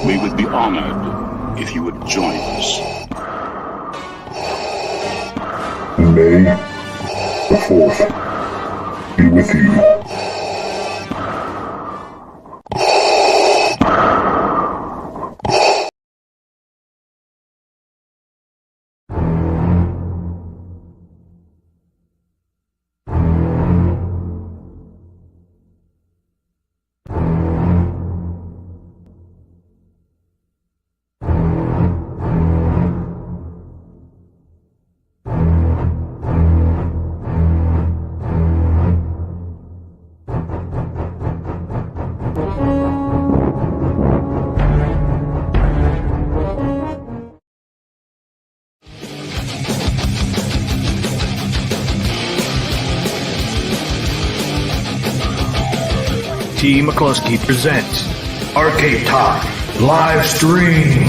We would be honored if you would join us. May the 4th be with you. T. McCluskey presents Arcade Talk live stream.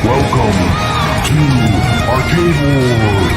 Welcome to Arcade Wars.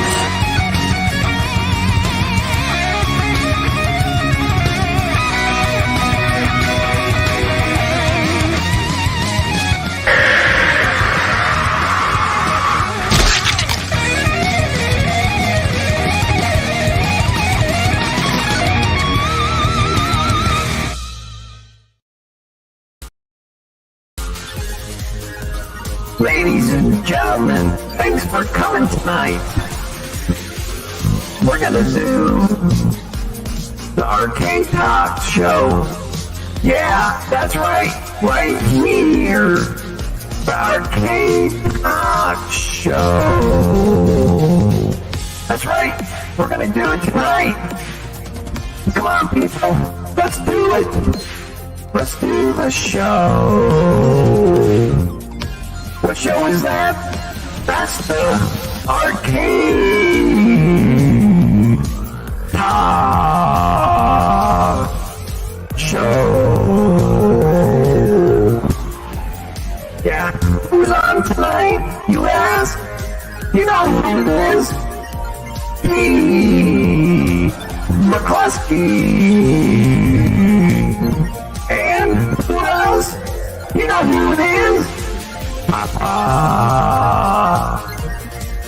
Ladies and gentlemen, thanks for coming tonight. We're gonna do the Arcade Talk show. Yeah, that's right here. The Arcade Talk show. That's right, we're gonna do it tonight. Come on, people, let's do it. Let's do the show. What show is that? That's the Arcade Talk show. Yeah, who's on tonight, you ask? You know who it is. T. McCluskey. And who else? You know who it is. Papa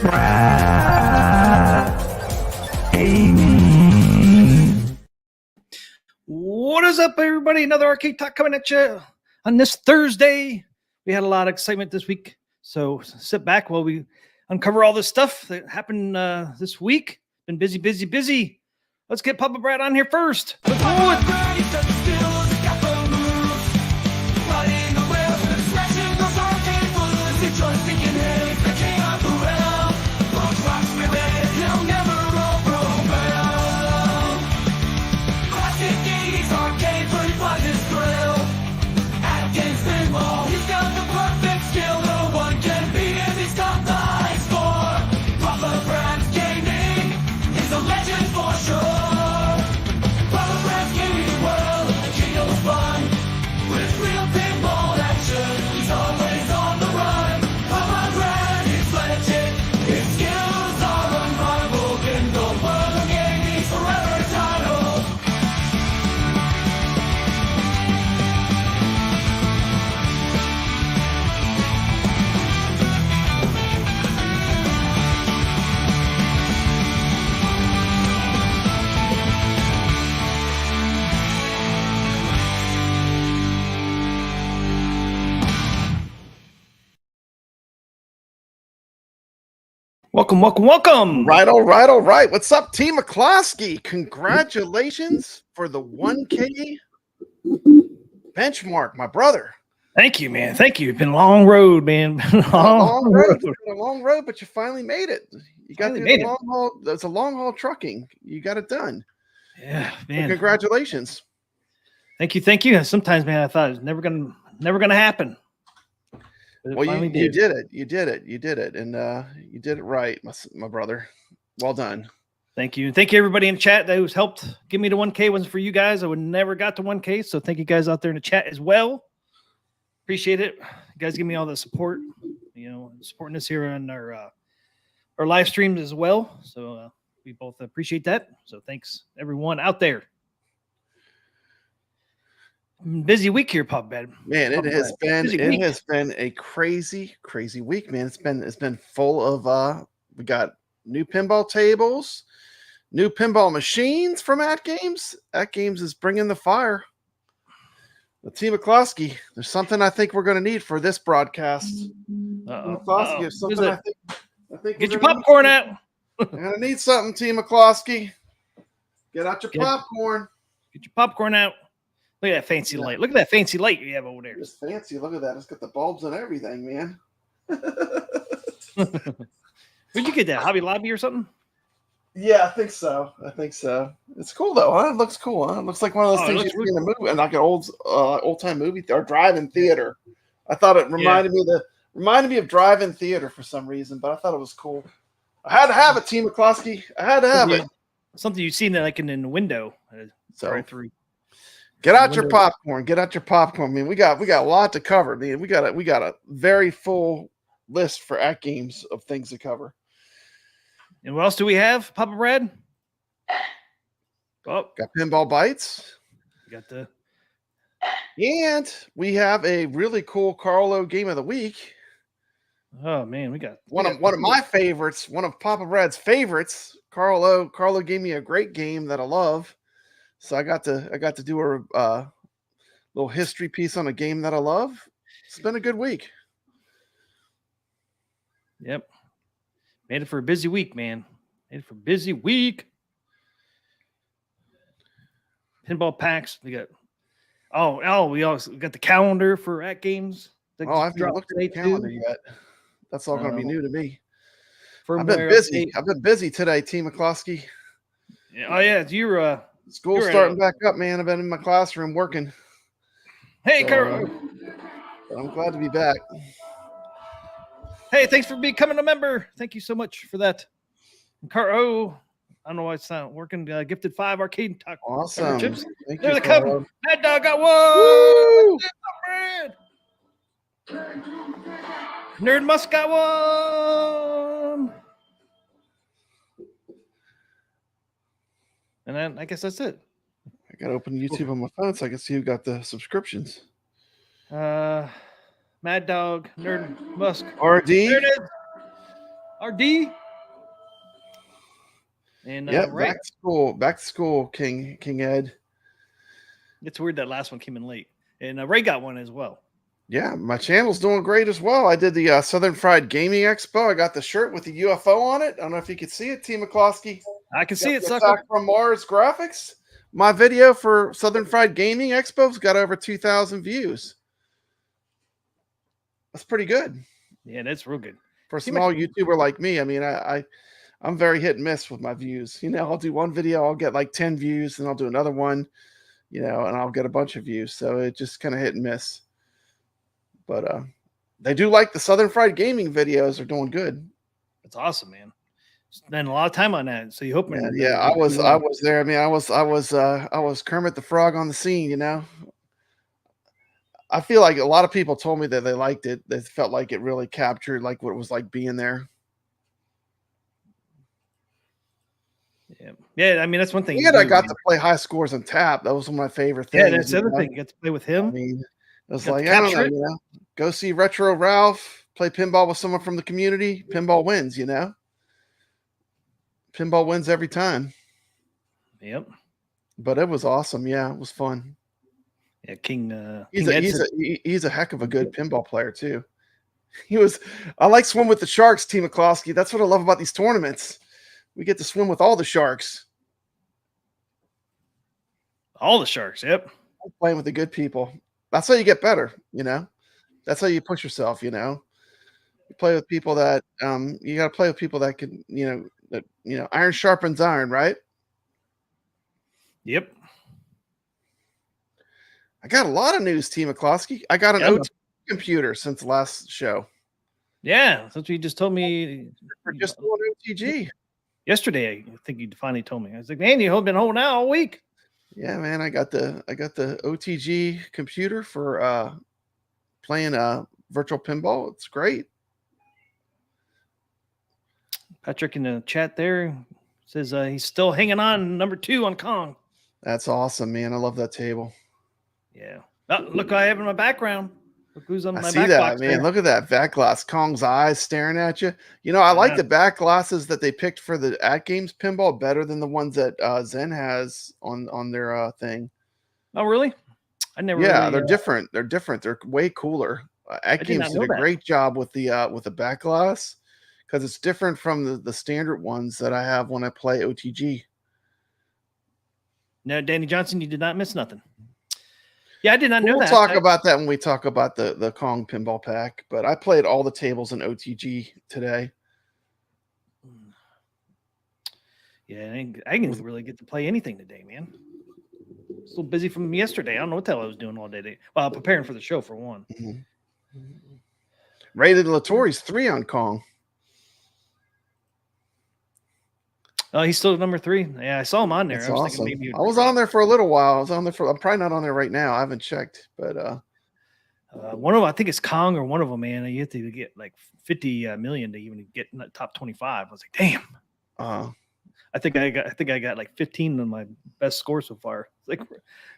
Brad Amy. What is up, everybody? Another Arcade Talk coming at you on this Thursday. We had a lot of excitement this week, so sit back while we uncover all this stuff that happened this week. Been busy. Let's get Papa Brad on here first. Let's roll it. AtGames Pinball. He's got the perfect skill, no one can beat him. He's got the high score. Papa Brad's gaming, he's a legend for sure. Papa Brad's gaming world. Welcome, welcome, welcome. All right. What's up, Team McCloskey? Congratulations for the 1K benchmark, my brother. Thank you, man. Thank you. It's been a long road, man. It's been a long road, but you finally made it. You got the long haul. That's a long haul trucking. You got it done. Yeah, man. So congratulations. Thank you. Sometimes, man, I thought it was never gonna happen. Well, you did it. You did it, and you did it right, my brother. Well done. Thank you. Thank you, everybody in the chat that was helped give me to 1K. Wasn't for you guys, I would never got to 1K. So thank you guys out there in the chat as well. Appreciate it. You guys give me all the support, supporting us here on our live streams as well. So we both appreciate that. So thanks everyone out there. Busy week here, Pop Bad. Man, it has been a crazy week, man. It's been full of we got new pinball tables, new pinball machines from AtGames. AtGames is bringing the fire. The Team McCloskey, there's something I think we're going to need for this broadcast. McCloskey, something I think get your popcorn out. We're going to need something, Team McCloskey. Get out your popcorn. Get your popcorn out. Look at that fancy light. Look at that fancy light you have over there. It's fancy. Look at that. It's got the bulbs and everything, man. Where'd you get that? Hobby Lobby or something? Yeah, I think so. It's cool though, huh? It looks cool, huh? It looks like one of those things you see in a movie, and like an old time movie or drive-in theater. I thought it reminded me of drive-in theater for some reason, but I thought it was cool. I had to have it, Team McCloskey. I had to have it. Something you've seen like in the window. Through. Get out your popcorn. I mean, we got a lot to cover. Man, we got a very full list for AtGames of things to cover. And what else do we have, Papa Brad? Oh, got Pinball Bites. And we have a really cool Carlo game of the week. Oh man, we got one of my favorites, one of Papa Brad's favorites. Carlo gave me a great game that I love. So I got to do a little history piece on a game that I love. It's been a good week. Yep. Made it for a busy week, man. Pinball packs. We got we also got the calendar for AtGames. I haven't looked at the calendar yet. That's all going to be new to me. I've been busy today, Team McCloskey. Yeah. Oh yeah, you're school's starting back up, man. I've been in my classroom working. Hey, Carl. I'm glad to be back. Hey, thanks for becoming a member. Thank you so much for that. Carl, I don't know why it's not working. Gifted 5 arcade talk. Awesome. Chips. Thank there you, they come. Carl. Mad Dog got one. Nerd Musk got one. And then I guess that's it. I got to open YouTube on my phone so I can see who got the subscriptions. Mad Dog, Nerd Musk, RD. There it is. RD. And back to school, King Ed. It's weird that last one came in late. And Ray got one as well. Yeah, my channel's doing great as well. I did the Southern Fried Gaming Expo. I got the shirt with the UFO on it. I don't know if you could see it, Team McCloskey. I can see it, sucker. sucker. From Mars Graphics. My video for Southern Fried Gaming Expo's got over 2,000 views. That's pretty good. Yeah, that's real good. For a small YouTuber like me, I mean, I'm very hit and miss with my views. I'll do one video, I'll get like 10 views, and I'll do another one, and I'll get a bunch of views. So it just kind of hit and miss. But they do like the Southern Fried Gaming videos are doing good. That's awesome, man. Spend a lot of time on that. So you hope, man. Yeah, I was there. I mean, I was Kermit the Frog on the scene. I feel like a lot of people told me that they liked it. They felt like it really captured like what it was like being there. Yeah. I mean, that's one thing. Yeah, I got to play High Scores on Tap. That was one of my favorite things. Yeah, that's the other thing. You get to play with him. I mean, it was like, I don't know, go see Retro Ralph, play pinball with someone from the community. Pinball wins, Pinball wins every time. Yep. But it was awesome. Yeah, it was fun. Yeah, King. He's a heck of a good pinball player too. I like swim with the sharks, Team McCloskey. That's what I love about these tournaments. We get to swim with all the sharks. All the sharks, yep. Playing with the good people. That's how you get better, you know. That's how you push yourself, you know. You play with people that you got to play with people that can, iron sharpens iron, right? Yep. I got a lot of news, Team McCloskey. I got an OT computer since the last show. Yeah, that's what you just told me. We're just doing OTG. Yesterday, I think you finally told me. I was like, man, you've been holding out all week. Yeah, man, I got the OTG computer for playing virtual pinball. It's great. Patrick in the chat there says he's still hanging on number 2 on Kong. That's awesome, man. I love that table. Yeah. Oh, look, I have in my background. Look who's on my see back that, box man. there. Look at that back glass. Kong's eyes staring at you. You know, I like the back glasses that they picked for the AtGames Pinball better than the ones that Zen has on their thing. Oh, really? I never. Yeah, really, they're different. They're different. They're way cooler. AtGames did a great job with the back glass because it's different from the standard ones that I have when I play OTG. No, Danny Johnson, you did not miss nothing. Yeah, I did not know that. We'll talk about that when we talk about the Kong pinball pack, but I played all the tables in OTG today. Yeah, I didn't really get to play anything today, man. Still busy from yesterday. I don't know what the hell I was doing all day. Well, preparing for the show for one. Rated Latori's 3 on Kong. Oh, he's still number 3. Yeah, I saw him on there. That's I was awesome. thinking maybe I was on there for a little while. I'm probably not on there right now. I haven't checked, but one of them, I think it's Kong or one of them, man. You have to get like 50 million to even get in that top 25. I was like, damn. I think I got like 15 on my best score so far. It's like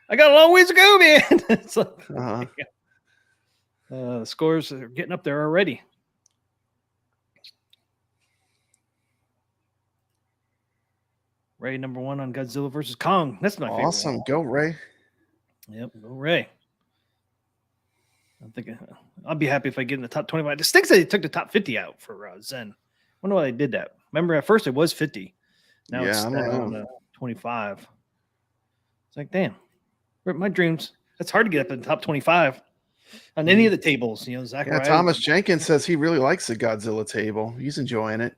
I got a long ways to go, man. It's like, the scores are getting up there already. Ray number 1 on Godzilla versus Kong. That's my favorite. Awesome. Go Ray. Yep, go Ray. I'm thinking I'll be happy if I get in the top 25. It stinks that they took the top 50 out for Zen. I wonder why they did that. Remember, at first it was 50. Now it's down 25. It's like, damn. My dreams. That's hard to get up in the top 25 on any of the tables. You know, Zachariah. Yeah, Thomas Jenkins says he really likes the Godzilla table. He's enjoying it.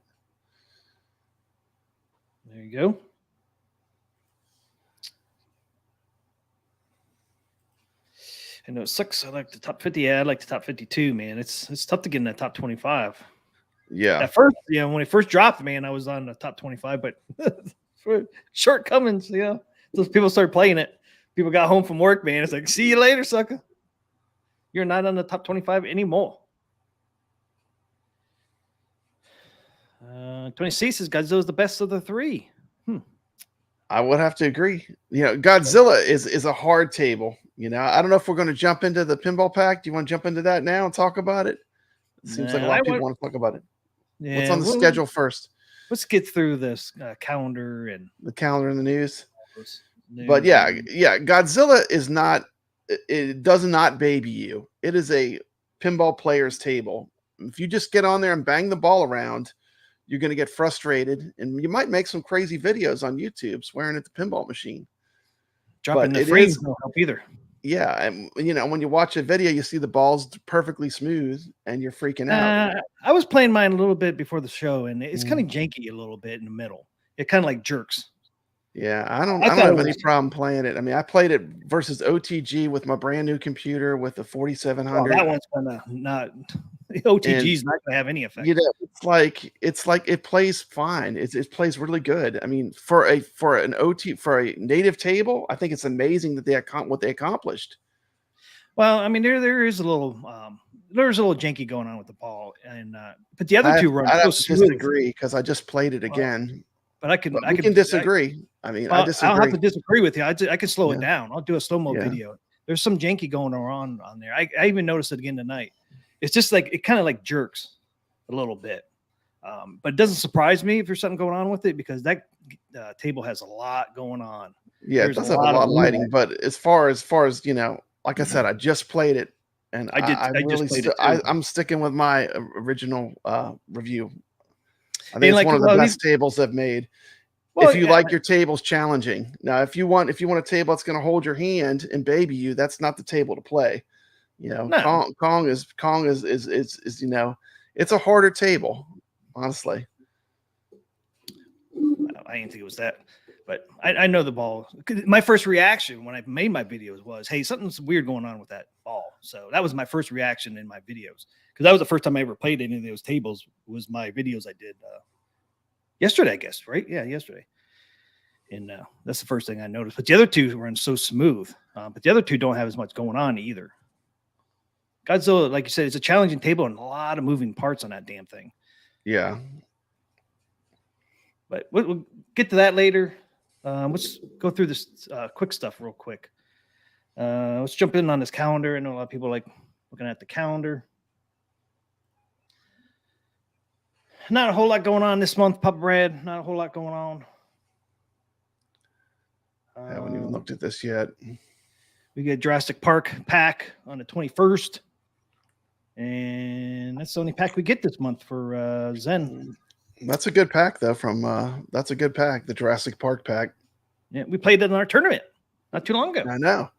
There you go. I know it sucks. I like the top 50. Yeah, I like the top 52, man. It's tough to get in that top 25. Yeah. At first, when it first dropped, man, I was on the top 25, but shortcomings, those people started playing it. People got home from work, man. It's like, see you later, sucker. You're not on the top 25 anymore. 26 says Godzilla's the best of the 3. I would have to agree. Godzilla is a hard table. I don't know if we're going to jump into the pinball pack. Do you want to jump into that now and talk about it? It seems like a lot of people want to talk about it. Yeah, what's on the schedule first? Let's get through this calendar and the calendar and the news. But yeah, Godzilla is not. It does not baby you. It is a pinball player's table. If you just get on there and bang the ball around, you're going to get frustrated, and you might make some crazy videos on YouTube swearing at the pinball machine. Dropping the frames don't help either. Yeah, and when you watch a video, you see the balls perfectly smooth, and you're freaking out. I was playing mine a little bit before the show, and it's kind of janky a little bit in the middle. It kind of like jerks. Yeah, I don't have any problem playing it. I mean, I played it versus OTG with my brand new computer with the 4700. That one's gonna not. OTG's not gonna have any effect. It's like it plays fine. It plays really good. I mean, for a native table, I think it's amazing that what they accomplished. Well, I mean, there is a little there's a little janky going on with the ball, and but the other two run. I disagree because I just played it again. But I can disagree. I disagree. I'll have to disagree with you. I can slow it down. I'll do a slow-mo video. There's some janky going on there. I even noticed it again tonight. It's just like it kind of like jerks a little bit. But it doesn't surprise me if there's something going on with it because that table has a lot going on. Yeah, it does have a lot of lighting. But as far as like I said, I just played it And I did. I I just really, played it too. I'm sticking with my original review. I And think it's like, one of the well, best tables I've made. well, If you like your tables challenging. Now, if you want a table that's going to hold your hand and baby you, that's not the table to play. You know, no, Kong is you know, it's a harder table, honestly. I didn't think it was that, but I know the ball. My first reaction when I made my videos was, "Hey, something's weird going on with that ball." So that was my first reaction in my videos, because that was the first time I ever played any of those tables. Was my videos I did yesterday, I guess, right? Yeah, yesterday. And that's the first thing I noticed. But the other two run so smooth. But the other two don't have as much going on either. Godzilla, like you said, it's a challenging table and a lot of moving parts on that damn thing. Yeah. But we'll get to that later. Let's go through this quick stuff real quick. Let's jump in on this calendar. I know a lot of people like looking at the calendar. Not a whole lot going on this month, Papa Brad. Not a whole lot going on. I haven't even looked at this yet. We get Jurassic Park pack on the 21st. And that's the only pack we get this month for Zen. That's a good pack, though. That's a good pack, the Jurassic Park pack. Yeah, we played it in our tournament not too long ago. I know.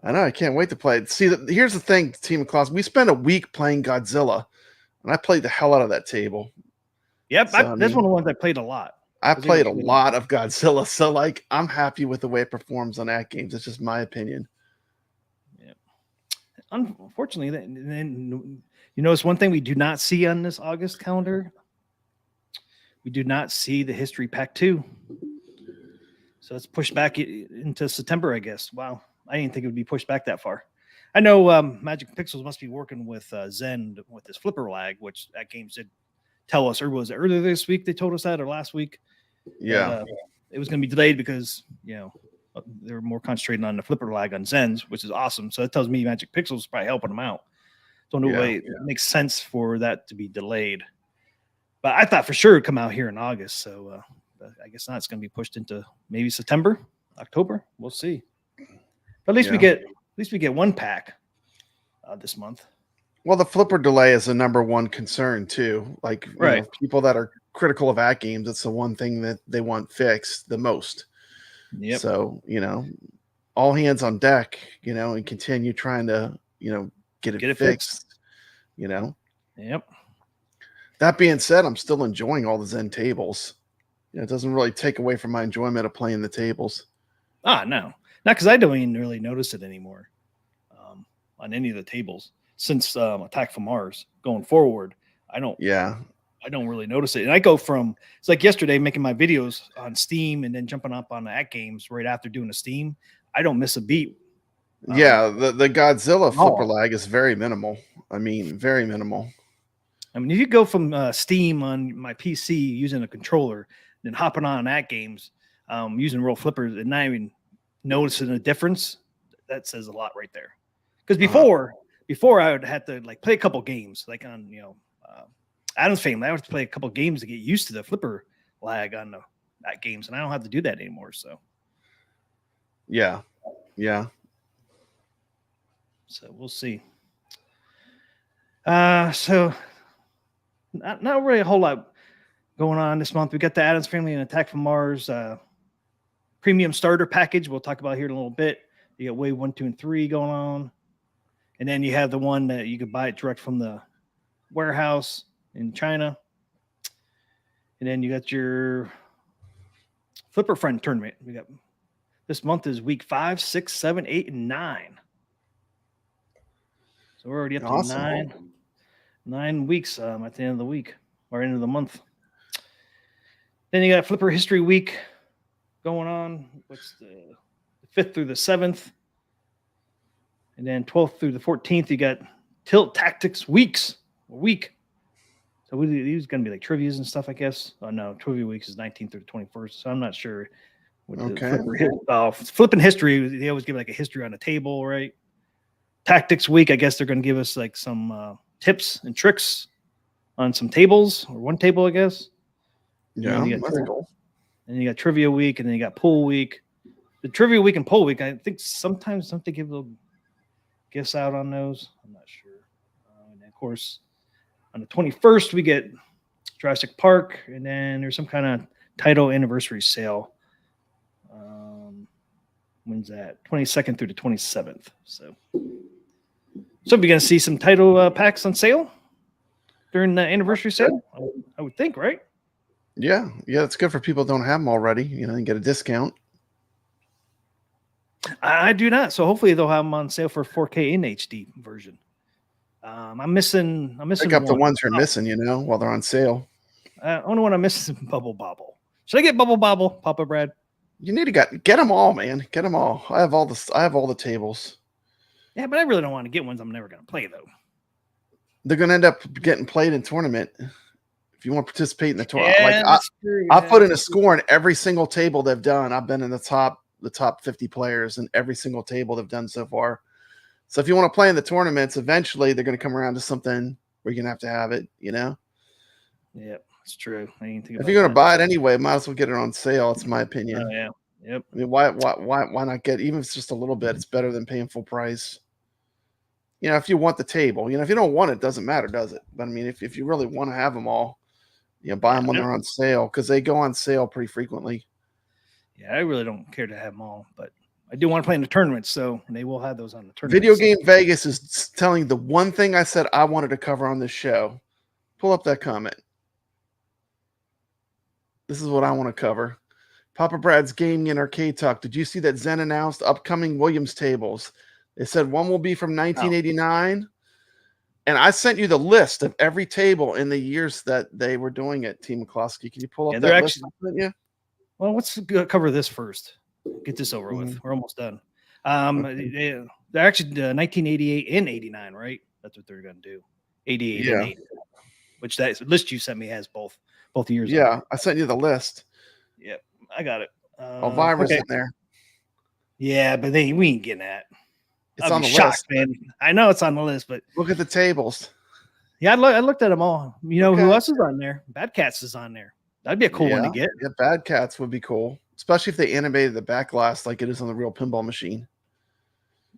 I can't wait to play it. See, here's the thing, Team of Claws. We spent a week playing Godzilla, and I played the hell out of that table. Yep, So, that's one of the ones I played a lot. I played a lot of Godzilla, so like I'm happy with the way it performs on AtGames. It's just my opinion. Yeah. Unfortunately, then you notice one thing we do not see on this August calendar. We do not see the History Pack 2. So it's pushed back into September, I guess. Wow. I didn't think it would be pushed back that far. I know Magic Pixels must be working with Zen with this flipper lag, which AtGames did tell us, or was it earlier this week they told us that, or last week? Yeah. It was going to be delayed because, you know, they were more concentrating on the flipper lag on Zen's, which is awesome. So that tells me Magic Pixels is probably helping them out. Don't know why it makes sense for that to be delayed. But I thought for sure it'd come out here in August. So I guess not. It's going to be pushed into maybe September, October. We'll see. But at least we get one pack this month. Well, the flipper delay is the number one concern too. Like, you know, people that are critical of AtGames, it's the one thing that they want fixed the most. Yep. So, you know, all hands on deck, you know, and continue trying to, you know, get it fixed. You know. Yep. That being said, I'm still enjoying all the Zen tables. You know, it doesn't really take away from my enjoyment of playing the tables. No, not because I don't even really notice it anymore on any of the tables since Attack from Mars going forward. I don't really notice it. And I go from, it's like yesterday making my videos on Steam and then jumping up on the AtGames right after doing a Steam. I don't miss a beat. The Godzilla flipper lag is very minimal. I mean, very minimal. I mean, if you go from Steam on my PC using a controller, then hopping on AtGames using real flippers and not even noticing a difference, that says a lot right there. Because before I would have to like play a couple games, like on Adam's Family, I would have to play a couple games to get used to the flipper lag on the AtGames, and I don't have to do that anymore. So yeah. So we'll see. So not really a whole lot going on this month. We got the Addams Family and Attack from Mars premium starter package. We'll talk about here in a little bit. You got Wave 1, 2, and 3 going on. And then you have the one that you could buy it direct from the warehouse in China. And then you got your Flipper Friend tournament. We got this month is week 5, 6, 7, 8, and 9. So we're already up to 9 weeks at the end of the week or end of the month. Then you got Flipper History Week going on. What's the 5th through the 7th? And then 12th through the 14th, you got Tilt Tactics week. So these going to be like trivias and stuff, I guess. Oh, no, Trivia Weeks is 19th through the 21st. So I'm not sure. Flipping history, they always give like a history on the table, right? Tactics Week, I guess they're going to give us like some tips and tricks on some tables or one table, I guess. Yeah, that's cool. And you got Trivia Week, and then you got Pool Week. The Trivia Week and Pool Week, I think sometimes don't they give gifts out on those. I'm not sure. And then, of course, on the 21st, we get Jurassic Park, and then there's some kind of title anniversary sale. When's that? 22nd through the 27th. So we're going to see some title packs on sale during the anniversary sale. I would think, right? Yeah, it's good for people who don't have them already. You know, and get a discount. I do not. So hopefully they'll have them on sale for 4K in HD version. I'm missing. Pick up the ones you're missing, you know, while they're on sale. Only one I'm missing is Bubble Bobble. Should I get Bubble Bobble, Papa Brad? You need to get them all, man. Get them all. I have all the tables. Yeah, but I really don't want to get ones I'm never going to play though. They're going to end up getting played in tournament. If you want to participate in the tournament, Yeah, I put in a score in every single table they've done. I've been in the top 50 players in every single table they've done so far. So if you want to play in the tournaments, eventually they're going to come around to something where you're going to have it, you know? Yep, it's true. If you're going to buy it anyway, might as well get it on sale. It's my opinion. Oh, yeah. Yep. I mean, why not get, even if it's just a little bit, it's better than paying full price. You know, if you want the table, you know, if you don't want it, doesn't matter, does it? But I mean, if you really want to have them all, you know, buy them when they're on sale, because they go on sale pretty frequently. Yeah, I really don't care to have them all, but I do want to play in the tournaments, so they will have those on the tournament. Video Game Vegas is telling the one thing I said I wanted to cover on this show. Pull up that comment. This is what I want to cover. Papa Brad's Gaming and Arcade Talk. Did you see that Zen announced upcoming Williams tables? They said one will be from 1989. And I sent you the list of every table in the years that they were doing it, Team McCloskey. Can you pull up that list? Well, let's cover this first. Get this over with. We're almost done. They're actually 1988 and 89, right? That's what they're going to do. 88 and 89, which that list you sent me has both years. Yeah, I sent you the list. Yep, I got it. Elvira's in there. Yeah, but we ain't getting that. It's on the list, list, man. I know it's on the list, but look at the tables. Yeah, I looked at them all. You know who else is on there? Bad Cats is on there. That'd be a cool one to get. Yeah, Bad Cats would be cool, especially if they animated the back glass like it is on the real pinball machine.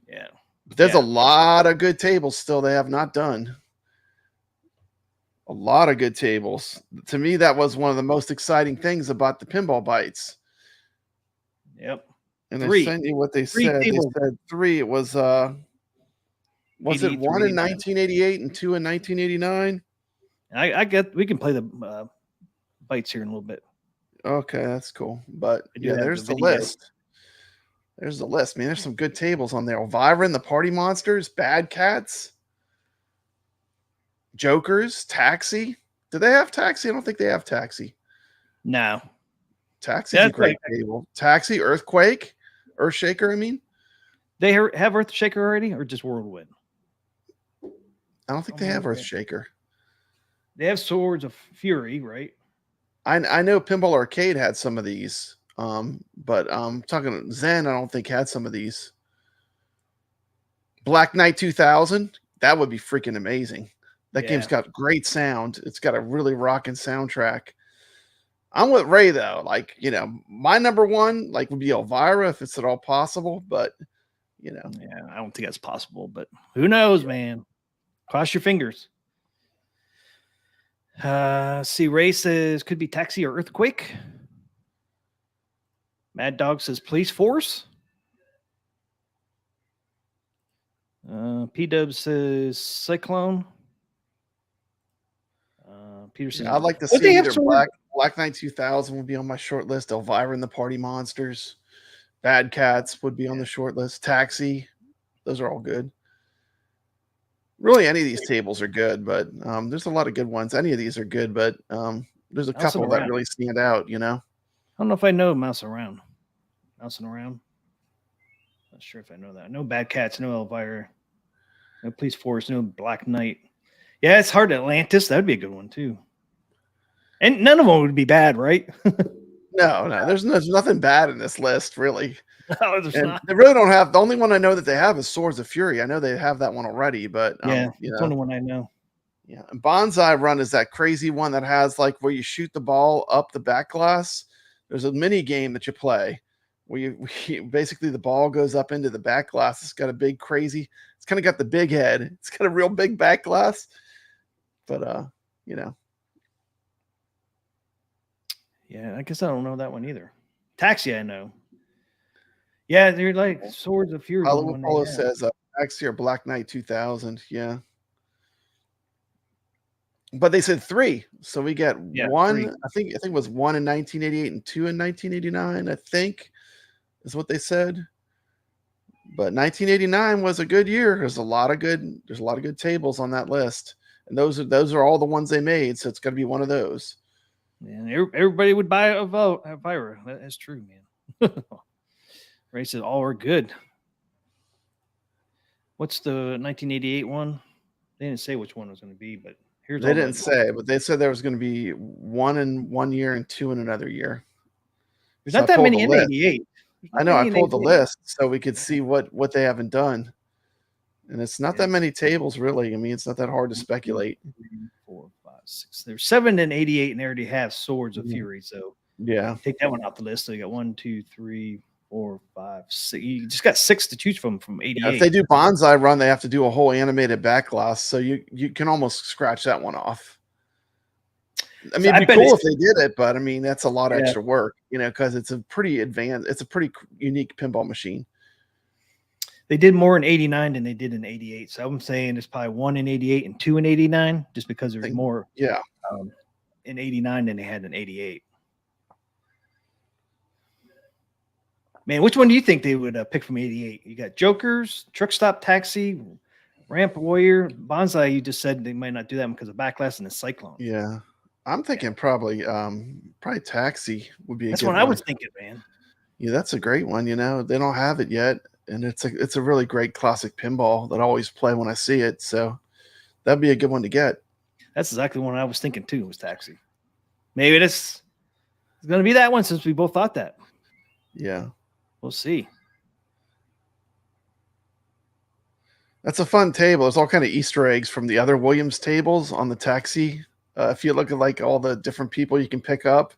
Yeah, but there's a lot of good tables still they have not done. A lot of good tables. To me, that was one of the most exciting things about the Pinball Bites. Yep. And I sent you what they said. Tables. They said 3. It was it 1 in 1988 and 2 in 1989? I get we can play the bites here in a little bit. Okay, that's cool. But yeah, there's the list. There's the list. Man, there's some good tables on there. Elvira and the Party Monsters, Bad Cats, Jokers, Taxi. Do they have Taxi? I don't think they have Taxi. No. Taxi's a great table. Taxi, Earthquake, Earthshaker, I mean. They have Earthshaker already or just Whirlwind? I don't think they have Earthshaker. They have Swords of Fury, right? I know Pinball Arcade had some of these. But talking Zen, I don't think had some of these. Black Knight 2000, that would be freaking amazing. That game's got great sound. It's got a really rocking soundtrack. I'm with Ray though. Like, you know, my number one would be Elvira if it's at all possible, but you know. Yeah, I don't think that's possible, but who knows, man. Cross your fingers. See, Ray says could be Taxi or Earthquake. Mad Dog says Police Force. P-Dub says Cyclone. Peter says I'd like to see either Black Knight 2000 would be on my short list. Elvira and the Party Monsters. Bad Cats would be on the short list. Taxi. Those are all good. Really, any of these tables are good, but there's a lot of good ones. Any of these are good, but there's a couple that really stand out, you know? I don't know if I know Mousing Around. Not sure if I know that. No Bad Cats, no Elvira, no Police Force, no Black Knight. Yeah, it's hard. Atlantis, that would be a good one too. And none of them would be bad, right? No. There's nothing bad in this list, really. No, there's not. They really don't have. The only one I know that they have is Swords of Fury. I know they have that one already, but it's the only one I know. Yeah, and Bonsai Run is that crazy one that has where you shoot the ball up the back glass. There's a mini game that you play, we basically the ball goes up into the back glass. It's got a big crazy. It's kind of got the big head. It's got a real big back glass. But you know. Yeah, I guess I don't know that one either. Taxi, I know. Yeah, they're like Swords of Fury. Polo says Taxi or Black Knight 2000. Yeah. But they said 3, so we got 1. 3. I think it was 1 in 1988 and 2 in 1989. I think is what they said. But 1989 was a good year. There's a lot of good tables on that list, and those are all the ones they made. So it's got to be one of those. Man, everybody would buy a Vira. That's true, man. Ray said all are good. What's the 1988 one? They didn't say which one it was going to be, but. They didn't say, but they said there was going to be 1 in 1 year and 2 in another year. There's not that many in 88. I know. I pulled the list so we could see what they haven't done. And it's not that many tables, really. I mean, it's not that hard to speculate. 3, 4, 5, 6. There's 7 in 88, and they already have Swords of Fury. So yeah, take that one off the list. So you got 1, 2, 3, 4, 5, 6. You just got 6 to choose from 88. Yeah, if they do Bonsai Run, they have to do a whole animated back glass. So you can almost scratch that one off. I mean, it'd be cool if they did it, but I mean, that's a lot of extra work, you know, because it's a pretty advanced, it's a pretty unique pinball machine. They did more in 89 than they did in 88. So I'm saying it's probably 1 in 88 and 2 in 89, just because there's more in 89 than they had in 88. Man, which one do you think they would pick from 88? You got Jokers, Truck Stop Taxi, Ramp Warrior, Bonsai. You just said they might not do that because of Backlash and the Cyclone. Yeah. I'm thinking probably Taxi would be. That's what I was thinking, man. Yeah, that's a great one. You know, they don't have it yet, and it's a really great classic pinball that I always play when I see it. So that'd be a good one to get. That's exactly what I was thinking too. Was Taxi? Maybe it's going to be that one since we both thought that. Yeah, we'll see. That's a fun table. There's all kind of Easter eggs from the other Williams tables on the Taxi. If you look at like all the different people you can pick up,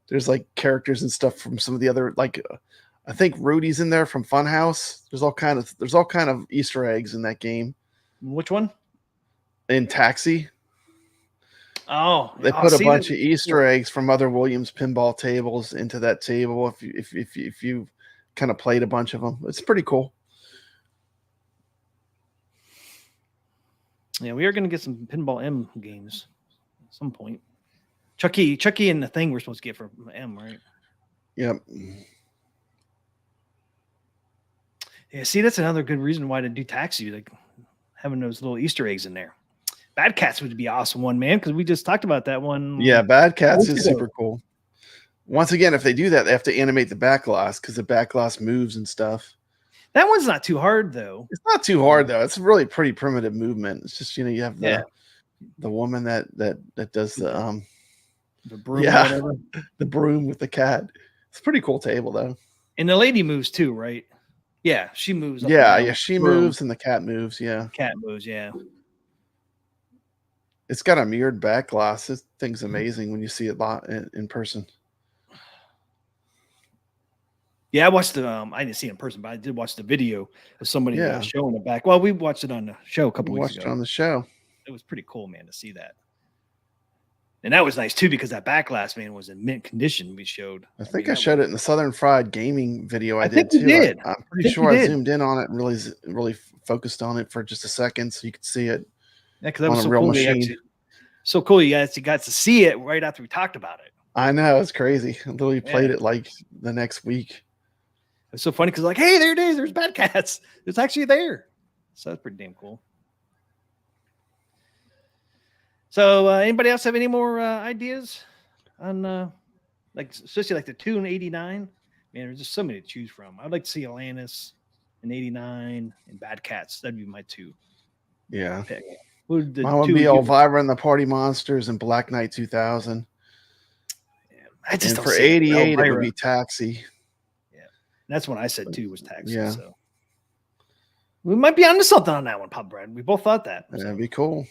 there's like characters and stuff from some of the other, like I think Rudy's in there from Funhouse. There's all kind of Easter eggs in that game. Which one? In Taxi. Oh, they put a bunch of Easter eggs from other Williams pinball tables into that table. If you kind of played a bunch of them, it's pretty cool. Yeah, we are going to get some Pinball M games at some point. Chucky and the thing we're supposed to get for M, right? Yep. Yeah, see, that's another good reason why to do Taxi, like having those little Easter eggs in there. Bad Cats would be awesome one, man, because we just talked about that one. Yeah, Bad Cats is super cool. Once again, if they do that, they have to animate the back glass because the back glass moves and stuff. That one's not too hard, though. It's not too hard, though. It's really pretty primitive movement. It's just, you know, you have the woman that does the broom, whatever. The broom with the cat. It's a pretty cool table, though. And the lady moves too, right? Yeah, she moves. Yeah, she moves and the cat moves. Yeah, cat moves. Yeah. It's got a mirrored back glass. This thing's amazing when you see it in person. Yeah, I watched the. I didn't see it in person, but I did watch the video of somebody showing it back. Well, we watched it on the show a couple weeks ago. Watched it on the show. It was pretty cool, man, to see that. And that was nice too because that back glass, man, was in mint condition. We showed. I think I showed it in the Southern Fried Gaming video. I did too. I'm pretty sure I zoomed in on it and really focused on it for just a second so you could see it. Yeah, because that was so cool. So cool, you guys got to see it right after we talked about it. I know, it's crazy. I literally played it like the next week. It's so funny because like, hey, there it is. There's Bad Cats. It's actually there. So that's pretty damn cool. So anybody else have any more ideas on like especially like the 2 and 89? Man, there's just so many to choose from. I'd like to see Atlantis in 89 and Bad Cats. That'd be my 2. Yeah. Pick. Mine would be Elvira and the Party Monsters and Black Knight 2000. Yeah, I just and for 88 it would be Taxi. Yeah. That's what I said too was Taxi. Yeah. So we might be onto something on that one, Pop Brad. We both thought that. That'd be cool.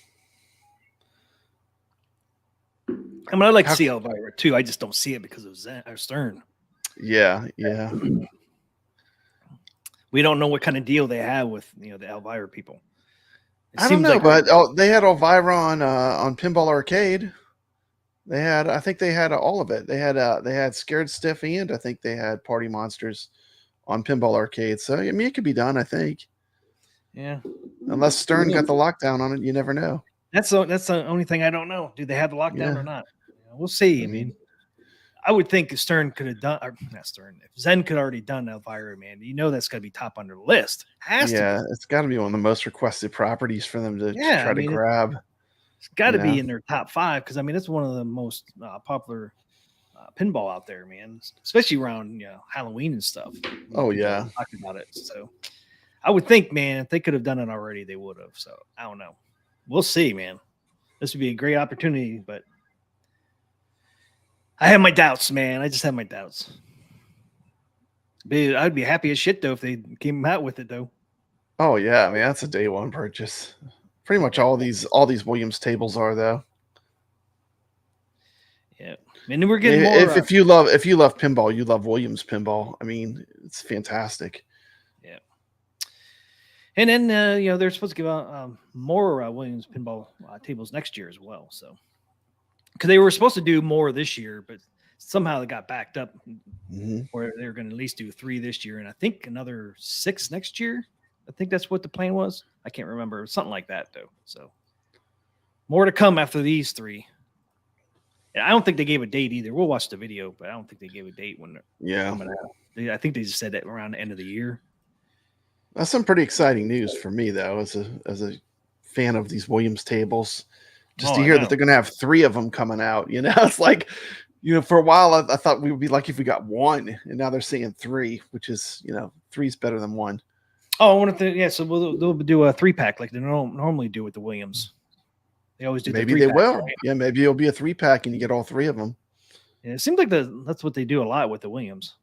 I mean, I'd like to see Elvira too. I just don't see it because of Stern. Yeah. we don't know what kind of deal they have with the Elvira people. I don't know, but they had Elvira on Pinball Arcade. I think they had all of it. They had Scared Stiff, and I think they had Party Monsters on Pinball Arcade. So I mean, it could be done. I think. Yeah. Unless Stern got the lockdown on it, you never know. That's the only thing I don't know. Do they have the lockdown or not? We'll see. I mean, I would think Stern could have done, or not Stern, if Zen could already done Elvira, man, that's got to be top on their list. It's got to be one of the most requested properties for them to try to grab. It's got to be in their top 5 because it's one of the most popular pinball out there, man. Especially around Halloween and stuff. Oh yeah, talking about it. So I would think, man, if they could have done it already, they would have. So I don't know. We'll see, man. This would be a great opportunity, but I have my doubts, man. I just have my doubts. I'd be happy as shit though if they came out with it though. Oh yeah, I mean that's a day one purchase. Pretty much all these Williams tables are though. Yeah, and then we're getting more. If you love pinball, you love Williams pinball. I mean, it's fantastic. Yeah. And then they're supposed to give out more Williams pinball tables next year as well. So. Because they were supposed to do more this year, but somehow they got backed up where they were going to at least do 3 this year and I think another 6 next year. I think that's what the plan was. I can't remember. Something like that, though. So more to come after these 3. And I don't think they gave a date either. We'll watch the video, but I don't think they gave a date when they're coming out. I think they just said that around the end of the year. That's some pretty exciting news for me, though, as a fan of these Williams tables. Just to hear that they're going to have 3 of them coming out, it's like, for a while I thought we would be lucky if we got 1, and now they're saying 3, which is, 3 is better than 1. Oh, I wanted to, so they'll do a 3-pack like they normally do with the Williams. They always do. Maybe they will. Right? Yeah, maybe it'll be a 3-pack and you get all 3 of them. Yeah, it seems like that's what they do a lot with the Williams.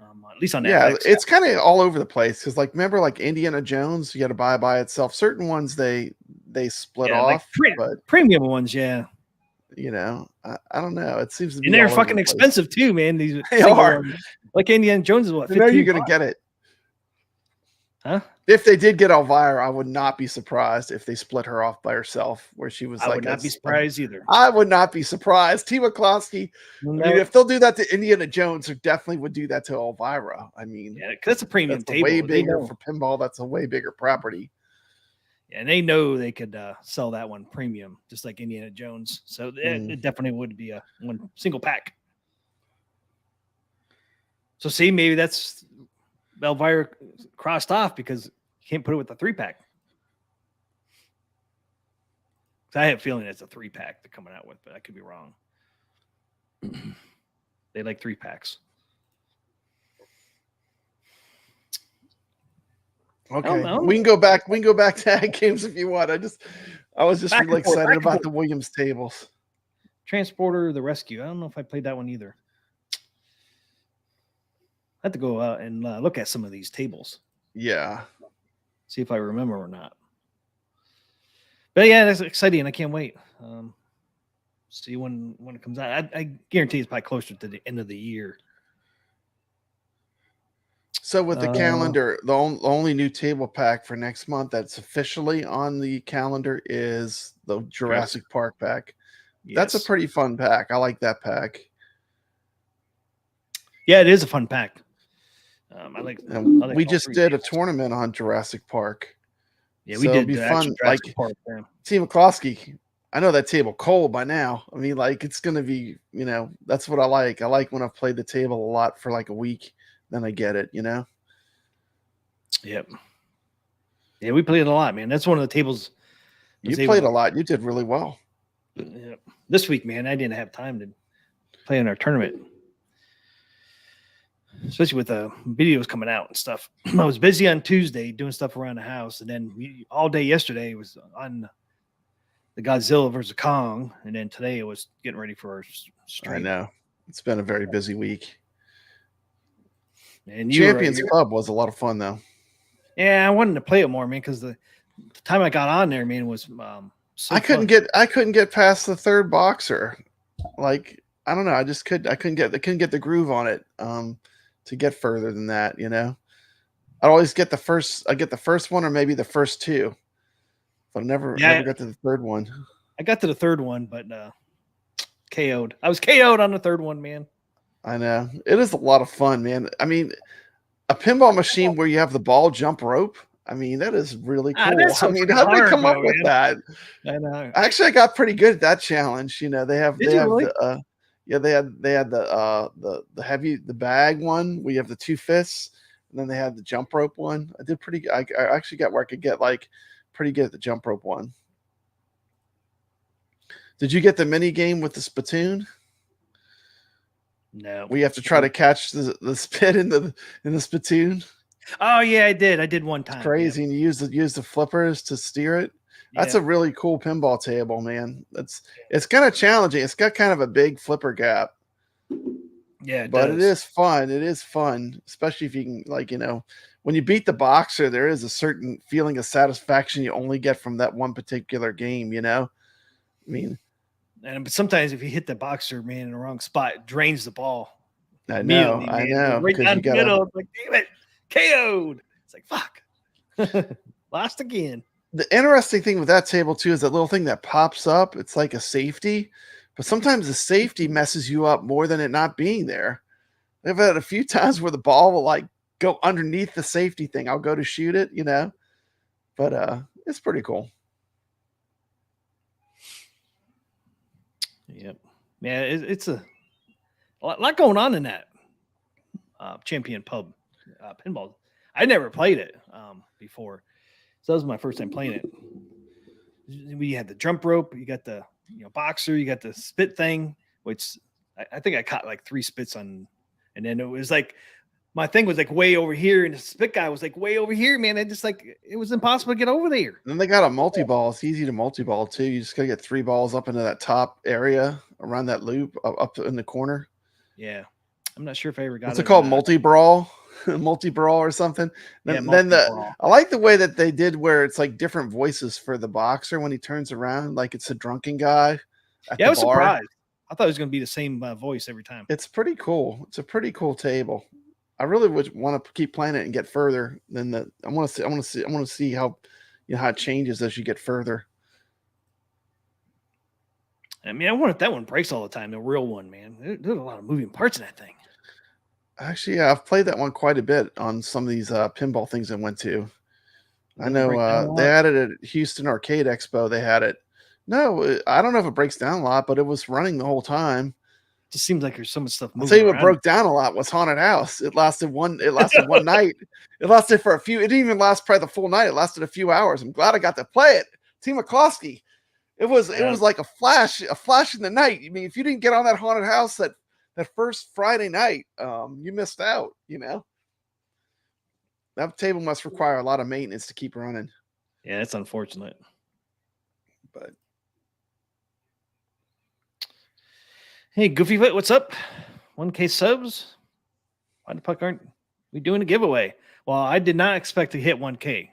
At least on that. Yeah, it's kind of all over the place because, remember, Indiana Jones, you got to buy by itself. Certain ones they split off, but premium ones, yeah. I don't know. It seems to be, and they're fucking expensive too, man. These they are. Like Indiana Jones is what? You know you're gonna get it, huh? If they did get Elvira, I would not be surprised if they split her off by herself, where she was I would not be surprised either. I would not be surprised. T. McCloskey, no. I mean, if they'll do that to Indiana Jones, they definitely would do that to Elvira. I mean, yeah, because that's a premium table. Way bigger for pinball. That's a way bigger property. Yeah, and they know they could sell that one premium, just like Indiana Jones. So it definitely would be a one single pack. So see, maybe that's Elvira crossed off because you can't put it with a 3-pack. I have a feeling it's a 3-pack they're coming out with, but I could be wrong. They like 3-packs. Okay, we can go back. We can go back to AtGames if you want. I was just really excited about the Williams tables. Transporter, the Rescue. I don't know if I played that one either. I have to go out and look at some of these tables. Yeah. See if I remember or not. But yeah, that's exciting. I can't wait. See when it comes out. I guarantee it's probably closer to the end of the year. So with the calendar, the only new table pack for next month that's officially on the calendar is the Jurassic Park pack. Yes. That's a pretty fun pack. I like that pack. Yeah, it is a fun pack. I like we just did a tournament on Jurassic Park. Yeah, we did. It'd be fun. T. McCloskey, I know that table cold by now. I mean, it's going to be, that's what I like. I like when I've played the table a lot for a week. Then I get it, Yep. Yeah, we played a lot, man. That's one of the tables. You played a lot. You did really well. Yeah. This week, man, I didn't have time to play in our tournament, especially with the videos coming out and stuff. I was busy on Tuesday doing stuff around the house, and then all day yesterday was on the Godzilla versus Kong, and then today it was getting ready for our stream. I know. It's been a very busy week. And Champions Club was a lot of fun, though. Yeah, I wanted to play it more, man, because the time I got on there, man, was so I couldn't get past the third boxer. I don't know. I couldn't get the groove on it to get further than that, I always get the first. I get the first one or maybe the first two, but I never got to the third one. I got to the third one, but KO'd. I was KO'd on the third one, man. I know. It is a lot of fun, man. I mean, a pinball machine where you have the ball jump rope. I mean, that is really cool. So I mean, how'd they come up with that? I know. Actually, I got pretty good at that challenge. You know, they have really? the they had the bag one where you have the 2 fists, and then they had the jump rope one. I did pretty. I actually got where I could get like pretty good at the jump rope one. Did you get the mini game with the spittoon? No. We have to try to catch the spit in the spittoon. Oh yeah, I did. I did one time. It's crazy, and you use the flippers to steer it. That's a really cool pinball table, man. It's kind of challenging. It's got kind of a big flipper gap. Yeah, but it is fun. It is fun, especially if you can, like, you know, when you beat the boxer, there is a certain feeling of satisfaction you only get from that one particular game. You know, I mean. But sometimes if you hit the boxer, man, in the wrong spot, it drains the ball. I know. Right down the middle. It's like, damn it, KO'd. It's like, fuck. Lost again. The interesting thing with that table, too, is that little thing that pops up. It's like a safety. But sometimes the safety messes you up more than it not being there. I've had a few times where the ball will, like, go underneath the safety thing. I'll go to shoot it, you know. But it's pretty cool. Yep. Yeah, it's a lot going on in that Champion Pub pinball. I never played it before, so that was my first time playing it. We had the jump rope, you got the boxer, you got the spit thing, which I think I caught like 3 spits on, and then it was like my thing was like way over here, and the spit guy was like way over here, man. It was impossible to get over there. And then they got a multi-ball. It's easy to multi-ball too. You just gotta get 3 balls up into that top area around that loop up in the corner. Yeah, I'm not sure if I ever got. What's it called? Multi-brawl, multi-brawl or something. Then I like the way that they did where it's like different voices for the boxer when he turns around, like it's a drunken guy. Yeah, I was surprised. I thought it was going to be the same voice every time. It's pretty cool. It's a pretty cool table. I really would want to keep playing it and get further than that. I want to see how, how it changes as you get further. I mean, I wonder if that one breaks all the time. The real one, man. There's a lot of moving parts in that thing. Actually, yeah, I've played that one quite a bit on some of these pinball things I went to. I know they had it at Houston Arcade Expo. They had it. No, I don't know if it breaks down a lot, but it was running the whole time. Just seems like there's so much stuff moving. I'll tell you what broke down a lot was Haunted House. It lasted one night. It lasted for a few. It didn't even last probably the full night. It lasted a few hours. I'm glad I got to play it. Team McCloskey. It was like a flash in the night. I mean, if you didn't get on that Haunted House that first Friday night, you missed out, That table must require a lot of maintenance to keep running. Yeah, it's unfortunate. But hey, Goofy Foot, what's up? 1K subs. Why the fuck aren't we doing a giveaway? Well, I did not expect to hit 1K.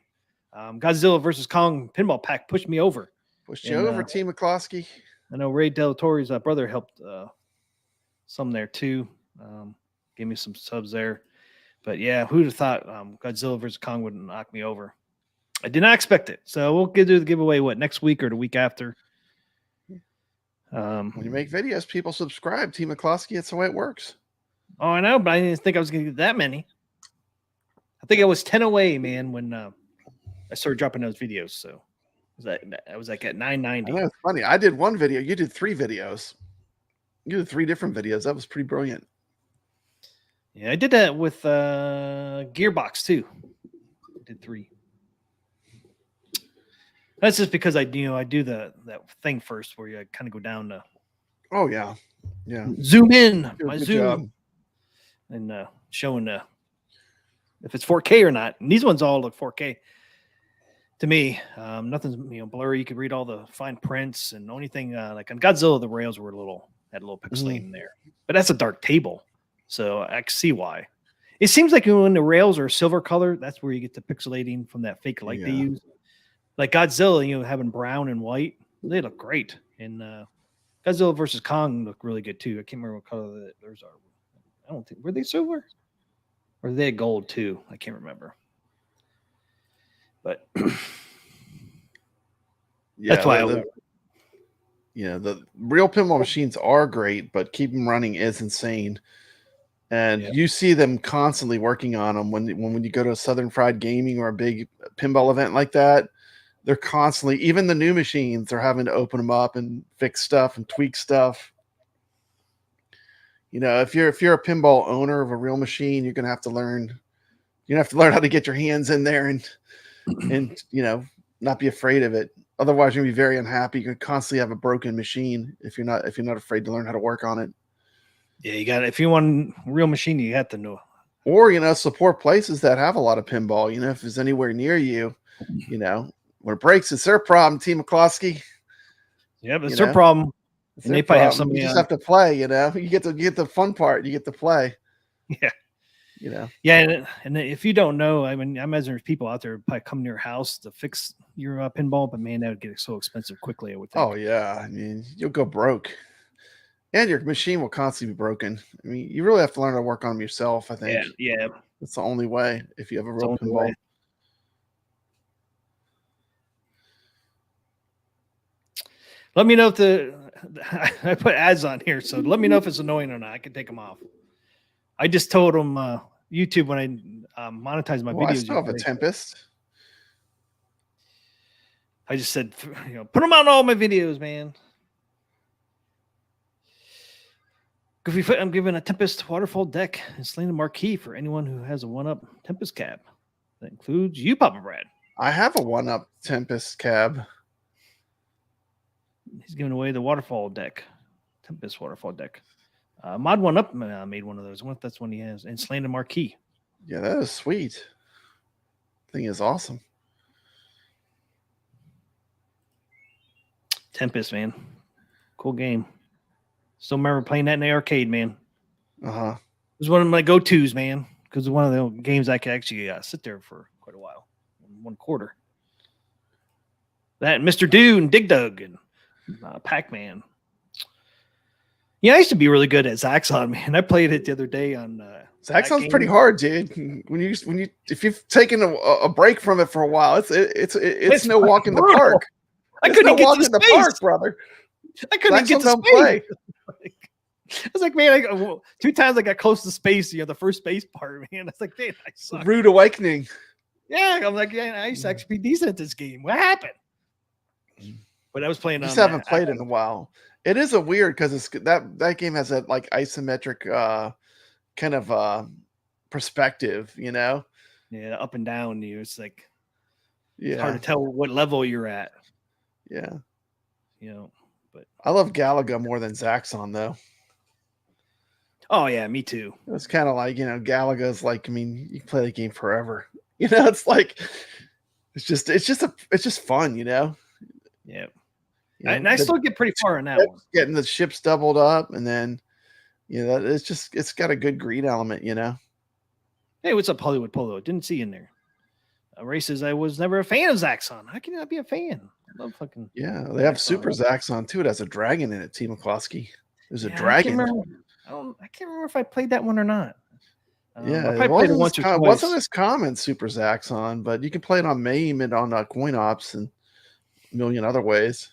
Godzilla versus Kong pinball pack pushed me over. Pushed you over, Team McCloskey. I know Ray Del Torre's brother helped some there too. Gave me some subs there. But yeah, who'd have thought Godzilla versus Kong would knock me over? I did not expect it. So we'll do the giveaway, next week or the week after? When you make videos, people subscribe. Team McCloskey, it's the way it works. Oh, I know, but I didn't think I was going to get that many. I think I was 10 away, man, when I started dropping those videos. So I was like at 990. I know, it's funny. I did one video. You did 3 videos. You did 3 different videos. That was pretty brilliant. Yeah, I did that with Gearbox too. I did 3. That's just because I do that thing first where you kind of go down to. Oh yeah, zoom in my zoom job. And showing if it's 4K or not. And these ones all look 4K to me. Nothing's blurry. You could read all the fine prints, and the only thing like on Godzilla, the rails were had a little pixelating in there. But that's a dark table, so I can see why. It seems like when the rails are silver color, that's where you get the pixelating from that fake light they use. Like Godzilla, having brown and white, they look great. And Godzilla versus Kong look really good too. I can't remember what color theirs are. I don't think, were they silver? Or were they gold too? I can't remember. But Yeah, that's why the real pinball machines are great, but keeping them running is insane. And you see them constantly working on them when you go to a Southern Fried Gaming or a big pinball event like that. They're constantly, even the new machines, they're having to open them up and fix stuff and tweak stuff. If you're a pinball owner of a real machine, you're gonna have to learn. You have to learn how to get your hands in there and not be afraid of it. Otherwise, you're gonna be very unhappy. You're gonna constantly have a broken machine if you're not afraid to learn how to work on it. Yeah, you got it. If you want a real machine, you have to know. Or support places that have a lot of pinball. If it's anywhere near you, when it breaks, it's their problem. Team McCloskey. Yeah, but it's their problem. And they probably have somebody. You just have to play. You get the fun part. You get to play. Yeah. Yeah, and if you don't know, I mean, I imagine there's people out there probably come to your house to fix your pinball, but man, that would get so expensive quickly, I would think. Oh yeah, I mean, you'll go broke, and your machine will constantly be broken. I mean, you really have to learn how to work on them yourself. I think. Yeah, that's the only way if you have a real pinball. Way. Let me know if I put ads on here, so let me know if it's annoying or not. I can take them off. I just told them YouTube when I monetize my videos. I still have a Tempest. I just said, put them on all my videos, man. I'm giving a Tempest waterfall deck and Selena marquee for anyone who has a 1-up Tempest cab. That includes you, Papa Brad. I have a 1-up Tempest cab. He's giving away the waterfall deck, Tempest waterfall deck. Mod 1-up made one of those. I wonder if that's one he has. And Selena marquee. Yeah, that is sweet. Thing is awesome. Tempest, man. Cool game. Still remember playing that in the arcade, man. Uh-huh. It was one of my go-tos, man, because one of the games I could actually sit there for quite a while. 1 quarter. That and Mr. Do and Dig Dug and Pac-Man. Yeah, I used to be really good at Zaxxon, man. I played it the other day on Zaxxon's pretty hard, dude. If you've taken a break from it for a while, it's no walk in the park. I couldn't get to the space, park, brother. I couldn't get to space. Play. I was like, man, 2 times I got close to space. The first space part, man. I was like, man, I suck. Rude awakening. Yeah, I'm like, yeah, I used to actually be decent at this game. What happened? But I was playing. I just haven't played in a while. It is a weird because it's that game has that like isometric kind of perspective, Yeah, up and down. It's like it's hard to tell what level you're at. Yeah, but I love Galaga more than Zaxxon though. Oh yeah, me too. It's kind of like Galaga's like, I mean, you can play the game forever. It's like it's just fun, Yeah. And I still get pretty far in that one. Getting the ships doubled up, and then it's got a good greed element, Hey, what's up, Hollywood Polo? Didn't see you in there. Races. I was never a fan of Zaxxon. How can you not be a fan? I love fucking. Yeah, they have Super Zaxxon too. It has a dragon in it. Team McCloskey. There's a dragon. I can't remember if I played that one or not. It wasn't as common Super Zaxxon, but you can play it on MAME and on Coin Ops and a million other ways.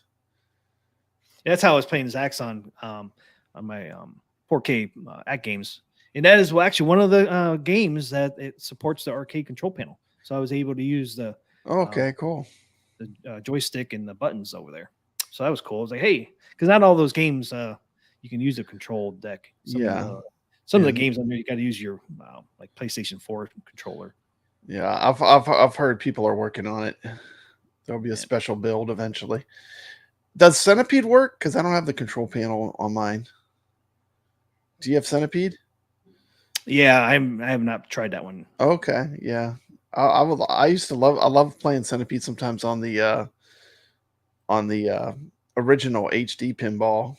That's how I was playing Zaxxon on my 4K AtGames. And that is actually one of the games that it supports the arcade control panel. So I was able to use the cool. The joystick and the buttons over there. So that was cool. I was like, hey, because not all those games you can use a control deck. Some of the games on there you got to use your like PlayStation 4 controller. Yeah, I've heard people are working on it. There'll be a special build eventually. Does Centipede work? Because I don't have the control panel on mine. Do you have Centipede? Yeah, I have not tried that one. Okay, yeah. I love playing Centipede sometimes on the original HD pinball.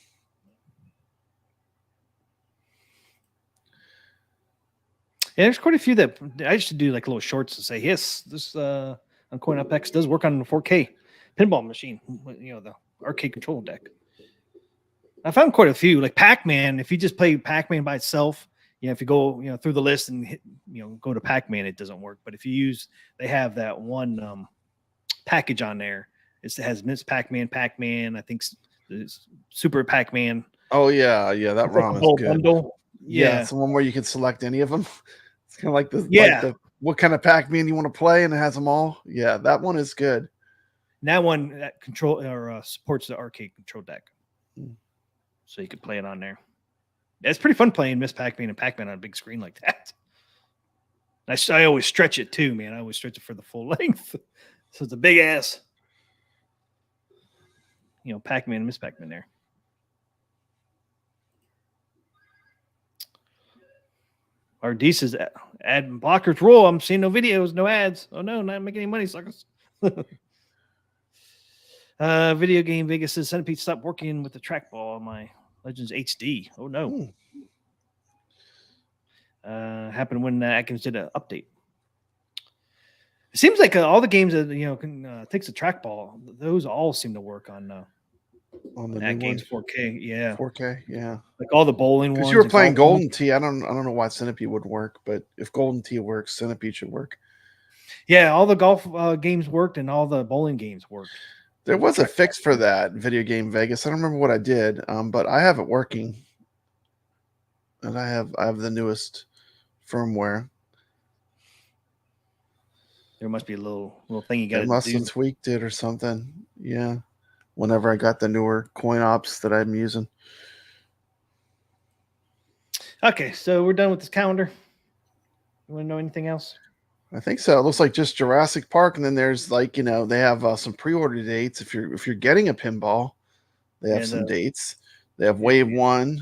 Yeah, there's quite a few that I used to do like little shorts and say, yes, this on CoinOpX does work on the 4K pinball machine, the arcade control deck. I found quite a few, like Pac-Man. If you just play Pac-Man by itself, if you go, through the list and hit, go to Pac-Man, it doesn't work. But if you they have that one package on there. It has Miss Pac-Man, Pac-Man. I think Super Pac-Man. Oh yeah, that It's like ROM a is whole good. bundle. Yeah, it's the one where you can select any of them. It's kind of like the what kind of Pac-Man you want to play, and it has them all. Yeah, that one is good. And that one that supports the arcade control deck, so you can play it on there. It's pretty fun playing Miss Pac-Man and Pac-Man on a big screen like that. I always stretch it too, man. I always stretch it for the full length, so it's a big ass, Pac-Man and Miss Pac-Man there. Ardis is ad blockers rule. I'm seeing no videos, no ads. Oh no, not making any money, suckers. Video game Vegas says Centipede stopped working with the trackball on my Legends HD. Oh no. Happened when AtGames did an update. It seems like all the games that takes a trackball, those all seem to work on the AtGames 4K. Yeah, 4K. Yeah, like all the bowling ones. Because you were playing Golden Tee. I don't know why Centipede would work, but if Golden Tee works, Centipede should work. Yeah, all the golf games worked and all the bowling games worked. There was a fix for that Video Game Vegas. I don't remember what I did, but I have it working, and I have the newest firmware. There must be a little thing you got to do. Must have tweaked it or something. Yeah, whenever I got the newer coin ops that I'm using. Okay, so we're done with this calendar. You want to know anything else? I think so. It looks like just Jurassic Park, and then there's they have some pre-order dates. If you're getting a pinball, they have some dates. They have Wave 1,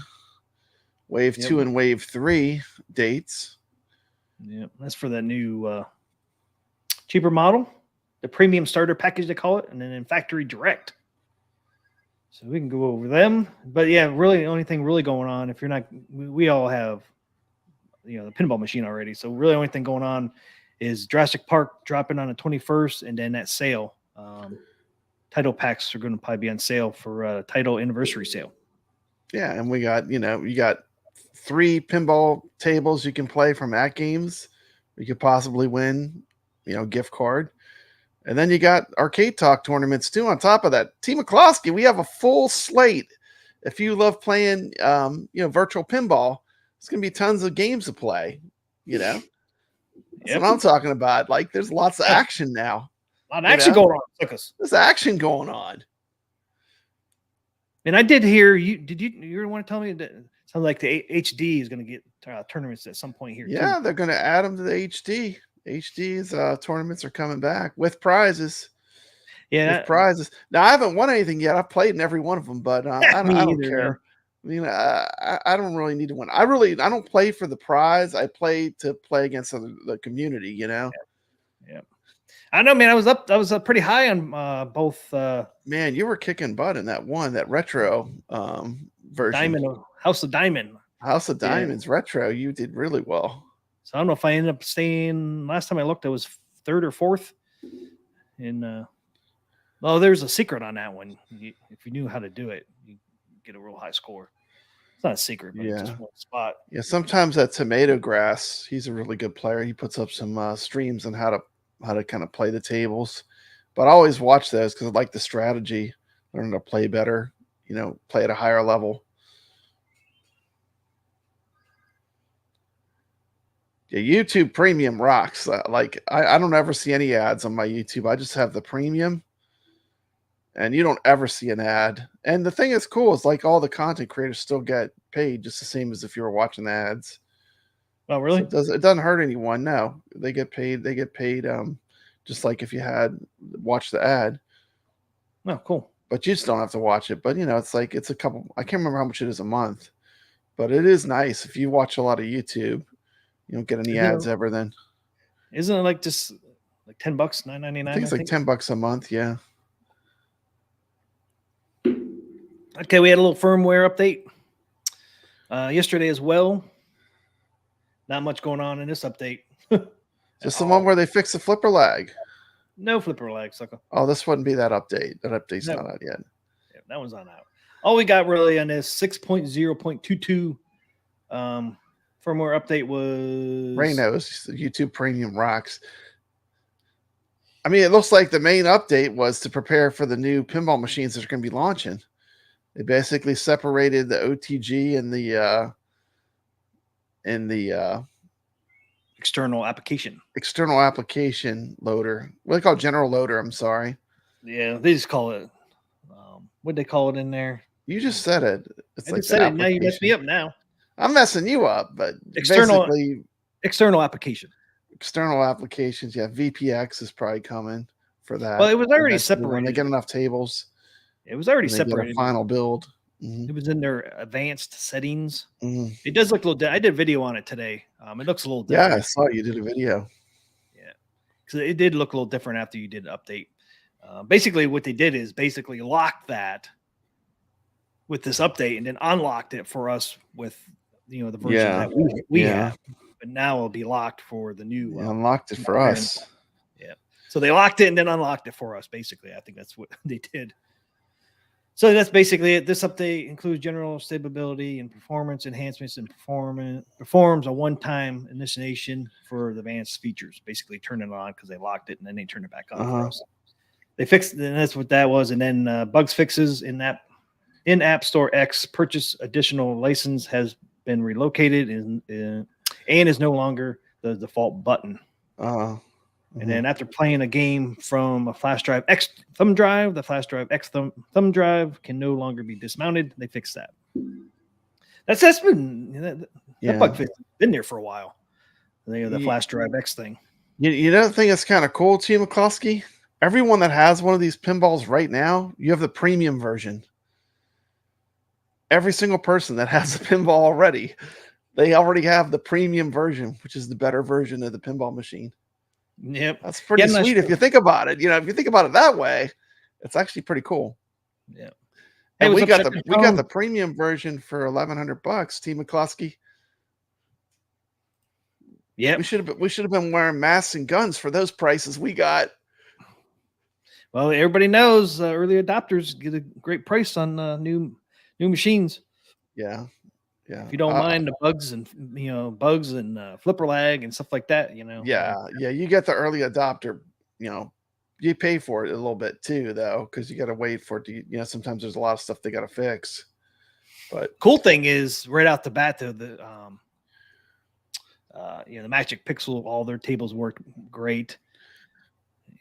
Wave 2, and Wave 3 dates. Yeah, that's for that new cheaper model, the premium starter package they call it, and then in factory direct. So we can go over them. But yeah, really the only thing really going on, if you're not, we all have the pinball machine already. So really the only thing going on is Jurassic Park dropping on the 21st, and then that sale. Title packs are going to probably be on sale for title anniversary sale. Yeah, and we got, you got 3 pinball tables you can play from AtGames. You could possibly win, gift card. And then you got Arcade Talk tournaments too. On top of that, Team McCloskey, we have a full slate. If you love playing, virtual pinball, it's going to be tons of games to play. That's what I'm talking about. Like, there's lots of action now. A lot of action going on. There's action going on. And I did hear you want to tell me that it sounds like the HD is going to get tournaments at some point here. Yeah, they're going to add them to the HD. HD's tournaments are coming back with prizes. Yeah, with prizes. Now I haven't won anything yet. I've played in every one of them, but I don't care. Man. I don't really need to win. I don't play for the prize. I play to play against the community. Yeah. I know, man. I was up pretty high on both. Man, you were kicking butt in that retro version. House of Diamond. House of Diamonds retro. You did really well. So I don't know if I ended up staying. Last time I looked, I was 3rd or 4th. And there's a secret on that one. If you knew how to do it, you get a real high score. It's not a secret, but it's just one spot. Yeah, sometimes that Tomato Grass, he's a really good player. He puts up some streams on how to kind of play the tables. But I always watch those because I like the strategy, learning to play better, play at a higher level. Yeah, YouTube Premium rocks. I don't ever see any ads on my YouTube. I just have the Premium, and you don't ever see an ad. And the thing that's cool is all the content creators still get paid just the same as if you were watching the ads. Oh, really? So it doesn't hurt anyone. No, they get paid. They get paid just like if you had watched the ad. Oh, cool. But you just don't have to watch it. But it's a couple. I can't remember how much it is a month, but it is nice if you watch a lot of YouTube. You don't get any ads ever then. Isn't it just like $10, $9.99? I think it's like $10 a month, yeah. Okay, we had a little firmware update yesterday as well. Not much going on in this update. Just the one where they fix the flipper lag. No flipper lag, sucker. Oh, this wouldn't be that update. That update's not out yet. Yeah, that one's not out. All we got really on this 6.0.22 firmware update was Ray knows YouTube Premium rocks. I mean, it looks like the main update was to prepare for the new pinball machines that are going to be launching. They basically separated the OTG and the external application loader. What do they call general loader? I'm sorry. Yeah, they just call it. What they call it in there? You just said it. It's I like just said it. Now you messed me up. Now I'm messing you up, but external application. External applications. Yeah, VPX is probably coming for that. Well, it was already separated. When they get enough tables, it was already separated. Final build. Mm-hmm. It was in their advanced settings. Mm-hmm. It does look a little. I did a video on it today. It looks a little different. Yeah, I saw you did a video. Yeah, because it did look a little different after you did an update. Basically, what they did is basically locked that with this update, and then unlocked it for us with the version that we have. But now it'll be locked for the new. Unlocked it for us. Yeah. So they locked it and then unlocked it for us. Basically, I think that's what they did. So that's basically it. This update includes general stability and performance enhancements and performs a one-time initiation for the advanced features. Basically, turn it on because they locked it and then they turned it back on for us. They fixed it, and that's what that was. And then bugs fixes in App Store X purchase additional license has been relocated and is no longer the default button. And then after playing a game from a flash drive X thumb drive, the flash drive X thumb drive can no longer be dismounted. They fixed that. That's been that bug fix been there for a while. The flash drive X thing. You know the thing that's kind of cool, T. McCloskey? Everyone that has one of these pinballs right now, you have the premium version. Every single person that has a pinball already, they already have the premium version, which is the better version of the pinball machine. Yep. That's pretty sweet if you think about it. If you think about it that way, it's actually pretty cool. Yeah. And we got the premium version for $1,100, T. McCloskey. Yeah. We should have been wearing masks and guns for those prices we got. Well, everybody knows early adopters get a great price on new machines. Yeah. If you don't mind the bugs and flipper lag and stuff like that, Yeah, you get the early adopter. You pay for it a little bit too, though, because you got to wait for it to. Sometimes there's a lot of stuff they got to fix. But cool thing is, right out the bat, though, the Magic Pixel, all their tables work great.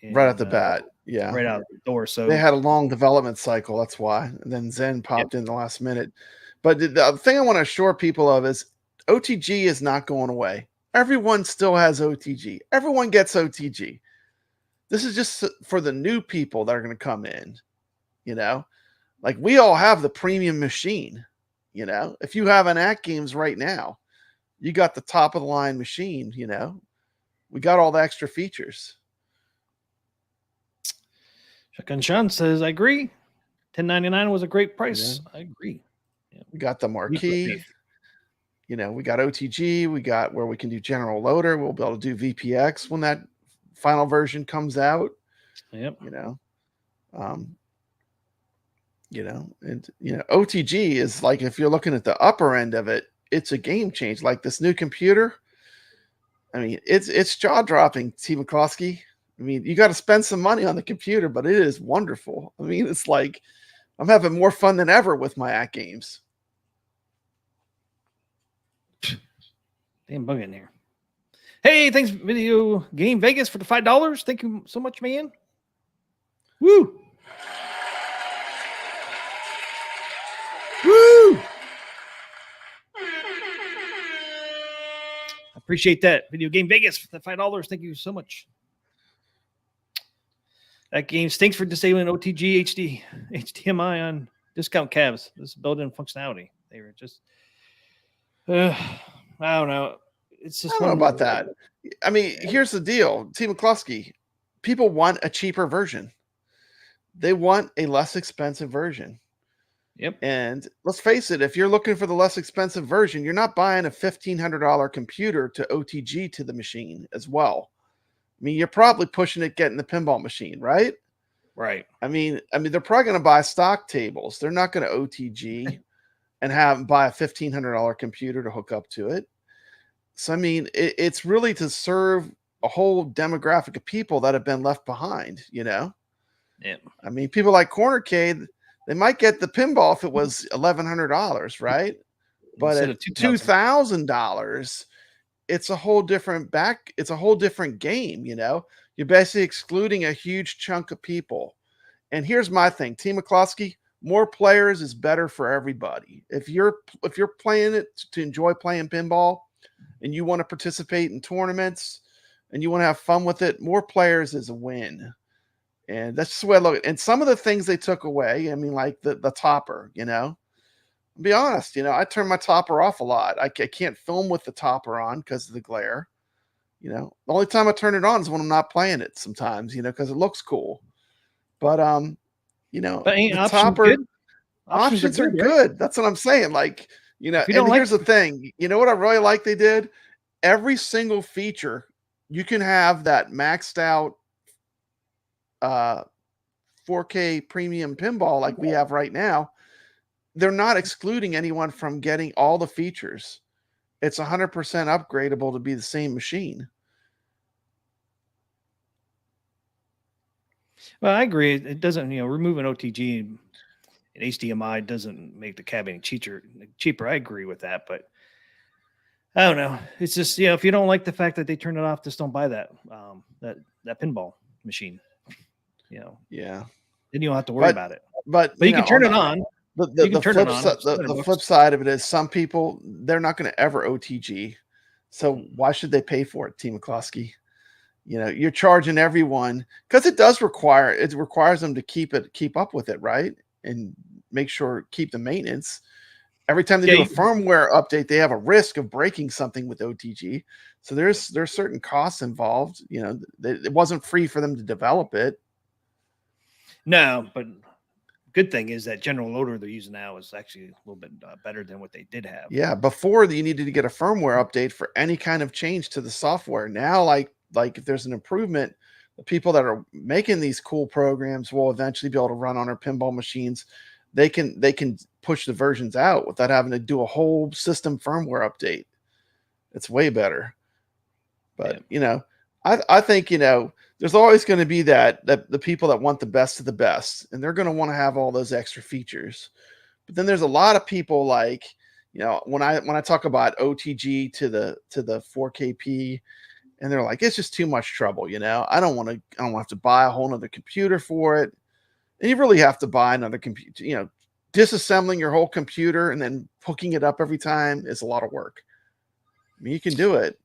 And, right at the bat, yeah, right out the door. So they had a long development cycle. That's why. And then Zen popped in the last minute. But the thing I want to assure people of is OTG is not going away. Everyone still has OTG. Everyone gets OTG. This is just for the new people that are going to come in. Like we all have the premium machine. If you have an AtGames right now, you got the top of the line machine. We got all the extra features. Shotgun Sean says, I agree. $10.99 was a great price. Yeah. I agree. Yeah. We got the marquee. We got OTG. We got where we can do general loader. We'll be able to do VPX when that final version comes out. Yep. OTG is like, if you're looking at the upper end of it, it's a game change. Like this new computer. I mean, it's jaw dropping, T. McCloskey. I mean, you got to spend some money on the computer, but it is wonderful. I mean, it's like I'm having more fun than ever with my AtGames. Damn bug in here. Hey, thanks, Video Game Vegas, for the $5. Thank you so much, man. Woo! Woo! I appreciate that. Video Game Vegas for the $5. Thank you so much. That game stinks for disabling OTG HDMI on discount cabs. This built-in functionality. They were just, I don't know. It's just I don't know about that. I mean, here's the deal, T. McCloskey. People want a cheaper version. They want a less expensive version. Yep. And let's face it, if you're looking for the less expensive version, you're not buying a $1,500 computer to OTG to the machine as well. I mean, you're probably pushing it getting the pinball machine, right? Right. I mean, they're probably going to buy stock tables. They're not going to OTG and buy a $1,500 computer to hook up to it. So, I mean, it's really to serve a whole demographic of people that have been left behind, you know? Yeah. I mean, people like Cornercade, they might get the pinball if it was $1,100, right? But Instead at of $2,000. $2,000, it's a whole different game, you know? You're basically excluding a huge chunk of people. And here's my thing, Team McCloskey, more players is better for everybody. If you're playing it to enjoy playing pinball and you want to participate in tournaments and you want to have fun with it, more players is a win. And that's just the way I look at it. And some of the things they took away, I mean, like the topper, you know, I'll be honest, you know, I turn my topper off a lot. I can't film with the topper on because of the glare. You know, the only time I turn it on is when I'm not playing it sometimes, you know, because it looks cool. But you know, But ain't the options topper good? options are right? good. That's what I'm saying. Like, you know, If you don't and like here's the thing. You know what I really like they did? Every single feature, you can have that maxed out 4K premium pinball like we have right now. They're not excluding anyone from getting all the features. It's 100% upgradable to be the same machine. Well, I agree. It doesn't, removing OTG and HDMI doesn't make the cab any cheaper. I agree with that, but I don't know. It's just, if you don't like the fact that they turn it off, just don't buy that that pinball machine. Yeah. Then you don't have to worry about it. But you can turn it on. The flip side of it is some people, they're not going to ever OTG. So why should they pay for it, Team McCloskey? You know, you're charging everyone because it requires them to keep up with it, right? And keep the maintenance. Every time they do a firmware update, they have a risk of breaking something with OTG. So there's certain costs involved. You know, it wasn't free for them to develop it. No, but good thing is that general loader they're using now is actually a little bit better than what they did have. Yeah, before you needed to get a firmware update for any kind of change to the software. Now, like if there's an improvement, the people that are making these cool programs will eventually be able to run on our pinball machines. They can push the versions out without having to do a whole system firmware update. It's way better. But I think there's always going to be that the people that want the best of the best, and they're going to want to have all those extra features. But then there's a lot of people like, when I talk about OTG to the 4KP, and they're like, it's just too much trouble. I don't want to have to buy a whole nother computer for it. And you really have to buy another computer, disassembling your whole computer and then hooking it up every time is a lot of work. I mean, you can do it.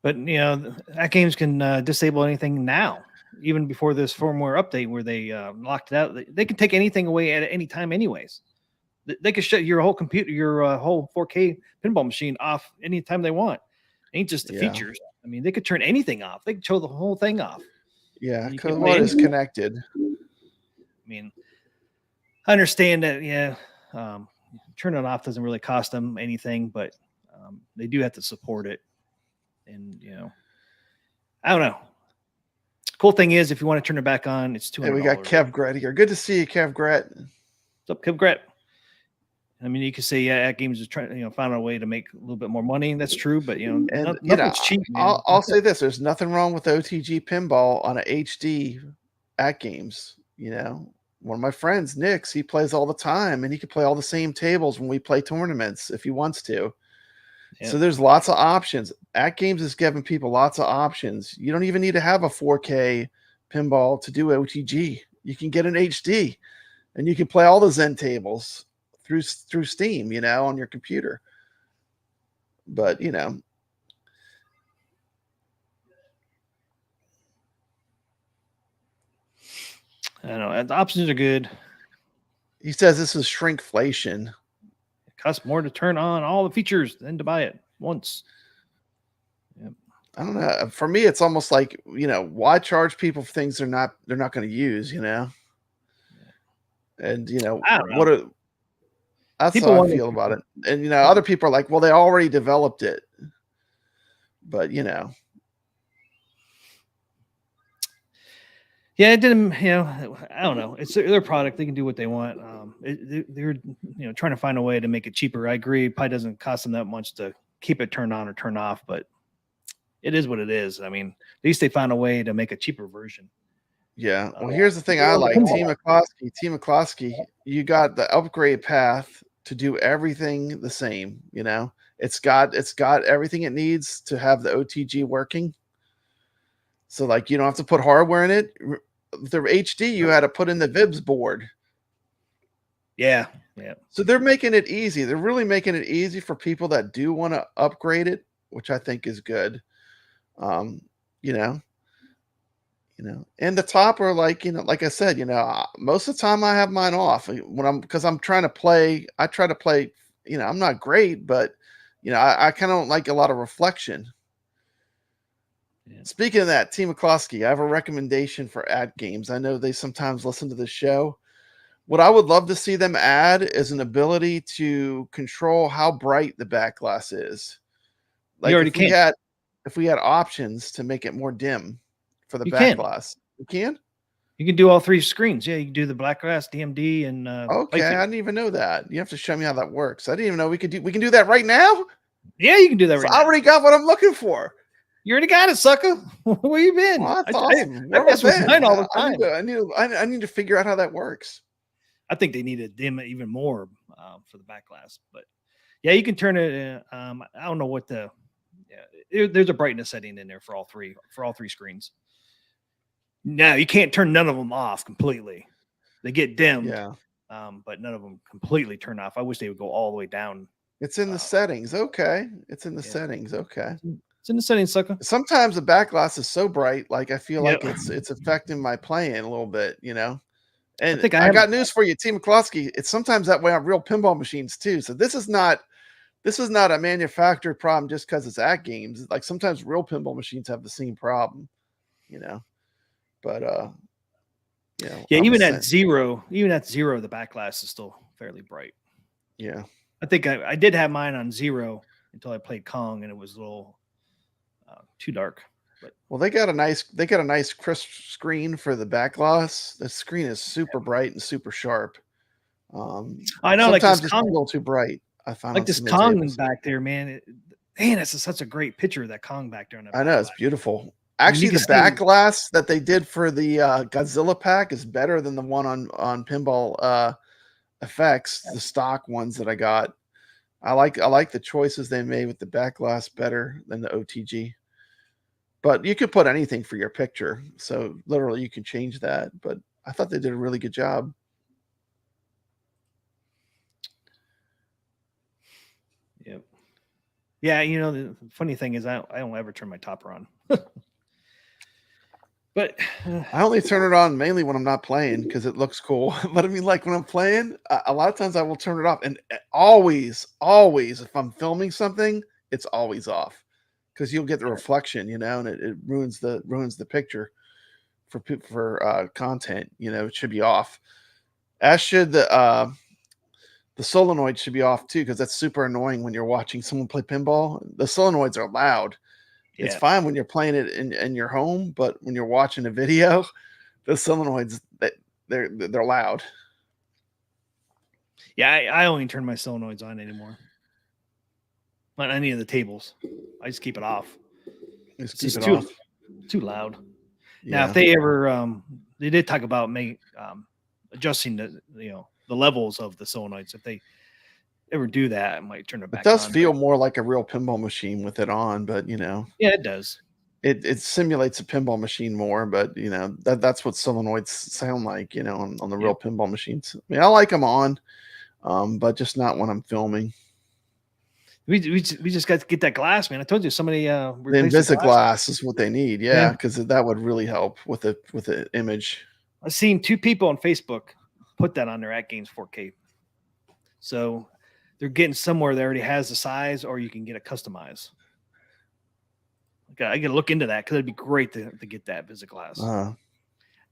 But, AtGames can disable anything now, even before this firmware update where they locked it out. They can take anything away at any time anyways. They can shut your whole computer, your whole 4K pinball machine off anytime they want. It ain't just the features. I mean, they could turn anything off. They could show the whole thing off. Yeah, because what is connected. I mean, I understand that, turning it off doesn't really cost them anything, but they do have to support it. And, I don't know. Cool thing is, if you want to turn it back on, it's $200. Hey, we got Kev Gret here. Good to see you, Kev Gret. What's up, Kev Gret? I mean, you could say, AtGames is trying, found a way to make a little bit more money. That's true, but nothing's cheap. Man. I'll say this: there's nothing wrong with OTG pinball on a HD AtGames. One of my friends, Nick's, he plays all the time, and he can play all the same tables when we play tournaments if he wants to. Yeah. So there's lots of options. AtGames is giving people lots of options. You don't even need to have a 4K pinball to do OTG. You can get an HD, and you can play all the Zen tables through Steam, on your computer. But I don't know. The options are good. He says this is shrinkflation. It costs more to turn on all the features than to buy it once. Yep. I don't know. For me, it's almost like, why charge people for things they're not going to use, And that's how I feel about it. And other people are like, well, they already developed it. But yeah, it didn't. I don't know. It's their product; they can do what they want. They're trying to find a way to make it cheaper. I agree. It probably doesn't cost them that much to keep it turned on or turn off, but it is what it is. I mean, at least they found a way to make a cheaper version. Yeah. Well, here's the thing I like. Team McCloskey, you got the upgrade path to do everything the same, you know. It's got everything it needs to have the OTG working. So like you don't have to put hardware in it. The HD you had to put in the VIBs board. Yeah. Yeah. So they're making it easy. They're really making it easy for people that do want to upgrade it, which I think is good. You know, and the top are like, like I said, most of the time I have mine off because I'm trying to play. I try to play, I'm not great, but I kind of don't like a lot of reflection. Yeah. Speaking of that, Team McCloskey, I have a recommendation for AtGames. I know they sometimes listen to the show. What I would love to see them add is an ability to control how bright the back glass is. Like you already if we had options to make it more dim for the back glass. You can? You can do all 3 screens. Yeah, you can do the black glass, DMD, and okay, I didn't even know that. You have to show me how that works. I didn't even know we can do that right now. Yeah, you can do that right now. I already got what I'm looking for. You already got it, sucker. Where you been? Well, that's awesome. I mess with mine all the time. I need to figure out how that works. I think they need to dim it even more for the back glass, but yeah, you can turn it. I don't know what there's a brightness setting in there for all three screens. No, you can't turn none of them off completely. They get dimmed, but none of them completely turn off. I wish they would go all the way down. It's in the settings. Okay. It's in the settings. Okay. It's in the settings, sucker. Sometimes the back glass is so bright, like I feel like it's affecting my playing a little bit, And I got news for you, Team McCloskey. It's sometimes that way on real pinball machines too. So this is not a manufactured problem just because it's AtGames. Like sometimes real pinball machines have the same problem, But even at zero, the back glass is still fairly bright. Yeah, I think I did have mine on 0 until I played Kong, and it was a little too dark. But well, they got a nice crisp screen for the back glass. The screen is super bright and super sharp. I know, sometimes like it's a little too bright. I find like this Kong back there, man. It's such a great picture of that Kong back there. I know, it's beautiful. Actually, the back glass that they did for the Godzilla pack is better than the one on Pinball Effects, the stock ones that I got. I like the choices they made with the back glass better than the OTG. But you could put anything for your picture, so literally you can change that. But I thought they did a really good job. Yep. Yeah, the funny thing is I don't ever turn my topper on. But I only turn it on mainly when I'm not playing because it looks cool. But I mean, like when I'm playing, a lot of times I will turn it off. And always, if I'm filming something, it's always off because you'll get the reflection, and it ruins the picture for content. It should be off. As should the solenoid should be off too, because that's super annoying when you're watching someone play pinball. The solenoids are loud. Yeah. It's fine when you're playing it in your home, but when you're watching a video, the solenoids they're loud. Yeah, I only turn my solenoids on anymore. On any of the tables, I just keep it off. It's just too loud. Yeah. Now, if they ever they did talk about adjusting the levels of the solenoids. If they ever do that, I might turn it back. It does feel more like a real pinball machine with it on, but yeah, it does. It simulates a pinball machine more, but that's what solenoids sound like, on the real pinball machines. I mean, I like them on, but just not when I'm filming. We just got to get that glass, man. I told you somebody the Invisiglass is what they need, because that would really help with the image. I've seen 2 people on Facebook put that on their AtGames 4K. So they're getting somewhere that already has the size, or you can get it customized. Okay, I got to look into that because it'd be great to get that Invisiglass.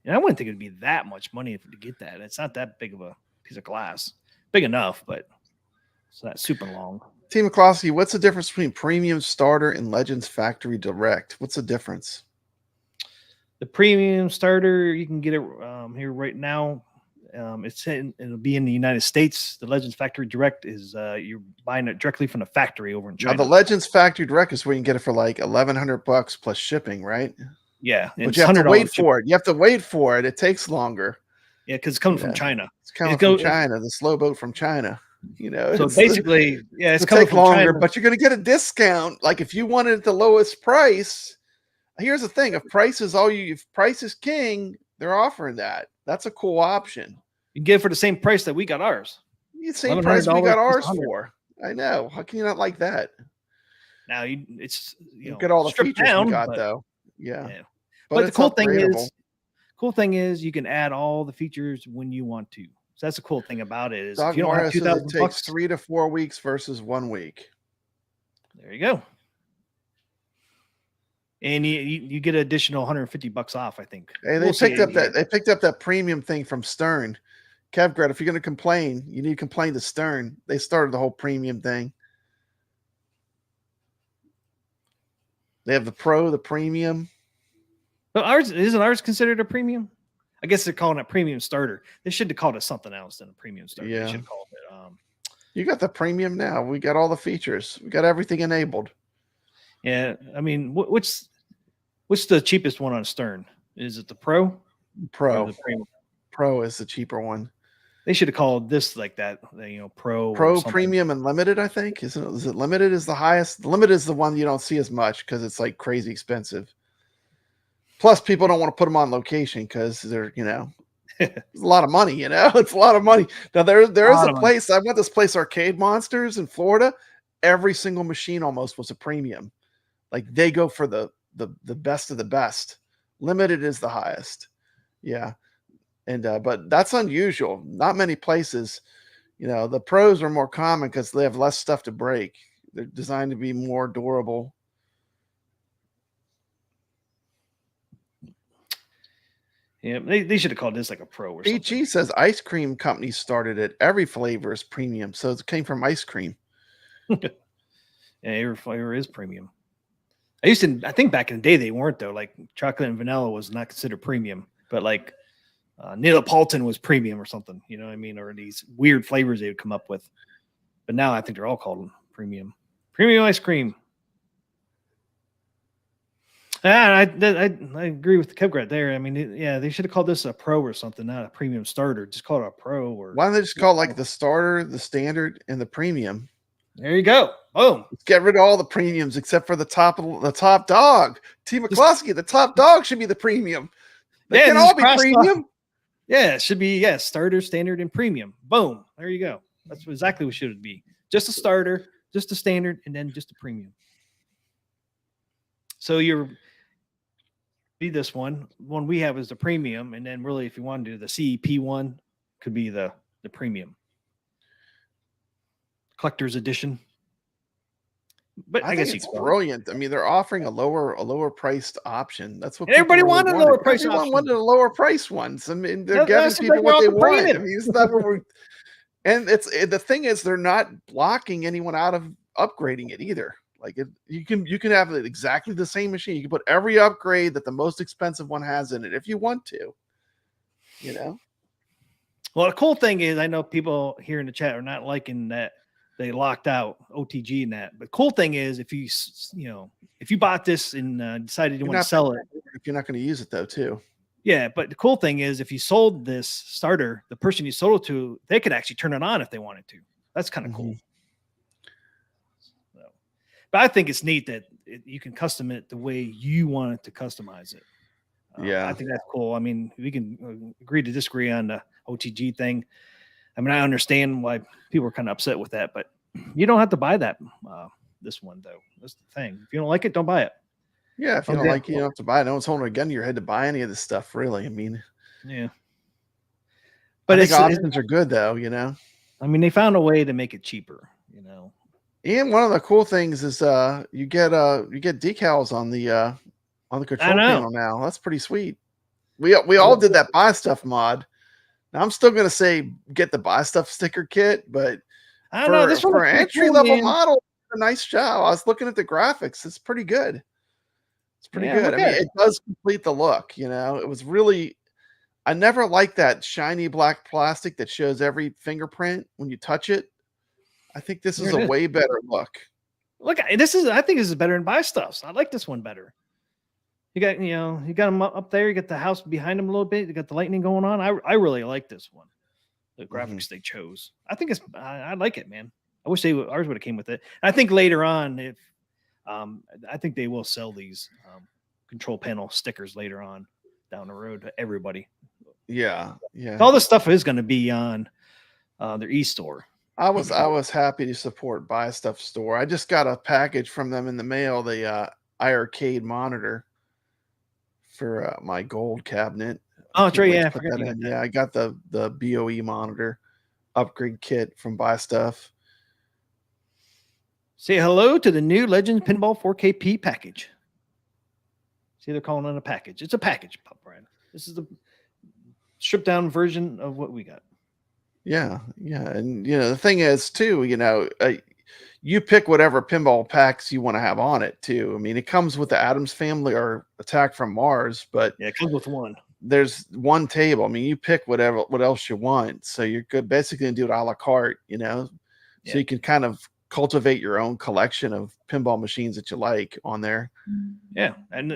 And I wouldn't think it'd be that much money to get that. It's not that big of a piece of glass. Big enough, but it's not super long. Team McCloskey, what's the difference between Premium Starter and Legends Factory Direct? What's the difference? The Premium Starter, you can get it here right now. It'll be in the United States. The Legends Factory Direct is you're buying it directly from the factory over in Now, China. the Legends Factory Direct is where you can get it for like $1,100 plus shipping, right? Yeah, but you have to wait for it. You have to wait for it. It takes longer. Yeah, because it's coming from China. It's coming from China. The slow boat from China. So basically, it's coming from longer, China. but you're going to get a discount. Like if you wanted it the lowest price. Here's the thing: if price is king, they're offering that. That's a cool option. You can get it for the same price that we got ours. The same price we got ours for. I know. How can you not like that? Now you get all the features we got though. Yeah. But the cool thing is you can add all the features when you want to. So that's the cool thing about it is if you don't have $2,000, it takes 3 to 4 weeks versus 1 week. There you go. And you get an additional $150 off, I think. Hey, they picked up that premium thing from Stern. Kevgret, if you're going to complain, you need to complain to Stern. They started the whole premium thing. They have the Pro, the Premium. But isn't ours considered a premium? I guess they're calling it premium starter. They should have called it something else than a premium starter. Yeah. They should have called it. You got the premium now. We got all the features. We got everything enabled. Yeah, I mean, what's the cheapest one on Stern? Is it the Pro? Pro. The premium? Pro is the cheaper one. They should have called this like that. Pro. Pro, Premium, and Limited. I think is it Limited is the highest. Limited is the one you don't see as much because it's like crazy expensive. Plus, people don't want to put them on location because they're, it's a lot of money, it's a lot of money. Now, there is a place, I went this place, Arcade Monsters in Florida. Every single machine almost was a premium. Like they go for the best of the best. Limited is the highest. Yeah. And, but that's unusual. Not many places, the pros are more common because they have less stuff to break. They're designed to be more durable. Yeah, they should have called this like a Pro or something. BG says ice cream companies started it. Every flavor is premium, so it came from ice cream. Yeah, every flavor is premium. I think back in the day they weren't though. Like chocolate and vanilla was not considered premium, but like Neapolitan was premium or something. You know what I mean? Or these weird flavors they would come up with. But now I think they're all called premium. Premium ice cream. I agree with the Kevgret there. I mean, yeah, they should have called this a Pro or something, not a premium starter. Just call it a Pro. Or why don't they just call it like the starter, the standard, and the premium? There you go. Boom. Let's get rid of all the premiums except for the top dog. T. McCluskey, the top dog should be the premium. They can all be premium. Yeah, it should be starter, standard, and premium. Boom. There you go. That's exactly what should be. Just a starter, just a standard, and then just a premium. So this one we have is the premium, and then really if you want to do the CEP one, could be the premium collector's edition. But I guess it's brilliant. I mean, they're offering a lower priced option. That's what everybody wanted. Lower price. Everyone wanted a lower price ones. I mean, they're giving people what they want. I mean, it's never. And the thing is, they're not blocking anyone out of upgrading it either. Like you can have exactly the same machine. You can put every upgrade that the most expensive one has in it if you want to. Well, the cool thing is, I know people here in the chat are not liking that they locked out OTG and that. But cool thing is, if you bought this and decided you want to sell it, if you're not going to use it though, too. Yeah, but the cool thing is, if you sold this starter, the person you sold it to, they could actually turn it on if they wanted to. That's kind of cool. But I think it's neat that you can custom it the way you want it to customize it. Yeah, I think that's cool. I mean, we can agree to disagree on the OTG thing. I mean, I understand why people are kind of upset with that, but you don't have to buy that. This one though, that's the thing. If you don't like it, don't buy it. Yeah, if you don't like it, you don't have to buy it. No one's holding a gun to your head to buy any of this stuff, really. I mean, yeah. But options are good though. I mean, they found a way to make it cheaper. And one of the cool things is you get decals on the control panel now. That's pretty sweet. We all did that buy stuff mod. Now I'm still gonna say get the buy stuff sticker kit, but I don't know. This for an entry level model, a nice job. I was looking at the graphics. It's pretty good. It's pretty good. I mean, it does complete the look. It was really I never liked that shiny black plastic that shows every fingerprint when you touch it. I think this is a way better look. Look, I think this is better than Buy Stuffs. I like this one better. You got them up there. You got the house behind them a little bit. You got the lightning going on. I really like this one. The graphics they chose. I think I like it, man. I wish ours would have came with it. I think later on, if I think they will sell these control panel stickers later on down the road to everybody. Yeah. All this stuff is going to be on their e-store. I was happy to support Buy Stuff Store. I just got a package from them in the mail, the iArcade monitor for my gold cabinet. Oh, that's right. Yeah, yeah, I got the BOE monitor upgrade kit from Buy Stuff. Say hello to the new Legends Pinball 4KP package. See, they're calling it a package. It's a package, Pop Brad. This is the stripped down version of what we got. Yeah. And, the thing is, too, you pick whatever pinball packs you want to have on it, too. I mean, it comes with the Addams Family or Attack from Mars, but yeah, it comes with one. There's one table. I mean, you pick what else you want. So you're good, basically, and do it a la carte, so you can kind of cultivate your own collection of pinball machines that you like on there. Yeah. And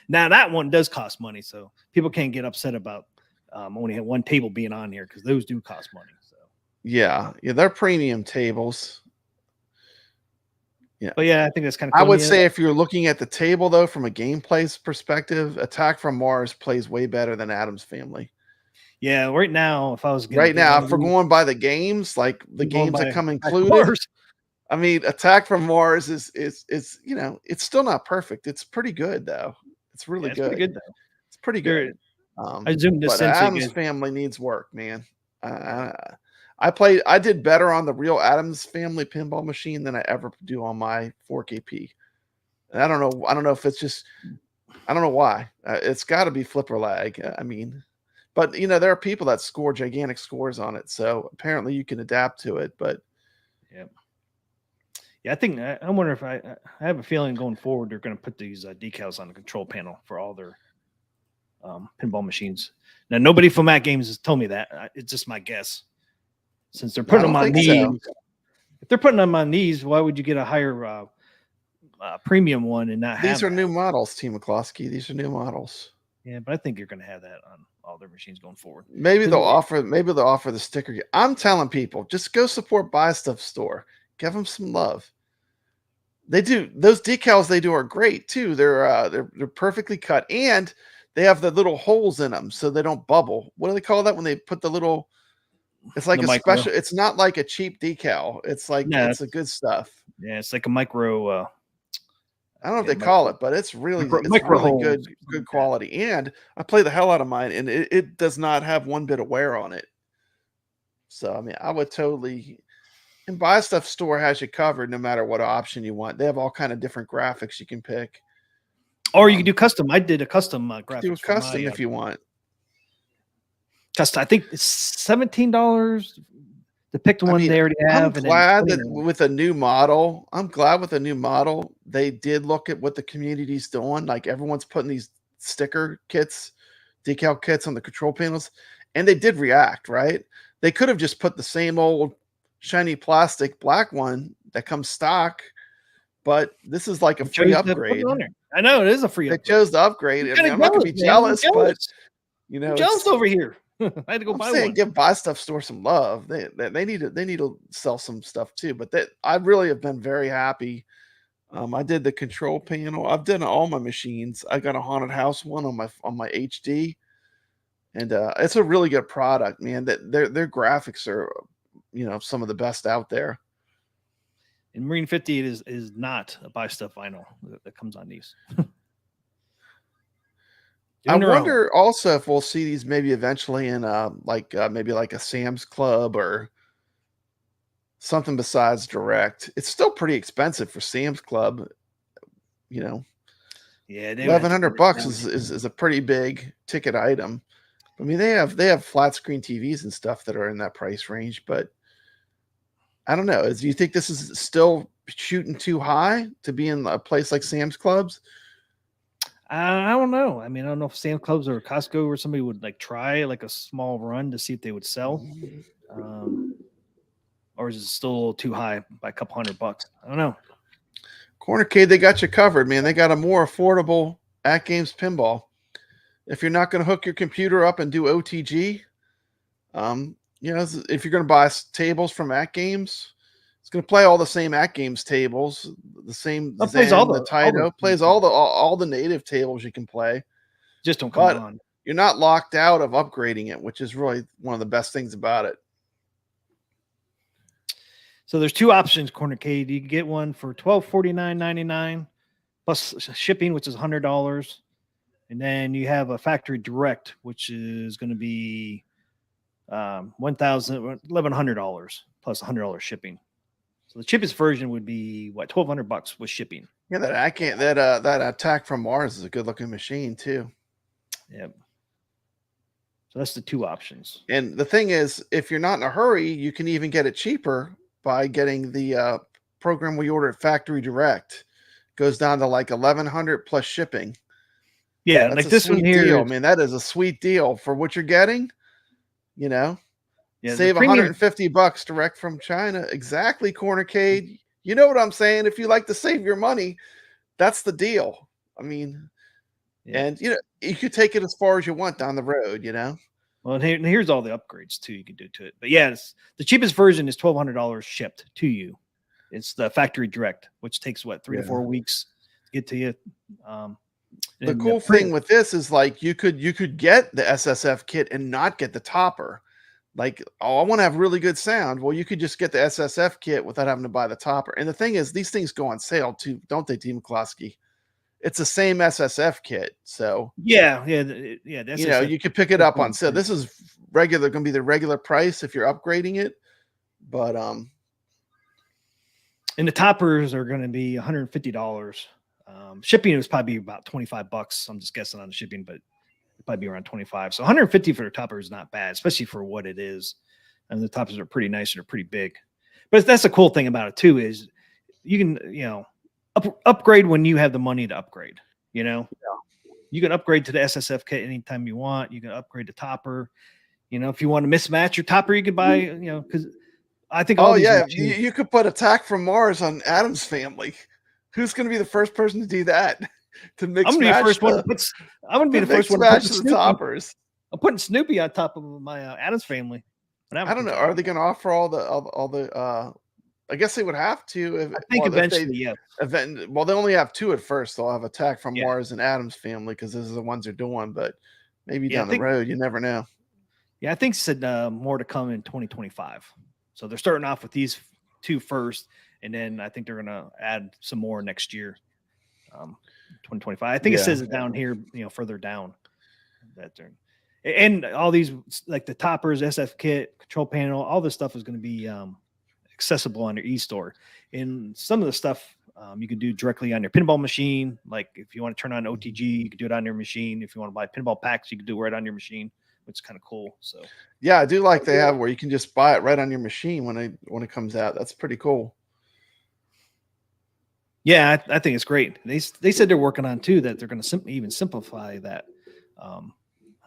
now that one does cost money. So people can't get upset about only have one table being on here because those do cost money. So yeah, they're premium tables. Yeah, but yeah, I think that's kind of cool. I would say if you're looking at the table though, from a gameplay perspective, Attack from Mars plays way better than Addams Family. Yeah, right now, if we're going by the games, like the games that come included, I mean, Attack from Mars is it's still not perfect. It's pretty good though. It's really good. Pretty good, though. It's pretty good. I zoomed this in. Addams Family needs work, man. I did better on the real Addams Family pinball machine than I ever do on my 4KP. And I don't know if it's just, I don't know why. It's got to be flipper lag. I mean, but there are people that score gigantic scores on it, so apparently you can adapt to it. But I think I wonder if I have a feeling going forward they're going to put these decals on the control panel for all their pinball machines. Now, nobody from AtGames has told me that. It's just my guess. Since they're putting them on these, if they're putting them on these, why would you get a higher premium one and not have these are new models, Team McCloskey. These are new models. Yeah, but I think you're going to have that on all their machines going forward. Maybe they'll offer the sticker. I'm telling people, just go support Buy Stuff Store. Give them some love. They do those decals. They do are great too. They're perfectly cut, and they have the little holes in them so they don't bubble. What do they call that when they put the little? It's like a micro. Special. It's not like a cheap decal. It's like it's a good stuff. Yeah, it's like a micro. I don't know what they call it, but it's really good quality. And I play the hell out of mine, and it does not have one bit of wear on it. So I mean, I would totally. And Buy Stuff Store has you covered no matter what option you want. They have all kind of different graphics you can pick. Or you can do custom. I did a custom graphics. Do a custom if you want. Just I think it's $17 to pick the one they already have. I'm glad that with a new model, they did look at what the community's doing. Like everyone's putting these sticker kits, decal kits on the control panels, and they did react, right? They could have just put the same old shiny plastic black one that comes stock, but this is like a free upgrade. I know it is a free upgrade. They chose to upgrade. I mean, I'm not gonna be jealous, but jealous over here. I had to go buy one. Give Buy Stuff Store some love. They need to sell some stuff too. But I really have been very happy. I did the control panel. I've done all my machines. I got a haunted house one on my HD, and it's a really good product, man. That their graphics are some of the best out there. In Marine 50, it is not a Buy Stuff vinyl that comes on these. I wonder also if we'll see these maybe eventually in maybe like a Sam's Club or something besides direct. It's still pretty expensive for Sam's Club. Yeah, $1,100 is a pretty big ticket item. I mean, they have flat screen TVs and stuff that are in that price range, but I don't know. Do you think this is still shooting too high to be in a place like Sam's Club's? I don't know. I mean, I don't know if Sam's Clubs or Costco or somebody would like try like a small run to see if they would sell. Or is it still a little too high by a couple $100? I don't know. Cornercade, they got you covered, man. They got a more affordable AtGames Pinball. If you're not going to hook your computer up and do OTG, if you're going to buy tables from AtGames, it's going to play all the same AtGames tables, the same It plays all the Taito, plays all the native tables you can play. Just don't come on. You're not locked out of upgrading it, which is really one of the best things about it. So there's two options, Cornercade. You can get one for $1249.99 plus shipping, which is $100. And then you have a factory direct, which is going to be $1,100 plus $100 shipping. So the cheapest version would be what, $1,200 with shipping. Yeah, that Attack from Mars is a good looking machine too. Yep. So that's the two options. And the thing is, if you're not in a hurry, you can even get it cheaper by getting the program we order at Factory Direct. Goes down to like $1,100 plus shipping. Yeah, that's like this one here, deal, man. That is a sweet deal for what you're getting. Yeah, save $150 direct from China. Exactly, Cornercade. You know what I'm saying? If you like to save your money, that's the deal. I mean, and you could take it as far as you want down the road. Well, and here's all the upgrades too you can do to it. But yes, the cheapest version is $1,200 shipped to you. It's the factory direct, which takes 3 to 4 weeks to get to you. The cool thing with this is like you could get the SSF kit and not get the topper. Like, oh, I want to have really good sound. Well, you could just get the SSF kit without having to buy the topper. And the thing is, these things go on sale too, don't they, Team McCloskey? It's the same SSF kit, so yeah. You could pick it up on sale. This is going to be the regular price if you're upgrading it, but and the toppers are going to be $150. Shipping is probably about $25. I'm just guessing on the shipping, but it'd probably be around 25. So $150 for the topper is not bad, especially for what it is. And the toppers are pretty nice and they're pretty big. But that's the cool thing about it too is you can upgrade when you have the money to upgrade. You can upgrade to the SSF kit anytime you want. You can upgrade the topper. If you want to mismatch your topper, you could buy. Because I think you could put Attack from Mars on Adam's Family. Who's going to be the first person to do that? To mix. I'm going to be the first one. I'm going to be the first one to match the toppers. I'm putting Snoopy on top of my Adam's Family. I don't know. Are they going to offer all the? I guess they would have to. I think eventually, yeah. Well, they only have 2 at first. They'll have Attack from Mars and Adam's Family because those are the ones they're doing. But maybe down the road, you never know. Yeah, I think said more to come in 2025. So they're starting off with these 2 first, and then I think they're going to add some more next year, 2025. I think it says it down here, further down. And all these, like the toppers, SF kit, control panel, all this stuff is going to be accessible on your e-store. And some of the stuff you can do directly on your pinball machine. Like if you want to turn on OTG, you can do it on your machine. If you want to buy pinball packs, you can do it right on your machine, which is kind of cool. So yeah, I do like they have where you can just buy it right on your machine when it comes out. That's pretty cool. Yeah, I think it's great. They said they're working on too that they're going to even simplify that.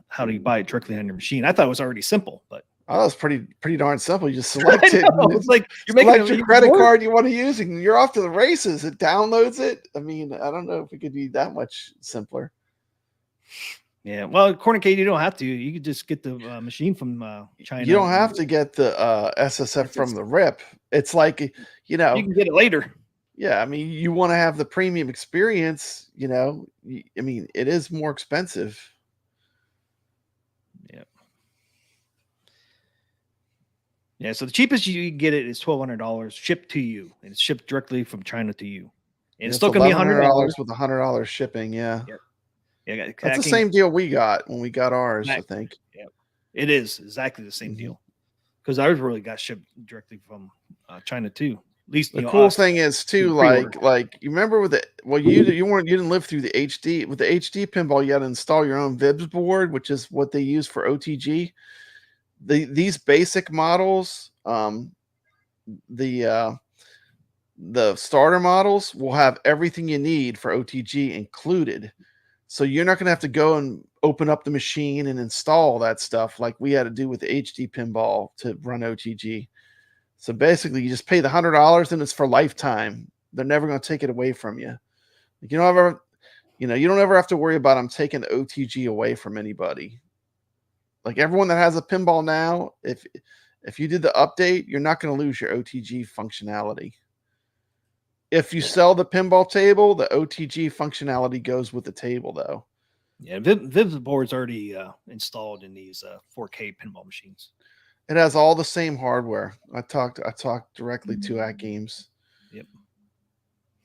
How do you buy it directly on your machine? I thought it was already simple, but it's pretty darn simple. You just select it. It's like you're making your credit card you want to use, and you're off to the races. It downloads it. I mean, I don't know if it could be that much simpler. Yeah, well, Cornercade, you don't have to. You could just get the machine from China. You don't have to get the SSF from the rip. It's like you can get it later. Yeah, I mean, you want to have the premium experience. I mean, it is more expensive. Yeah, so the cheapest you can get it is $1,200 shipped to you, and it's shipped directly from China to you. And it's still going to be $100 with $100 shipping. Yeah, yeah, that's the same deal we got when we got ours. I think. Yeah, it is exactly the same deal because ours really got shipped directly from China too. At least the cool thing is too, like you remember with you didn't live through the HD with the HD pinball. You had to install your own VIBS board, which is what they use for OTG. These basic models, the starter models will have everything you need for OTG included. So you're not going to have to go and open up the machine and install that stuff like we had to do with HD Pinball to run OTG. So basically, you just pay the $100 and it's for lifetime. They're never going to take it away from you. Like, you don't ever have to worry about them taking OTG away from anybody. Like everyone that has a pinball now, if you did the update, you're not going to lose your OTG functionality. If you sell the pinball table, the OTG functionality goes with the table, though. Yeah, Viv's board's already installed in these 4K pinball machines. It has all the same hardware. I talked directly to AtGames. Yep.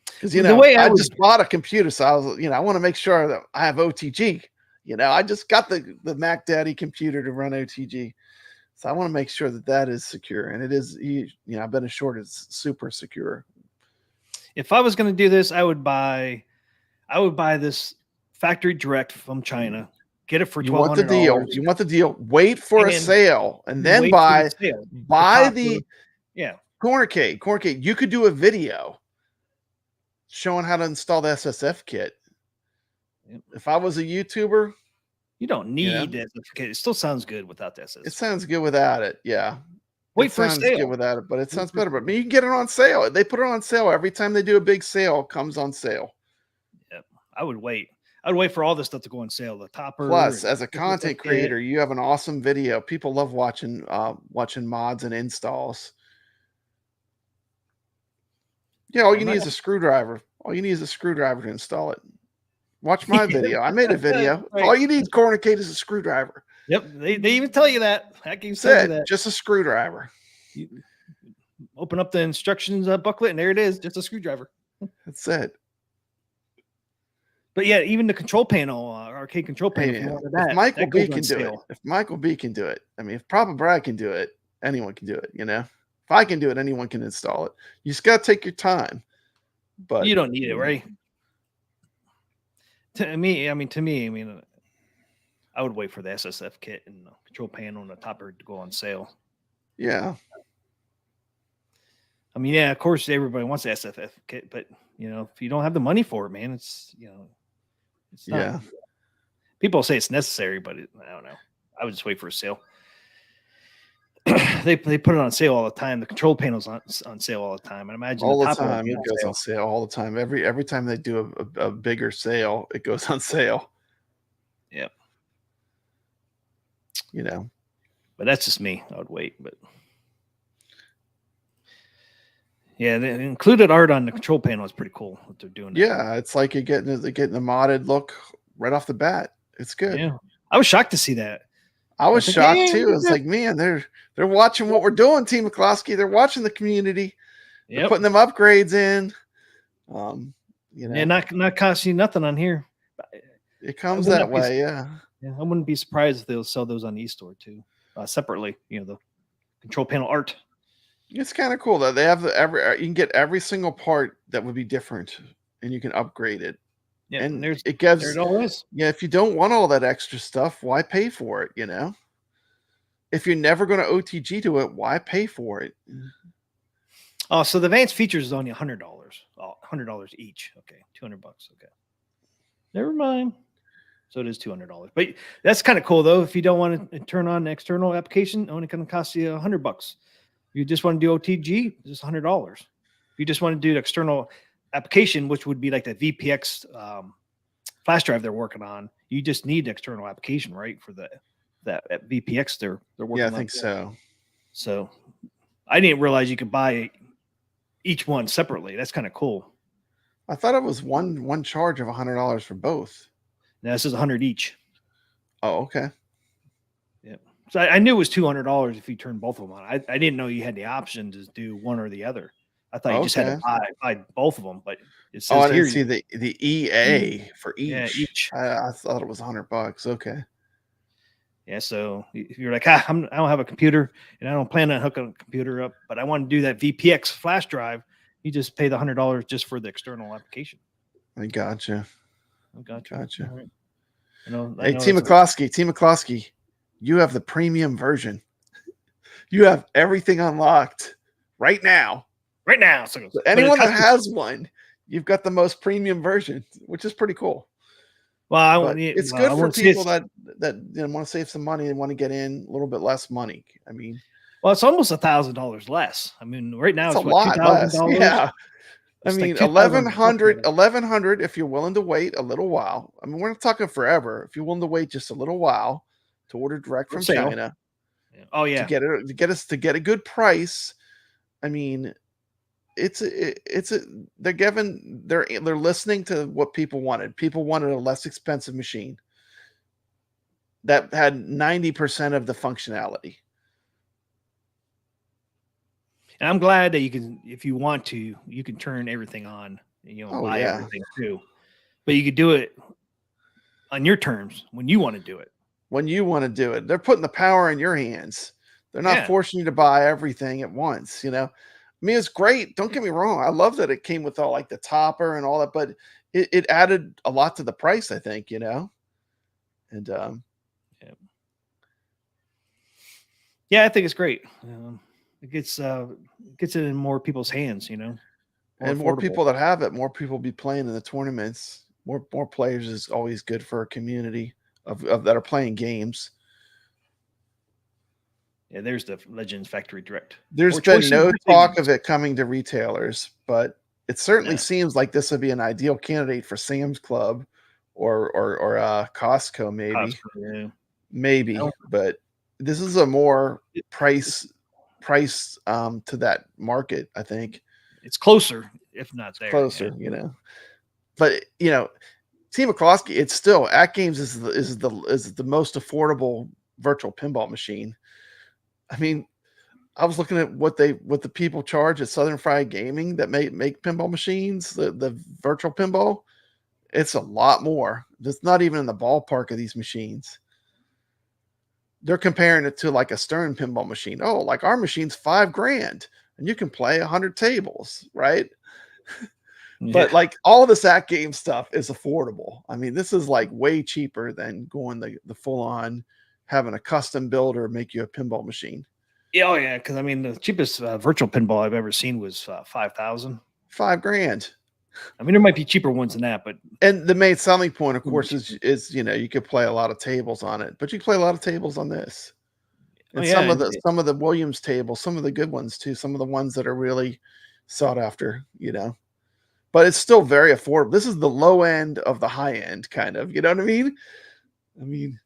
Because I just bought a computer, so I was, I want to make sure that I have OTG. I just got the Mac Daddy computer to run OTG, so I want to make sure that is secure, and it is. I've been assured it's super secure. If I was going to do this, I would buy this factory direct from China. Get it for $1,200. You want the deal. Wait for a sale, and then buy the corner-cade. You could do a video showing how to install the SSF kit. Yep. If I was a YouTuber, you don't need that. It still sounds good without the SSF. It sounds good without it. Yeah. Wait for a sale. Good without it, but it sounds better. But you can get it on sale. They put it on sale every time they do a big sale. It comes on sale. Yep. I would wait. I'd wait for all this stuff to go on sale. The topper. Plus, as a content creator, you have an awesome video. People love watching mods and installs. Yeah, all you need is a screwdriver. All you need is a screwdriver to install it. Watch my video. I made a video. Right. All you need, corner-cade, is a screwdriver. Yep, they even tell you that. AtGames tells you that. Just a screwdriver. You open up the instructions booklet, and there it is. Just a screwdriver. That's it. But yeah, even the control panel, arcade control panel. If Michael B can do it, if Michael B can do it, I mean, if Papa Brad can do it, anyone can do it. If I can do it, anyone can install it. You just got to take your time. But you don't need it, right? To me, I would wait for the SSF kit and the control panel and the topper to go on sale. Yeah. I mean, yeah, of course, everybody wants the SFF kit, but if you don't have the money for it, man, it's not. Yeah. People say it's necessary, but I don't know. I would just wait for a sale. They put it on sale all the time. The control panel's on sale all the time. I imagine all the time it goes on sale all the time. Every time they do a bigger sale, it goes on sale. Yep. But that's just me. I would wait, but yeah, the included art on the control panel is pretty cool. What they're doing. Yeah, it's like you're getting the modded look right off the bat. It's good. Yeah, I was shocked to see that. I was shocked too. It's like, man, they're watching what we're doing, Team McCloskey. They're watching the community. They're putting them upgrades in. Yeah, not costing you nothing on here. It comes that way, yeah. Yeah, I wouldn't be surprised if they'll sell those on the eStore too, separately. The control panel art. It's kind of cool that they have you can get every single part that would be different, and you can upgrade it. Yeah, and there it all is. Yeah, if you don't want all that extra stuff, why pay for it? If you're never going to OTG to it, why pay for it? Oh, so the advanced features is only $100. $100 each. Okay, $200. Okay, never mind. So it is $200. But that's kind of cool though. If you don't want to turn on the external application, only going to cost you $100. If you just want to do OTG, it's just $100. If you just want to do the external application, which would be like the VPX flash drive they're working on, you just need the external application, right? For that VPX they're working on. Yeah, I think so. So I didn't realize you could buy each one separately. That's kind of cool. I thought it was one charge of $100 for both. Now this is $100 each. Oh, okay. Yeah. So I knew it was $200 if you turn both of them on. I didn't know you had the option to do one or the other. I thought you just had to buy both of them, but it says I didn't see the EA for each. Yeah, each. I thought it was $100. Okay. Yeah, so if you're like, I don't have a computer and I don't plan on hooking a computer up, but I want to do that VPX flash drive, you just pay the $100 just for the external application. I gotcha. Gotcha. Right. Hey, Team McCloskey, you have the premium version. You have everything unlocked right now. So anyone that has one, you've got the most premium version, which is pretty cool. Well, But it's good for people that want to save some money and want to get in a little bit less money. I mean, well, it's almost $1,000 less. I mean, right now it's it's a what, lot less. $2,000. Yeah. I It's mean, like 2,000. 1100 if you're willing to wait a little while. I mean, we're not talking forever. If you're willing to wait just a little while to order direct from Sale. China, Oh yeah, to get a good price. I mean, they're listening to what people wanted. People wanted a less expensive machine that had 90% of the functionality. and I'm glad that you can, if you want to, you can turn everything on. Buy everything too, but you could do it on your terms when you want to do it. When you want to do it, they're putting the power in your hands. They're not forcing you to buy everything at once. I mean, it's great. Don't get me wrong. I love that it came with all like the topper and all that, but it added a lot to the price, I think, and yeah, I think it's great. It gets it in more people's hands, and more people that have it, more people be playing in the tournaments. More players is always good for a community of that are playing games. Yeah, there's the Legends Factory Direct. There's been no talk of it coming to retailers, but it certainly seems like this would be an ideal candidate for Sam's Club or Costco, maybe. Maybe, but this is a more price to that market. I think it's closer, if not there. Closer, But Team McCloskey, it's still AtGames is the most affordable virtual pinball machine. I mean, I was looking at what the people charge at Southern Fried Gaming that make pinball machines, the virtual pinball. It's a lot more. It's not even in the ballpark of these machines. They're comparing it to like a Stern pinball machine. Oh, like our machine's $5,000 and you can play 100 tables, right? Yeah. But like all of this AtGames stuff is affordable. I mean, this is like way cheaper than going the full on having a custom builder make you a pinball machine. Yeah, oh yeah, because I mean the cheapest virtual pinball I've ever seen was $5,000. $5,000. I mean, there might be cheaper ones than that, but the main selling point, of course, is you could play a lot of tables on it, but you can play a lot of tables on this. And some of the Williams tables, some of the good ones too, some of the ones that are really sought after, But it's still very affordable. This is the low end of the high end, kind of. You know what I mean?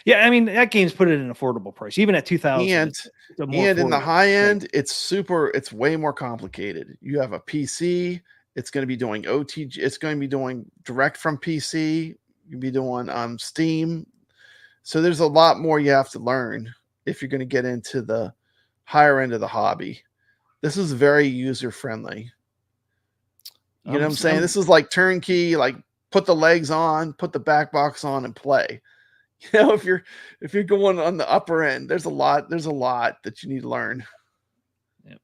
Yeah, I mean AtGames put it at an affordable price, even at $2,000. And in the high end, it's way more complicated. You have a PC. It's going to be doing OTG. It's going to be doing direct from PC. You'll be doing Steam. So there's a lot more you have to learn if you're going to get into the higher end of the hobby. This is very user friendly. You know what I'm saying? This is like turnkey, like put the legs on, put the back box on and play. If you're going on the upper end, there's a lot that you need to learn. Yeah.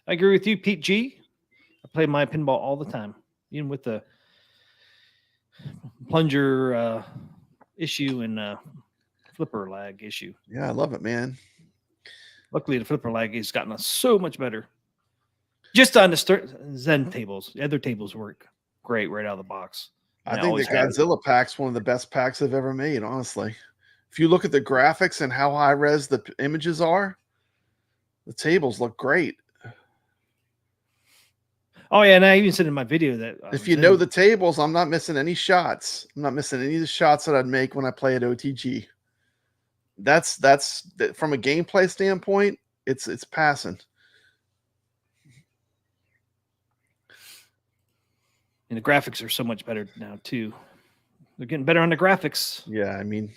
I agree with you, Pete G. I play my pinball all the time, even with the plunger issue and flipper lag issue. Yeah, I love it, man. Luckily, the flipper lag has gotten so much better. Just on the Zen tables. The other tables work great right out of the box. I think the Godzilla pack's one of the best packs I've ever made, honestly. If you look at the graphics and how high res the images are, the tables look great. Oh, yeah, and I even said in my video that... if you know the tables, I'm not missing any shots. I'm not missing any of the shots that I'd make when I play at OTG. That's from a gameplay standpoint, it's passing. And the graphics are so much better now, too. They're getting better on the graphics. Yeah, I mean,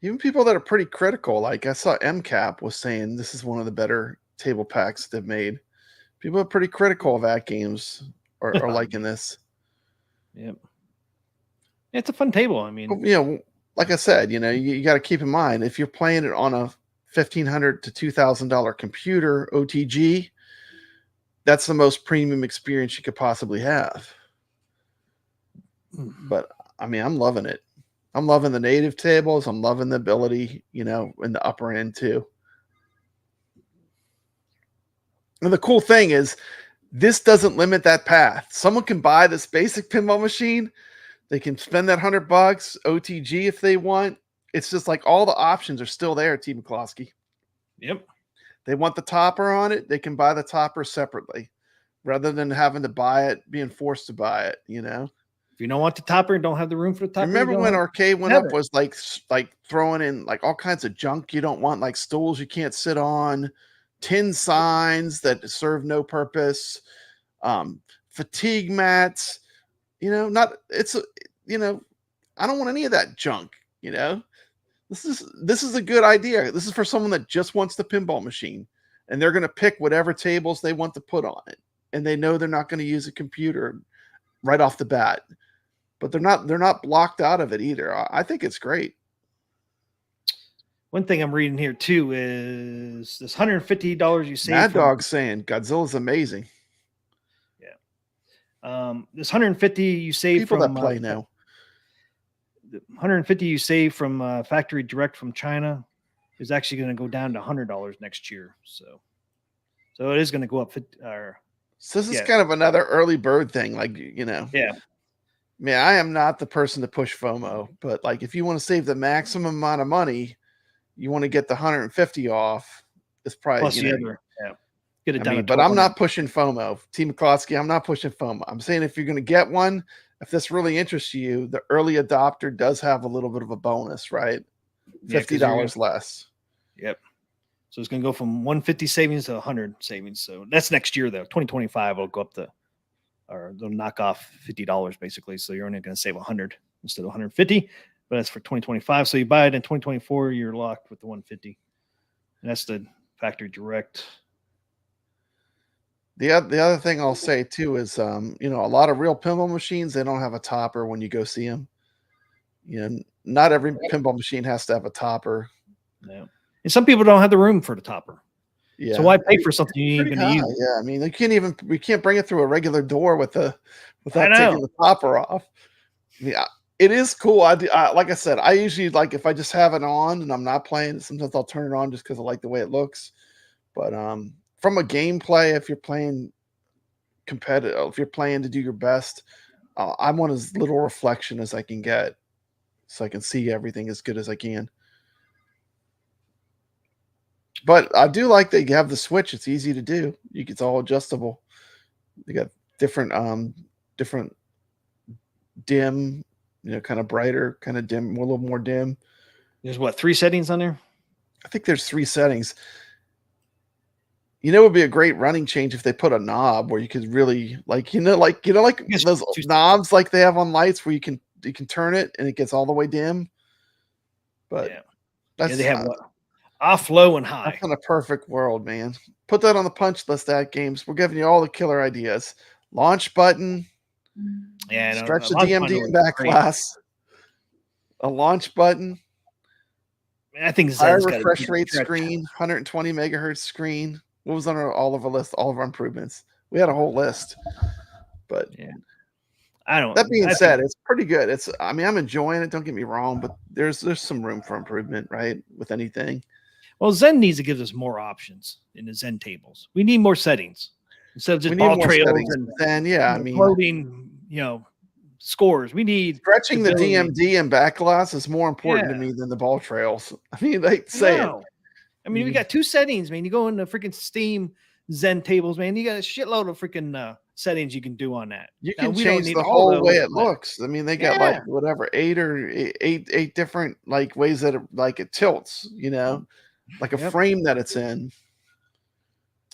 even people that are pretty critical, like I saw MCAP was saying this is one of the better table packs they've made. People are pretty critical of AtGames are liking this. Yep. Yeah, it's a fun table. I mean, like I said, you got to keep in mind if you're playing it on a $1,500 to $2,000 computer OTG, that's the most premium experience you could possibly have. But I mean, I'm loving it. I'm loving the native tables. I'm loving the ability, in the upper end too. And the cool thing is this doesn't limit that path. Someone can buy this basic pinball machine, They can spend that $100 OTG if they want. It's just like all the options are still there, T. McCloskey. Yep. They want the topper on it, they can buy the topper separately rather than having to buy it, being forced to buy it, you know? If you don't want the topper and don't have the room for the topper. Remember when arcade went have up it. was like throwing in like all kinds of junk you don't want, like stools you can't sit on, tin signs that serve no purpose, fatigue mats, you know, I don't want any of that junk, you know? This is a good idea. This is for someone that just wants the pinball machine, and they're going to pick whatever tables they want to put on it, and they know they're not going to use a computer right off the bat, but they're not blocked out of it either. I think it's great. One thing I'm reading here too is this $150 you save. Mad Dog saying Godzilla's amazing. Yeah. This $150 you save People from that play now. The $150 you save from factory direct from China is actually going to go down to $100 next year. So it is going to go up. So this is kind of another early bird thing, like, you know. Yeah. I mean, I am not the person to push FOMO, but like if you want to save the maximum amount of money, you want to get the 150 off. It's probably Plus the other, get it down. But I'm not pushing FOMO. T. McCloskey, I'm not pushing FOMO. I'm saying if you're going to get one, if this really interests you, the early adopter does have a little bit of a bonus, right? $50 less. Yep. So it's going to go from 150 savings to 100 savings. So that's next year though. 2025 will go up they'll knock off $50 basically. So you're only going to save 100 instead of 150, but that's for 2025. So you buy it in 2024, you're locked with the 150. And that's the factory direct. The other thing I'll say too is, you know, a lot of real pinball machines, they don't have a topper when you go see them. You know, not every pinball machine has to have a topper. Yeah. And some people don't have the room for the topper. Yeah. So why pay for something you ain't going to use? Yeah. I mean, we can't bring it through a regular door without taking the topper off. Yeah. It is cool. Like I said, I usually like if I just have it on and I'm not playing, sometimes I'll turn it on just because I like the way it looks. But from a gameplay, if you're playing competitive, if you're playing to do your best, I want as little reflection as I can get so I can see everything as good as I can. But I do like that you have the switch. It's easy to do. It's all adjustable. You got different dim, you know, kind of brighter, kind of dim, a little more dim. There's what, 3 settings on there? I think there's 3 settings. You know, it would be a great running change if they put a knob where you could really like those knobs like they have on lights where you can turn it and it gets all the way dim. But they have what? Off, low, and high. That's in a perfect world, man. Put that on the punch list at games. We're giving you all the killer ideas. Launch button. Yeah, stretch the DMD in back glass. A launch button. I think higher refresh rate screen, 120 megahertz screen. What was on all of our list? All of our improvements. We had a whole list, but I don't. That being said, it's pretty good. I mean, I'm enjoying it. Don't get me wrong, but there's some room for improvement, right? With anything. Well, Zen needs to give us more options in the Zen tables. We need more settings instead of just ball trails and Zen. Yeah, I mean, floating, you know, scores. We need stretching the DMD and back glass is more important to me than the ball trails. I mean, like say it. I mean, we got 2 settings, man. You go into freaking Steam Zen tables, man. You got a shitload of freaking settings you can do on that. You can change the whole way it looks. I mean, they got like whatever 8 different like ways that it tilts. You know, like a frame that it's in.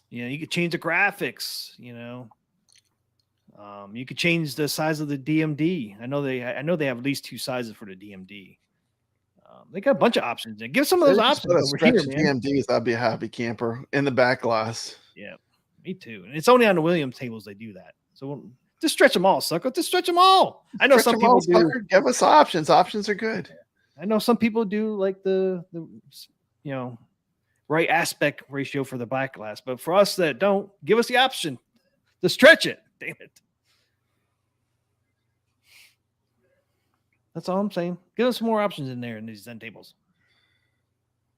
Yeah, you could change the graphics. You know, you could change the size of the DMD. I know they have at least 2 sizes for the DMD. They got a bunch of options. Give some of those options over here, man. DMDs, I'd be a happy camper in the back glass. Yeah, me too. And it's only on the Williams tables they do that. So just stretch them all, sucker. Just stretch them all. I know some people do. Give us options. Options are good. I know some people do like the right aspect ratio for the back glass, but for us that don't, give us the option to stretch it. Damn it. That's all I'm saying. Give us some more options in there in these Zen tables.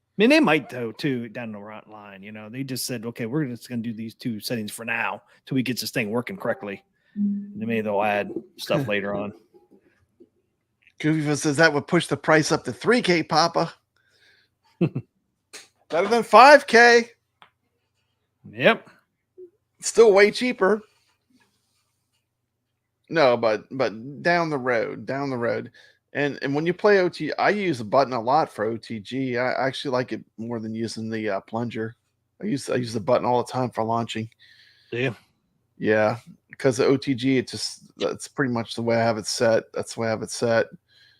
I mean, they might though too down the line. You know, they just said, okay, we're just going to do these 2 settings for now till we get this thing working correctly. And maybe they'll add stuff later on. Goofy says that would push the price up to $3K, Papa. Better than $5K. Yep. Still way cheaper. No, but down the road. And when you play OTG, I use a button a lot for OTG. I actually like it more than using the plunger. I use the button all the time for launching. Yeah. Yeah, because the OTG, that's pretty much the way I have it set. That's the way I have it set.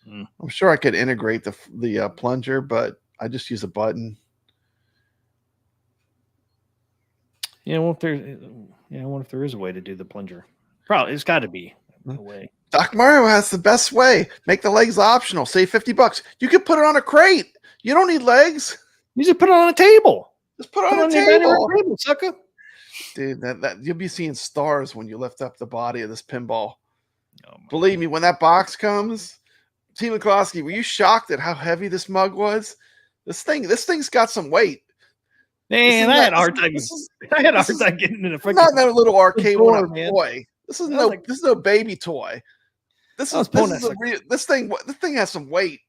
I'm sure I could integrate the plunger, but I just use a button. Yeah, well, I wonder if there is a way to do the plunger. Probably, it's got to be a way. Doc Mario has the best way. Make the legs optional. Save $50. You can put it on a crate. You don't need legs. You just put it on a table. Just put it on a table, sucker. Dude, that you'll be seeing stars when you lift up the body of this pinball. Believe me, when that box comes, T. McCloskey, were you shocked at how heavy this mug was? This thing's got some weight. Man, I had a hard time getting in a freaking not that little arcade door, toy. This is no baby toy. This thing has some weight.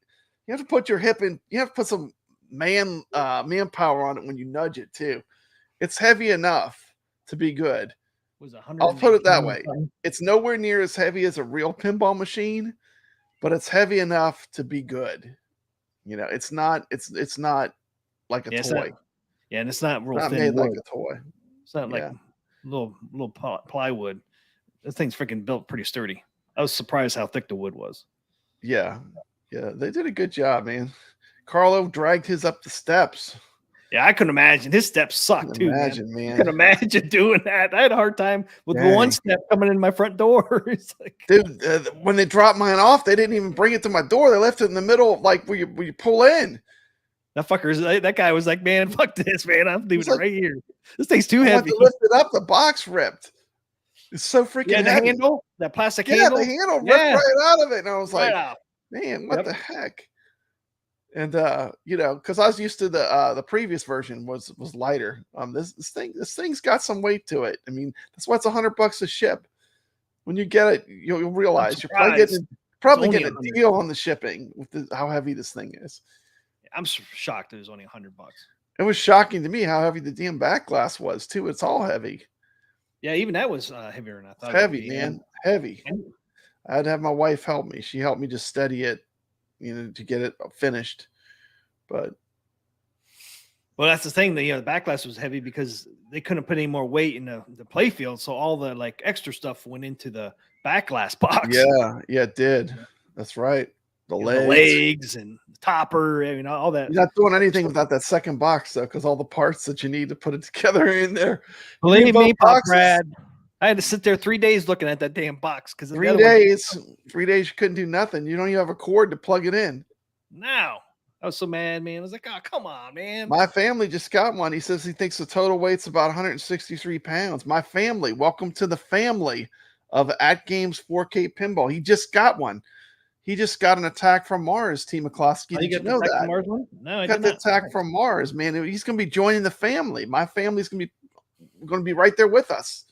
You have to put your hip in. You have to put some manpower on it when you nudge it too. It's heavy enough to be good. I'll put it that way. It's nowhere near as heavy as a real pinball machine, but it's heavy enough to be good. You know, it's not like a toy. And it's not real not thin made wood. like a toy. It's not like little plywood. This thing's freaking built pretty sturdy. I was surprised how thick the wood was. Yeah, they did a good job, man. Carlo dragged his up the steps. Yeah, I couldn't imagine. His steps suck too. Man. I couldn't imagine doing that. I had a hard time with one step coming in my front door. It's like, dude, when they dropped mine off, they didn't even bring it to my door. They left it in the middle, like where you pull in. That guy was like, man, fuck this, man. I'm leaving it right here. This thing's too heavy. To lift it up, the box ripped. It's so freaking the heavy. handle, that plastic handle. Yeah, the handle ripped right out of it. And I was like, out. Man, what the heck? And because I was used to the previous version was lighter. This thing's got some weight to it. I mean, that's why it's $100 a ship. When you get it, you'll realize you're probably getting a deal on the shipping with how heavy this thing is. I'm shocked it was only $100. It was shocking to me how heavy the damn back glass was too. It's all heavy. Yeah, even that was heavier than I thought. Heavy, man. Heavy. I had to have my wife help me. She helped me just steady it, to get it finished. Well, that's the thing. The back glass was heavy because they couldn't put any more weight in the play field, so all the like extra stuff went into the back glass box. Yeah, it did. That's right. The legs and the topper, all that. You're not doing anything without that second box, though, because all the parts that you need to put it together in there. Believe me, Brad, I had to sit there 3 days looking at that damn box because 3 days. 3 days you couldn't do nothing. You don't even have a cord to plug it in. No, I was so mad, man. I was like, oh, come on, man. My family just got one. He says he thinks the total weight's about 163 pounds. My family, welcome to the family of AtGames 4K Pinball. He just got one. He just got an Attack from Mars, T. McCloskey. Did you know that? Mars one? No, I got the Attack from Mars, man. He's going to be joining the family. My family's going to be right there with us.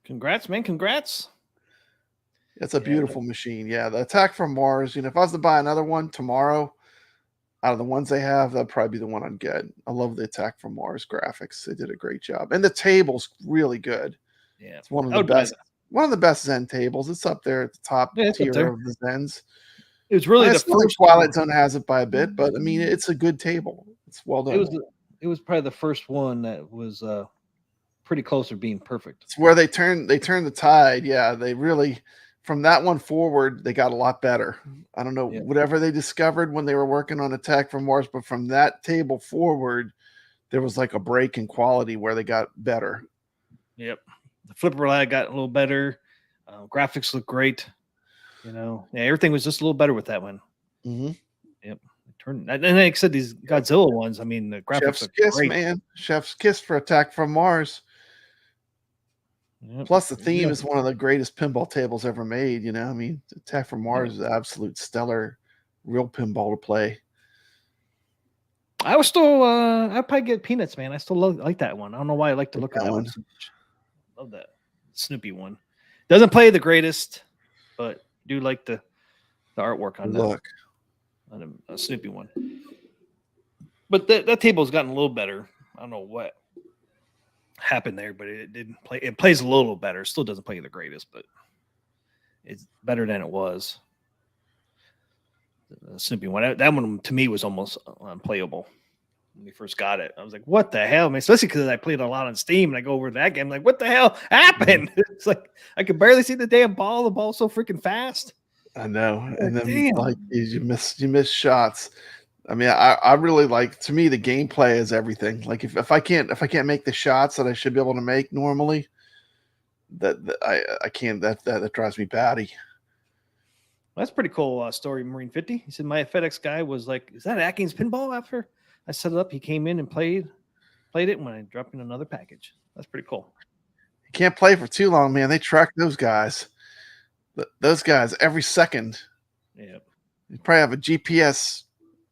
Congrats, man. Congrats. It's a beautiful machine. Yeah, the Attack from Mars. If I was to buy another one tomorrow, out of the ones they have, that'd probably be the one I'd get. I love the Attack from Mars graphics. They did a great job. And the table's really good. Yeah. It's one of the best. One of the best Zen tables. It's up there at the top tier of the Zens. It was really the first. Twilight Zone has it by a bit, but I mean, it's a good table. It's well done. It was probably the first one that was pretty close to being perfect. It's where they turned the tide. Yeah, they really, from that one forward, they got a lot better. I don't know whatever they discovered when they were working on Attack from Mars, but from that table forward, there was like a break in quality where they got better. Yep. The flipper light got a little better. Graphics look great. Everything was just a little better with that one. Mm-hmm. Yep. And like I said, these Godzilla ones, I mean, the graphics Chef's kiss, great. Man. Chef's kiss for Attack from Mars. Yep. Plus, the theme is one of the greatest pinball tables ever made. I mean, Attack from Mars is absolute stellar, real pinball to play. I was still, I'd probably get Peanuts, man. I still like that one. I don't know why I like to look at that one so much. Love that Snoopy one. Doesn't play the greatest. but do like the artwork on Look. on a Snoopy one. But that table's gotten a little better. I don't know what happened there, but it didn't play. It plays a little better. Still doesn't play the greatest, but it's better than it was. The Snoopy one. That one to me was almost unplayable when we first got it. I was like, "What the hell?" I mean, especially because I played a lot on Steam, and I go over to that game, I'm like, "What the hell happened?" It's like I could barely see the damn ball. The ball's so freaking fast. I know, and then Damn. like you miss shots. I mean, I really like. To me, the gameplay is everything. Like if I can't make the shots that I should be able to make normally, that I can't. That drives me batty. That's pretty cool story, Marine 50. He said my FedEx guy was like, "Is that AtGames Pinball?" After I set it up, he came in and played it when I dropped in another package. That's pretty cool. You can't play for too long, man. They track those guys. Those guys every second. Yeah. You probably have a GPS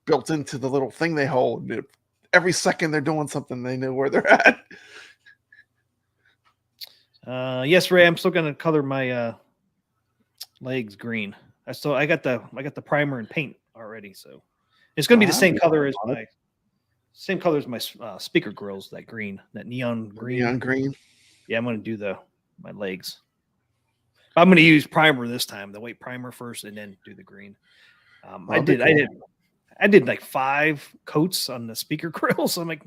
built into the little thing they hold. Every second they're doing something, they know where they're at. Yes, Ray. I'm still gonna color my legs green. I got the primer and paint already, so it's gonna be the same color as my speaker grills. That green, that neon green. Neon green. Yeah, I'm gonna do my legs. I'm gonna use primer this time. The white primer first, and then do the green. I did like 5 coats on the speaker grills. So I'm like,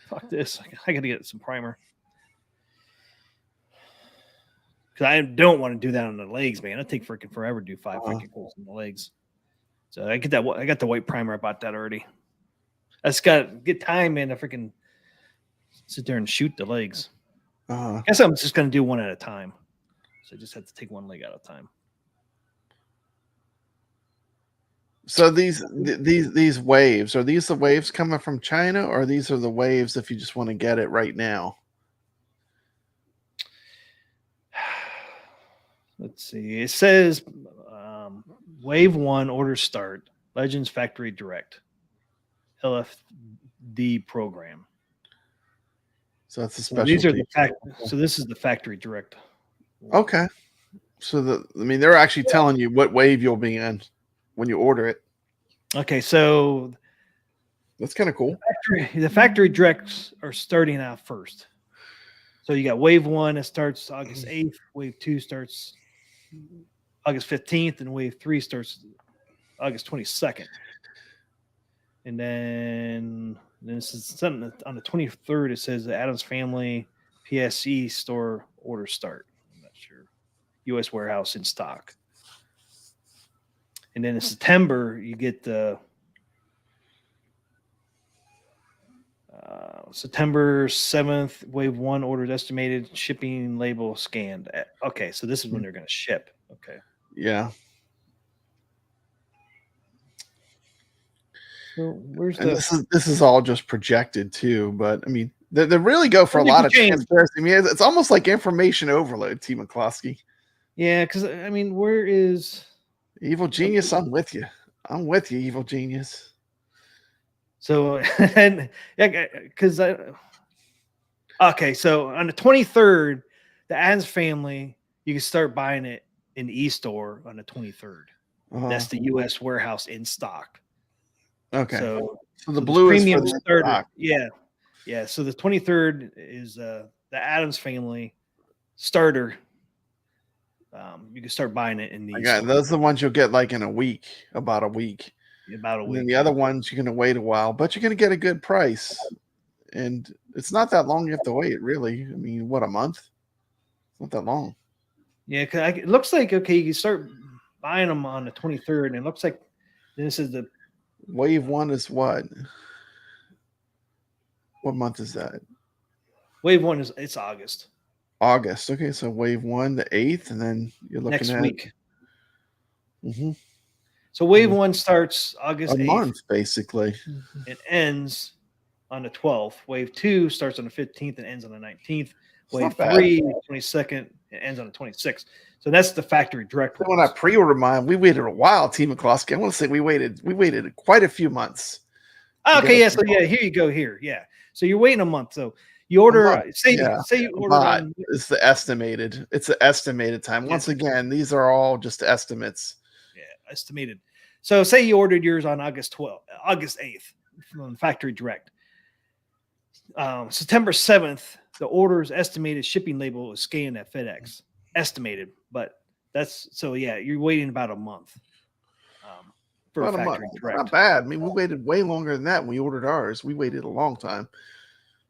fuck this. I got to get some primer. Because I don't want to do that on the legs, man. It'd take freaking forever to do 5 freaking coats on the legs. So I got the white primer. I bought that already. I just got to get time in to freaking sit there and shoot the legs. I guess I'm just going to do one at a time. So I just have to take one leg at a time. So these waves, are these the waves coming from China, or these are the waves if you just want to get it right now? Let's see. It says Wave 1 order start, Legends Factory Direct, LFD program. So that's a So special. these are so this is the Factory Direct. Okay. So they're actually telling you what wave you'll be in when you order it. Okay, so That's kind of cool. the factory directs are starting out first. So you got Wave 1 that starts August 8th, Wave 2 starts August 15th, and Wave 3 starts August 22nd. And then this is something on the 23rd. It says the Adams Family PSE store order start. I'm not sure. U.S. warehouse in stock. And then in September, you get the September 7th, Wave 1 orders estimated, shipping label scanned. Okay, so this is when they're going to ship. Okay. Yeah. So where's And the... this is all just projected too, but I mean, they really go for a lot of transparency. I mean, it's almost like information overload, T. McCloskey. Yeah, because I mean, where is Evil Genius? I'm with you. I'm with you, Evil Genius. So, and yeah, because okay, so on the 23rd, the Adams Family, you can start buying it in the e-store on the 23rd. That's the U.S. warehouse in stock. Okay. So the blue is premium for the starter. stock. Yeah. Yeah. So the 23rd is the Adams Family starter. You can start buying it in these. Those are the ones you'll get like in about a week. About a week. And then the other ones you're going to wait a while, but you're going to get a good price. And it's not that long you have to wait, really. I mean, what, a month? It's not that long. Yeah, because it looks like, okay, you can start buying them on the 23rd, and it looks like this is the Wave 1 is what? What month is that? Wave 1 it's August. August. Okay, so Wave 1, the 8th, and then you're looking next at week. Mm-hmm. So Wave 1 starts August 8th. A month, basically. It ends on the 12th. Wave 2 starts on the 15th and ends on the 19th. Wave 3, 22nd, it ends on the 26th. So that's the factory direct. When I pre-ordered mine, we waited a while, T. McCloskey. I want to say we waited quite a few months. Okay, yeah. So yeah, here you go. Here, yeah. So you're waiting a month. So You order, Yeah, say you ordered but on, it's the estimated. It's the estimated time. Once again, these are all just estimates. yeah, estimated. So say you ordered yours on August 8th from factory direct. September 7th, the order's estimated shipping label is scanned at FedEx. Estimated, but that's so yeah, you're waiting about a month for About a a month. factory direct. Not bad. I mean, we waited way longer than that when we ordered ours. We waited a long time.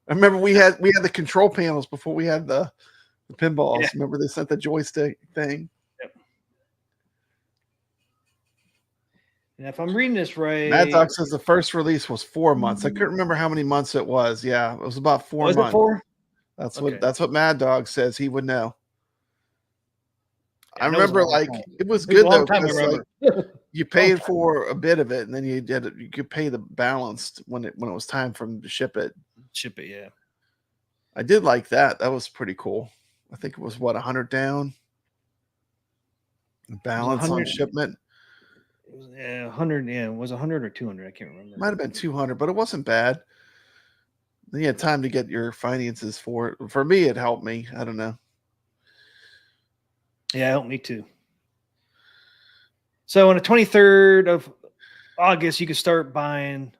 I remember we had the control panels before we had the pinballs. Yeah. Remember they sent the joystick thing? Yep. And if I'm reading this right, Mad Dog says the first release was 4 months. I couldn't remember how many months it was. Yeah, it was about 4 months. Was it 4? That's what Mad Dog says. He would know. Yeah, I remember like it was good though because like, you paid for a bit of it and then you could pay the balance when it was time for them to ship it. Yeah. I did like that. That was pretty cool. I think it was what 100 down. Balance on shipment. Yeah, 100. Yeah, it was 100 or 200. I can't remember. Might have been 200, but it wasn't bad. Then you had time to get your finances for it. For me, it helped me. I don't know. Yeah, it helped me too. So on the 23rd of August, you can start buying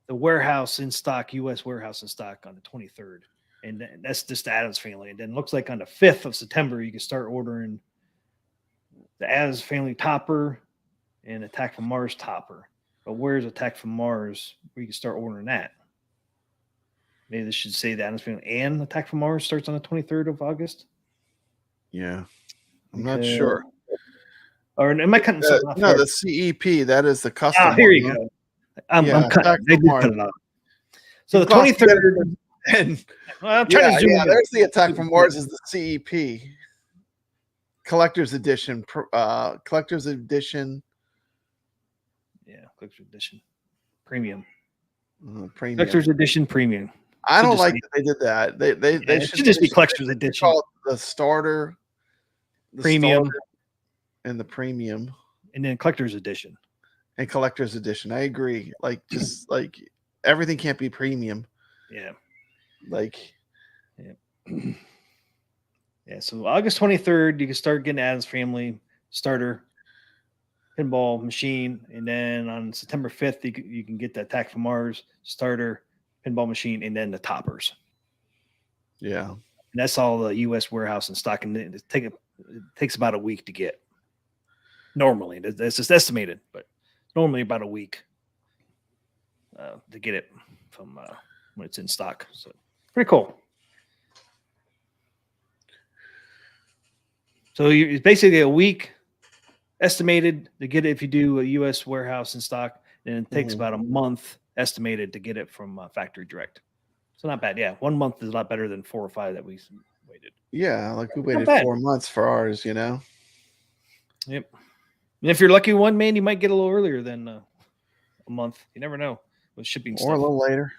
the warehouse in stock, U.S. warehouse in stock on the 23rd. And that's just the Adams family. And then it looks like on the 5th of September, you can start ordering the Adams family topper and Attack from Mars topper. But where's Attack from Mars? Where you can start ordering that? Maybe this should say the Adams family and Attack from Mars starts on the 23rd of August. Yeah, I'm not sure. Or am I cutting something off? No, the CEP, that is the custom. Oh, here you go. I'm cutting. They did cut it off. So the 23rd. And I'm trying to zoom in. There's the Attack from Mars is the CEP. Collector's edition. Collector's edition. Yeah, collector's edition. Premium. Premium. Collector's edition premium. I don't like that they did that. They should just be collector's edition. Call it the starter, the premium, starter and the premium, and then collector's edition. And collector's edition. I agree. Like just like everything can't be premium. Yeah. Like yeah. So August 23rd, you can start getting Adams family starter pinball machine, and then on September 5th, you can get the Attack from Mars starter pinball machine, and then the toppers. Yeah. And that's all the U.S. warehouse in stock, and it takes about a week to get. Normally, that's just estimated, but normally about a week to get it from when it's in stock. So pretty cool. So it's basically a week estimated to get it if you do a U.S. warehouse in stock, and it takes about a month estimated to get it from factory direct. So not bad. Yeah, 1 month is a lot better than 4 or 5 that we waited. Yeah, like we waited 4 months for ours, you know. Yep. And if you're lucky one, man, you might get a little earlier than a month. You never know with shipping stuff. Or a little later.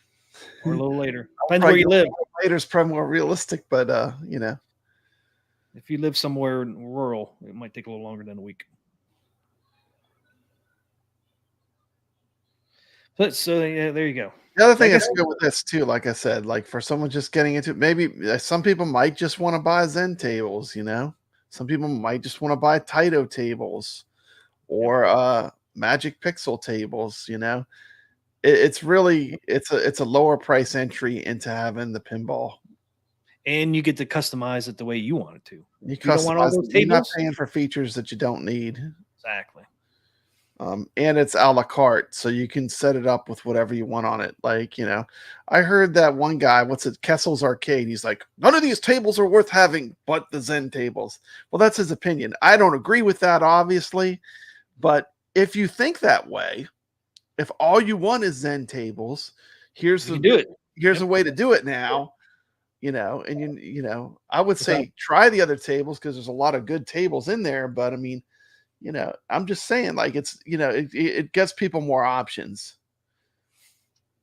Or a little later. Depends where you live. Later is probably more realistic, but you know. If you live somewhere rural, it might take a little longer than a week. So yeah, there you go. The other thing that's good with this too, like I said, like for someone just getting into it, maybe some people might just want to buy Zen tables, you know. Some people might just want to buy Taito tables or Magic Pixel tables, you know. It's really it's a lower price entry into having the pinball. And you get to customize it the way you want it to. You don't want all those tables. You're not paying for features that you don't need. Exactly. And it's a la carte, so you can set it up with whatever you want on it. Like, you know, I heard that one guy, Kessel's Arcade, he's like, none of these tables are worth having but the Zen tables. Well, that's his opinion. I don't agree with that, obviously, but if you think that way, if all you want is Zen tables, here's a way to do it now. You know, and you know, I would say try the other tables because there's a lot of good tables in there, but I mean, you know, I'm just saying, like, it's, you know, it gets people more options.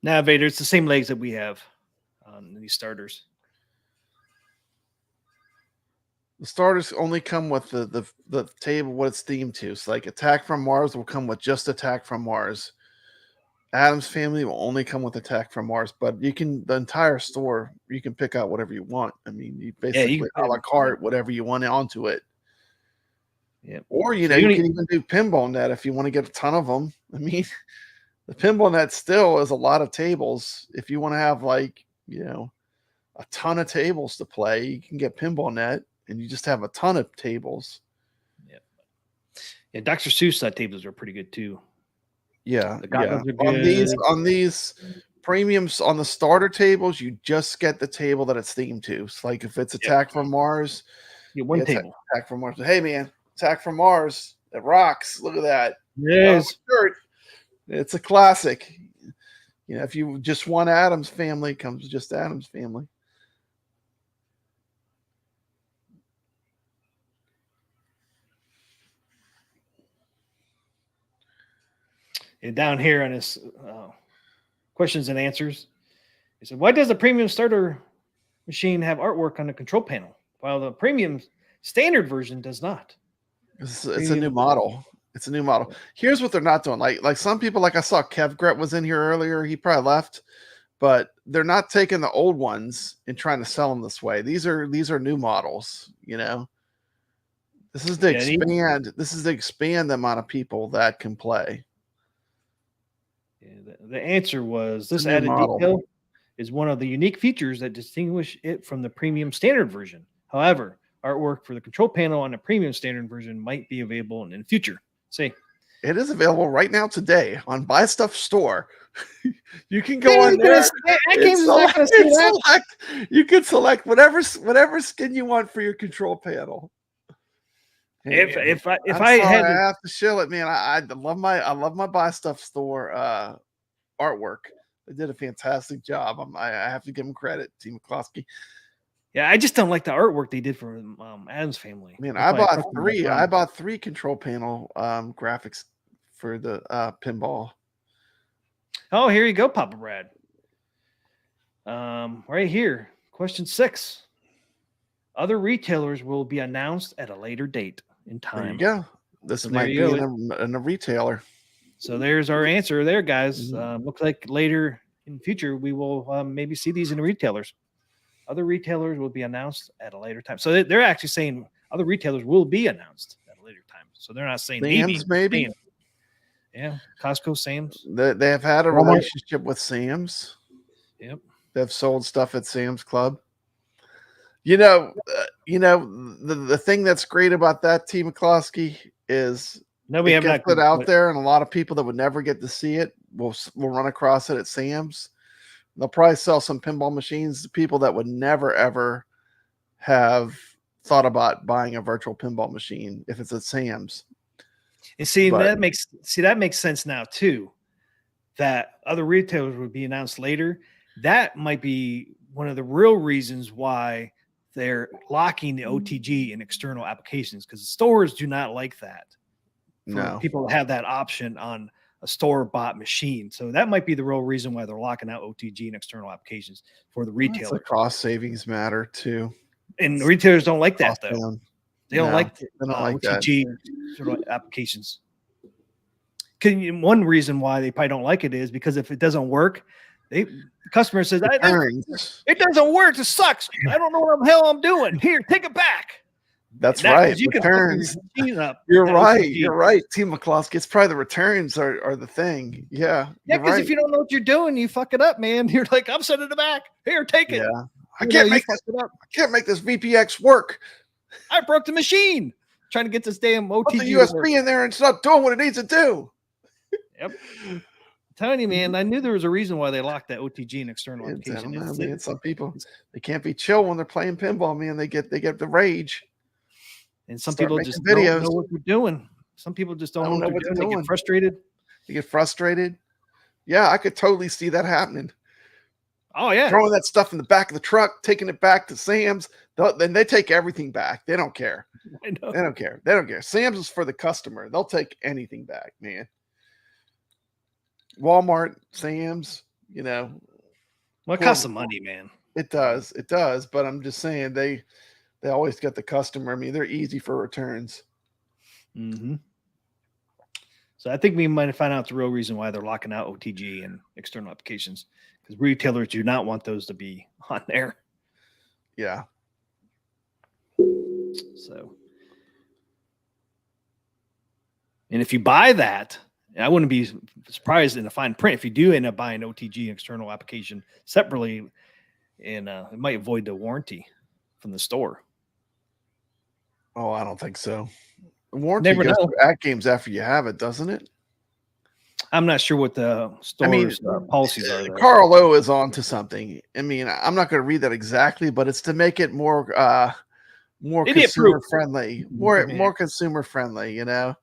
Now, Vader, it's the same legs that we have on these starters. The starters only come with the table, what it's themed to. So, like, Attack from Mars will come with just Attack from Mars. Adam's Family will only come with Attack from Mars, but the entire store, you can pick out whatever you want. I mean, you basically a la carte whatever you want onto it. Yeah. Or, you can even do Pinball Net if you want to get a ton of them. I mean, the Pinball Net still is a lot of tables. If you want to have a ton of tables to play, you can get Pinball Net and you just have a ton of tables. Yeah, Dr. Seuss tables are pretty good too. Yeah, the goggles are good. On these premiums, on the starter tables, you just get the table that it's themed to. So like if it's Attack from Mars, one table. Attack from Mars. Hey man, Attack from Mars, it rocks. Look at that. Yes, it's a classic. If you just want Adam's Family, it comes just Adam's Family. And down here on this questions and answers, he said, "Why does the premium starter machine have artwork on the control panel, while the premium standard version does not?" It's a new model. It's a new model. Here's what they're not doing. Like some people, like I saw Kev Gret was in here earlier. He probably left, but they're not taking the old ones and trying to sell them this way. These are new models. This is to expand. This is to expand the amount of people that can play. Yeah, the answer was this added detail is one of the unique features that distinguish it from the premium standard version. However, artwork for the control panel on the premium standard version might be available in the future. See, it is available right now today on Buy Stuff Store. You can go on there. You can select whatever skin you want for your control panel. If I have to show it, man. I love my Buy Stuff Store artwork. They did a fantastic job. I have to give them credit, Team McCloskey. Yeah, I just don't like the artwork they did for Adam's Family. Man, I bought three. I bought 3 control panel graphics for the pinball. Oh, here you go, Papa Brad. Right here, question 6. Other retailers will be announced at a later date in time. There you go. This might be in a retailer. So there's our answer there, guys. Looks like later in the future we will maybe see these in the retailers. Other retailers will be announced at a later time. So they're actually saying other retailers will be announced at a later time. So they're not saying maybe. Yeah, Costco, Sam's. They have had a relationship with Sam's. Yep. They've sold stuff at Sam's Club. The thing that's great about that, Team McCloskey, is nobody gets put out there, and a lot of people that would never get to see it will run across it at Sam's. They'll probably sell some pinball machines to people that would never ever have thought about buying a virtual pinball machine if it's at Sam's. And that makes sense now too. That other retailers would be announced later. That might be one of the real reasons why they're locking the OTG in external applications, because stores do not like that. No, people have that option on a store-bought machine. So that might be the real reason why they're locking out OTG and external applications for the retailer. It's a cost savings matter too. And retailers don't like that though. They don't like OTG sort of applications. One reason why they probably don't like it is because if it doesn't work, the customer says, it doesn't work. It sucks. I don't know what the hell I'm doing. Here, take it back. That's right. You returns. You're right. Team McCloskey. It's probably the returns are the thing. Yeah. Yeah, because if you don't know what you're doing, you fuck it up, man. You're like, I'm sending it back. Here, take it. Yeah. I can't make this VPX work. I broke the machine trying to get this damn OTG. Put the USB in there and it's not doing what it needs to do. Yep. I'm telling you, man, I knew there was a reason why they locked that OTG and external application. Man, some people, they can't be chill when they're playing pinball, man. They get the rage. And some people just don't know what they're doing. Some people just don't know what they're doing. They get frustrated. Yeah, I could totally see that happening. Oh, yeah. Throwing that stuff in the back of the truck, taking it back to Sam's. Then they take everything back. They don't care. I know. They don't care. Sam's is for the customer. They'll take anything back, man. Walmart, Sam's, Well, it costs some money, man. It does. But I'm just saying they always get the customer. I mean, they're easy for returns. Mm-hmm. So I think we might find out the real reason why they're locking out OTG and external applications, because retailers do not want those to be on there. Yeah. So, and if you buy that, I wouldn't be surprised in the fine print if you do end up buying OTG external application separately, and it might void the warranty from the store. Oh, I don't think so. The warranty Never goes know. to AtGames after you have it, doesn't it? I'm not sure what the store's policies are there. Carl O is on to something. I mean, I'm not going to read that exactly, but it's to make it more Idiot consumer proof. friendly, more consumer friendly. You know,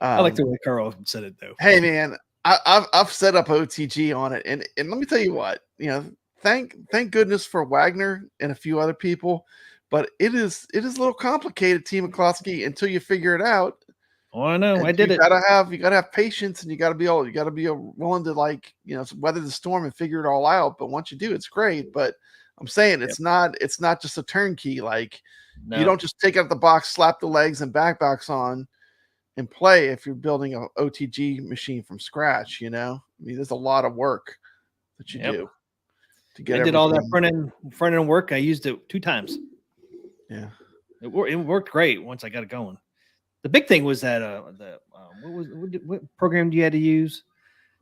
I like the way Carl said it though. Hey man, I've set up OTG on it, and let me tell you what, you know, thank goodness for Wagner and a few other people, but it is a little complicated, T. McCloskey, until you figure it out. Oh, I know. I did you it. You gotta have patience, and you gotta be willing to, like, you know, weather the storm and figure it all out. But once you do, it's great. But I'm saying it's not just a turnkey. Like, you don't just take out the box, slap the legs and back box on, and play. If you're building a OTG machine from scratch, you know, I mean, there's a lot of work that you do to get. I did all that front end work. I used it 2 times. Yeah, it worked great once I got it going. The big thing was that what program do you had to use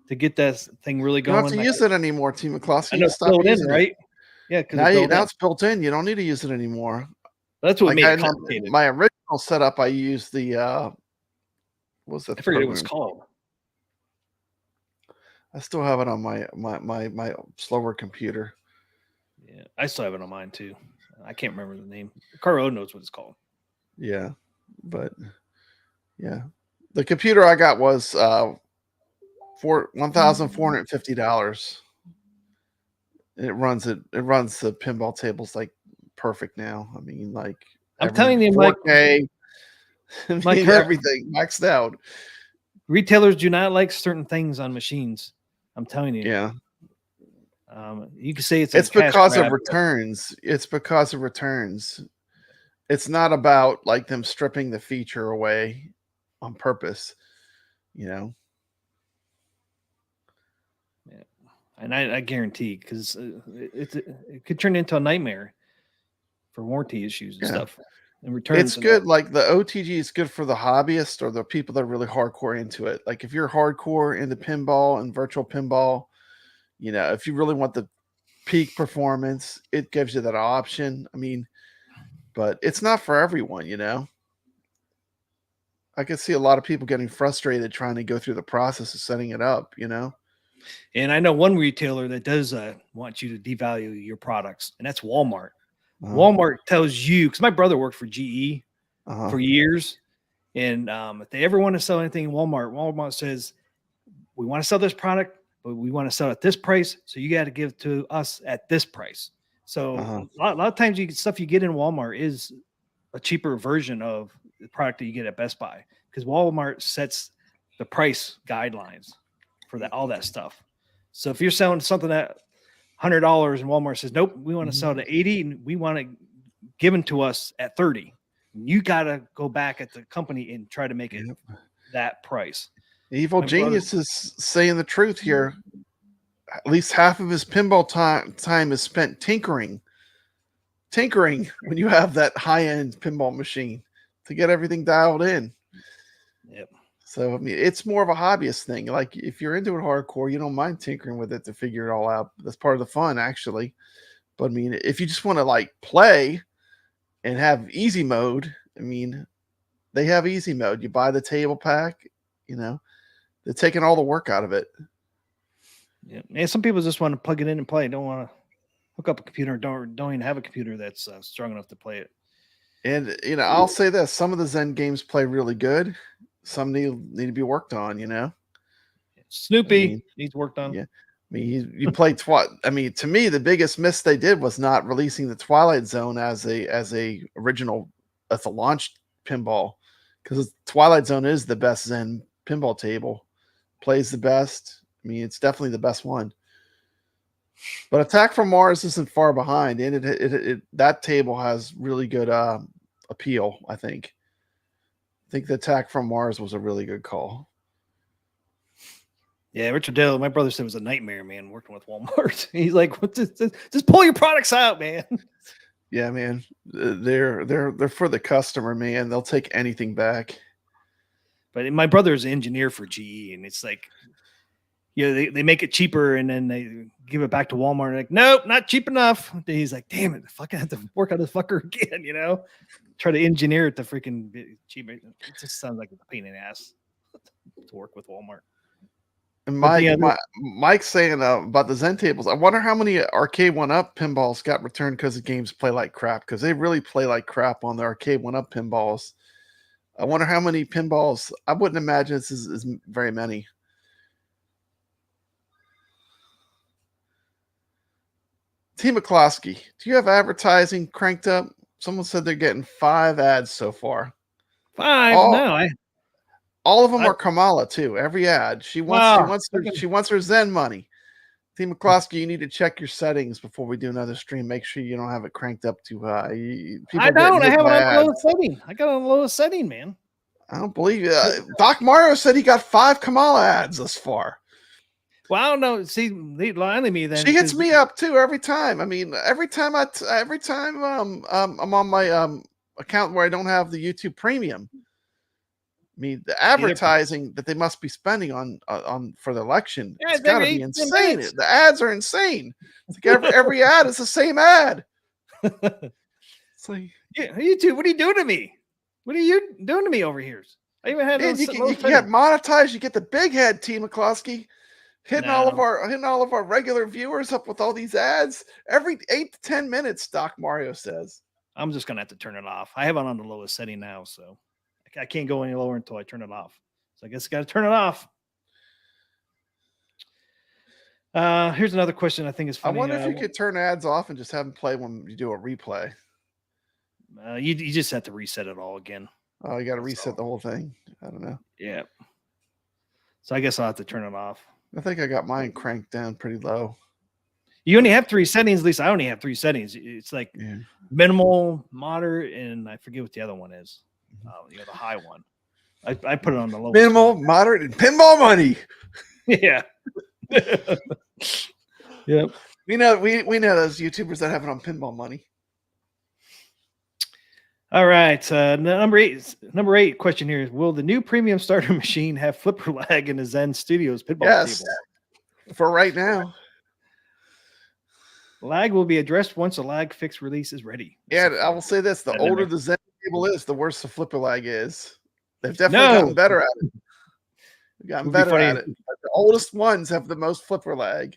to get that thing really going? You don't have to use it anymore, T. McCloskey. I know it's built in, right? Yeah, because now it's built in. You don't need to use it anymore. That's what made it complicated. My original setup, I used the what was that? I forget what it was called. I still have it on my slower computer. Yeah, I still have it on mine too. I can't remember the name. Carl knows what it's called. Yeah, but yeah, the computer I got was for $1,450. It runs the pinball tables like perfect now. I mean, like, I'm telling you, 4K, everything maxed out. Retailers do not like certain things on machines. I'm telling you. Yeah. You can say it's because of returns. It's because of returns. It's not about like them stripping the feature away on purpose, you know. Yeah, and I guarantee, because it could turn into a nightmare for warranty issues and stuff and returns. It's good. Like, the OTG is good for the hobbyist or the people that are really hardcore into it. Like, if you're hardcore into pinball and virtual pinball, you know, if you really want the peak performance, it gives you that option. I mean, but it's not for everyone, you know. I can see a lot of people getting frustrated trying to go through the process of setting it up, you know. And I know one retailer that does want you to devalue your products, and that's Walmart. Walmart tells you, because my brother worked for GE for years, and if they ever want to sell anything in Walmart says, we want to sell this product, but we want to sell at this price, so you got to give to us at this price. So a lot of times stuff you get in Walmart is a cheaper version of the product that you get at Best Buy, because Walmart sets the price guidelines for all that stuff. So if you're selling something at $100 and Walmart says, nope, we want to sell to 80 and we want it given to us at 30, you got to go back at the company and try to make it that price. Evil Genius is saying the truth here. At least half of his pinball time is spent tinkering when you have that high-end pinball machine to get everything dialed in. Yep. So, I mean, it's more of a hobbyist thing. Like, if you're into it hardcore, you don't mind tinkering with it to figure it all out. That's part of the fun, actually. But I mean, if you just want to, like, play and have easy mode, I mean, they have easy mode. You buy the table pack, you know, they're taking all the work out of it. Yeah, and some people just want to plug it in and play. Don't want to hook up a computer. Don't even have a computer that's strong enough to play it. And, you know, I'll say this: some of the Zen games play really good. Some need to be worked on. You know, Snoopy needs worked on. Yeah, I mean, you play I mean, to me, the biggest miss they did was not releasing the Twilight Zone as a original, as a launch pinball, because Twilight Zone is the best Zen pinball table. Plays the best. I mean, it's definitely the best one. But Attack from Mars isn't far behind, and that table has really good appeal. I think the Attack from Mars was a really good call. Yeah, Richard Dale, my brother said it was a nightmare, man, working with Walmart. He's like, what just pull your products out, man. Yeah, man. They're for the customer, man. They'll take anything back. But my brother's an engineer for GE, and it's like, they make it cheaper, and then they give it back to Walmart. And like, nope, not cheap enough. And he's like, damn it, fucking have to work on this fucker again, Try to engineer it to freaking be cheaper. It just sounds like a pain in the ass to work with Walmart. And Mike's saying about the Zen tables. I wonder how many Arcade 1-Up pinballs got returned because the games play like crap. Because they really play like crap on the Arcade 1-Up pinballs. I wonder how many pinballs. I wouldn't imagine this is very many. T. McCloskey, do you have advertising cranked up? Someone said they're getting 5 ads so far. 5? No, all of them are Kamala too. Every ad. She wants her Zen money. T. McCloskey, you need to check your settings before we do another stream. Make sure you don't have it cranked up too high. I don't. I have it on the lowest setting. I got it on the lowest setting, man. I don't believe you. Doc Mario said he got 5 Kamala ads thus far. Well, I don't know. See, they lying to me then. She hits me up too every time. I mean, every time I'm on my account where I don't have the YouTube Premium. I mean, the advertising that they must be spending on for the election, it's got to be insane. The ads are insane. It's like every ad is the same ad. It's like, yeah, YouTube, what are you doing to me? What are you doing to me over here? I even had you can get monetized. You get the big head, T. McCloskey. Hitting all of our regular viewers up with all these ads every 8 to 10 minutes. Doc Mario says. I'm just gonna have to turn it off. I have it on the lowest setting now, so I can't go any lower until I turn it off. So I guess I got to turn it off. Here's another question I think is funny. I wonder if you could turn ads off and just have them play when you do a replay. You just have to reset it all again. Oh, you got to reset the whole thing. I don't know. Yeah. So I guess I'll have to turn it off. I think I got mine cranked down pretty low. You only have 3 settings. At least I only have 3 settings. It's like minimal, moderate, and I forget what the other one is. The high one. I put it on the low. Minimal, moderate, and pinball money. Yeah. Yep. We know those YouTubers that have it on pinball money. All right. Number 8 question here is: will the new premium starter machine have flipper lag in the Zen Studios pinball table? For right now. Lag will be addressed once a lag fix release is ready. Yeah, I will say this: the older the Zen table is, the worse the flipper lag is. They've definitely gotten better at it. They've gotten better at it. The oldest ones have the most flipper lag.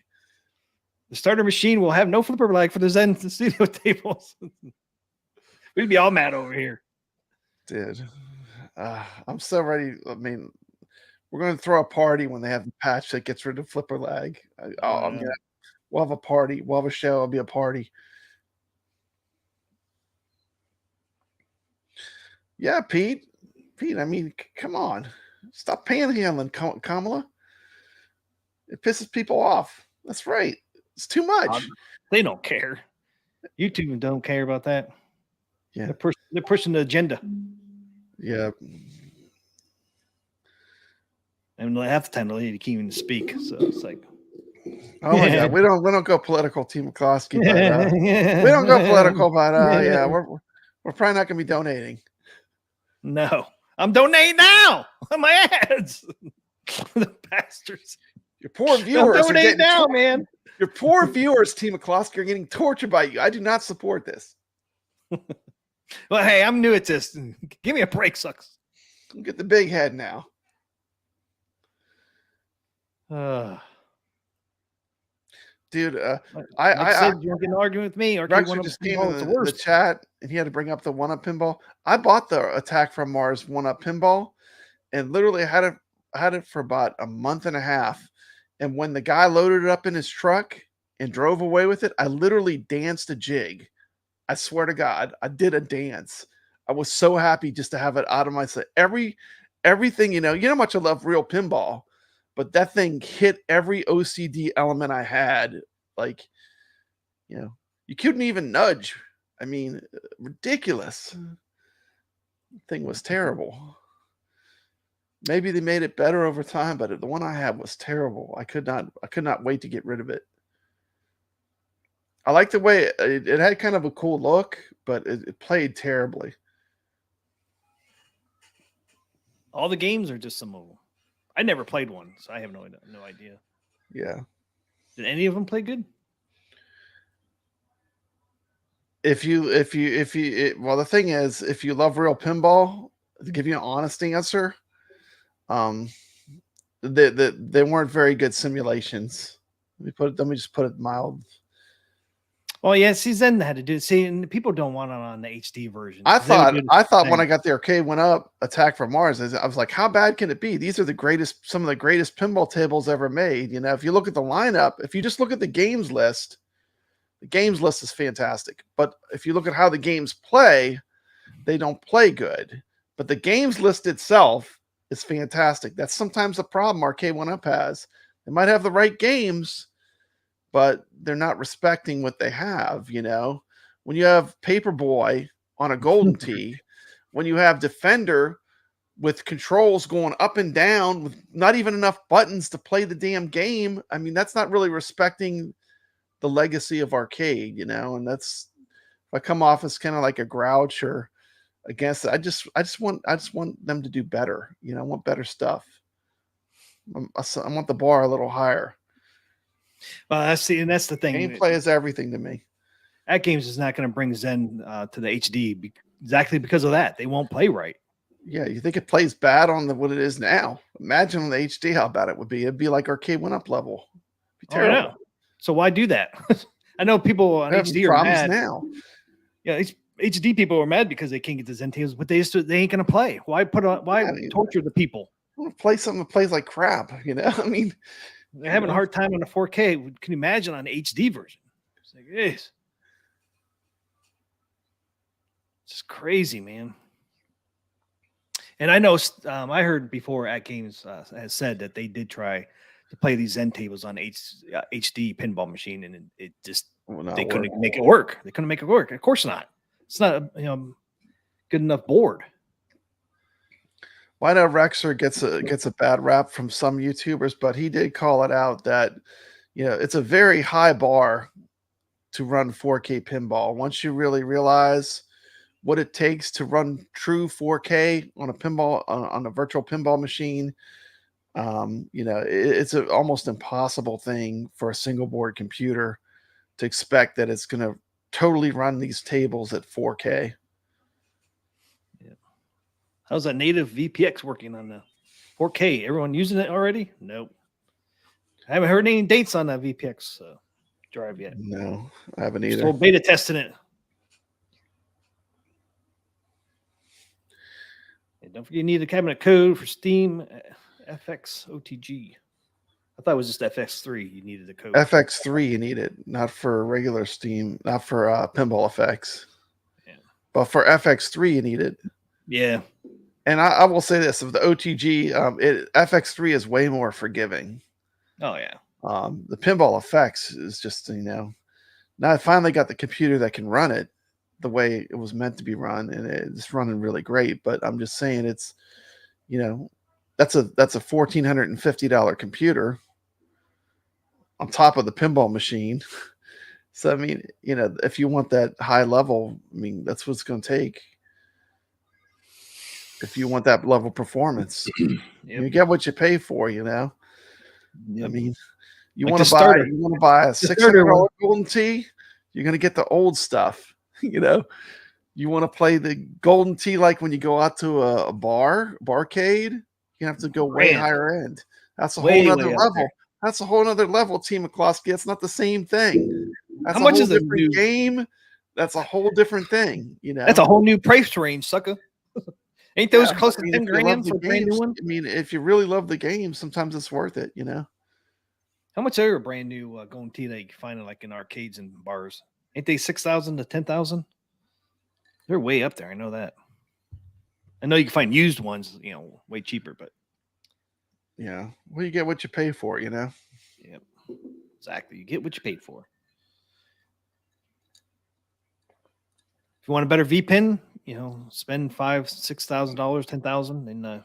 The starter machine will have no flipper lag for the Zen Studio tables. We'd be all mad over here. Dude, I'm so ready. I mean, we're going to throw a party when they have the patch that gets rid of flipper lag. We'll have a party. We'll have a show. It'll be a party. Yeah, Pete. I mean, come on. Stop panhandling, Kamala. It pisses people off. That's right. It's too much. They don't care. YouTube don't care about that. Yeah, they're pushing the agenda. Yeah, and half the time the lady can't even speak. So it's like, oh my god, we don't go political, T. McCloskey. But, we don't go political, but yeah, we're probably not going to be donating. No, I'm donating now on my ads. The bastards. Your poor viewers are getting now, man. Your poor viewers, T. McCloskey, are getting tortured by you. I do not support this. Well, hey, I'm new at this. Give me a break, sucks. Get the big head now. Dude, I said you weren't getting an argument with me. Rexer just came in the chat and he had to bring up the 1-Up pinball. I bought the Attack from Mars 1-Up pinball and literally had it for about a month and a half. And when the guy loaded it up in his truck and drove away with it, I literally danced a jig. I swear to God, I did a dance. I was so happy just to have it out of my set. Everything, you know how much I love real pinball, but that thing hit every OCD element I had. Like, you couldn't even nudge. I mean, ridiculous. The thing was terrible. Maybe they made it better over time, but the one I had was terrible. I could not wait to get rid of it. I like the way it had kind of a cool look, but it played terribly. All the games are just some of them. I never played one, so I have no idea. Yeah. Did any of them play good? Well, the thing is, if you love real pinball, to give you an honest answer, they weren't very good simulations. Let me just put it mild. Oh yeah, see, Zen had to do it. See, and people don't want it on the HD version. I thought when I got the arcade went up, Attack from Mars, I was like, how bad can it be? These are some of the greatest pinball tables ever made. You know, if you look at the lineup, if you just look at the games list is fantastic. But if you look at how the games play, they don't play good. But the games list itself is fantastic. That's sometimes the problem Arcade 1-Up has. They might have the right games, but they're not respecting what they have, you know. When you have Paperboy on a Golden Tee, when you have Defender with controls going up and down with not even enough buttons to play the damn game, I mean, that's not really respecting the legacy of arcade, you know. And that's, if I come off as kind of like a grouch or against it, I just want them to do better, you know. I want better stuff. I want the bar a little higher. Well, that's the thing. Gameplay is everything to me. AtGames is not going to bring Zen to the HD exactly because of that. They won't play right. Yeah, you think it plays bad on what it is now? Imagine on the HD how bad it would be. It'd be like Arcade 1-Up level. It'd be terrible. I know. So why do that? I know people on HD are mad now. Yeah, HD people are mad because they can't get the Zen tables, but they ain't going to play. Why torture the people? I want to play something that plays like crap. You know, I mean. They're having a hard time on the 4K. Can you imagine on the HD version? It's like, it's just crazy, man. And I know I heard before AtGames has said that they did try to play these Zen tables on HD pinball machine, and it just they couldn't make it work. They couldn't make it work. Of course not. It's not a good enough board. Well, I know Rexer gets a bad rap from some YouTubers, but he did call it out that, you know, it's a very high bar to run 4K pinball. Once you really realize what it takes to run true 4K on a pinball on a virtual pinball machine, you know, it's an almost impossible thing for a single board computer to expect that it's going to totally run these tables at 4K. How's that native VPX working on the 4K? Everyone using it already? Nope. I haven't heard any dates on that VPX drive yet. No, I haven't either. Still beta testing it. And don't forget you need a cabinet code for Steam FX OTG. I thought it was just FX3 you needed the code. FX3 you need it, not for regular Steam, not for Pinball FX. Yeah. But for FX3 you need it. Yeah. And I will say this, of the OTG, FX3 is way more forgiving. Oh, yeah. The Pinball FX is just, you know, now I finally got the computer that can run it the way it was meant to be run, and it's running really great. But I'm just saying it's, you know, that's a $1,450 computer on top of the pinball machine. So, I mean, you know, if you want that high level, I mean, that's what it's going to take. If you want that level of performance, you get what you pay for, you know. Yep. I mean, you want to buy a $600 Golden Tee, you're going to get the old stuff, you know. You want to play the Golden Tee like when you go out to a barcade, you have to go way higher end. That's a whole other level. That's a whole other level, Team McCloskey. It's not the same thing. That's how much is a different game? That's a whole different thing, you know. That's a whole new price range, sucker. Ain't those close to 10 grand for a brand new one? I mean, if you really love the game, sometimes it's worth it, you know. How much are a brand new Golden Tee that you can find like in arcades and bars? Ain't they 6,000 to 10,000? They're way up there. I know that. I know you can find used ones, you know, way cheaper, but yeah, well, you get what you pay for, you know. Yep, exactly. You get what you paid for. If you want a better V pin, you know, spend $5,000, $6,000, $10,000, and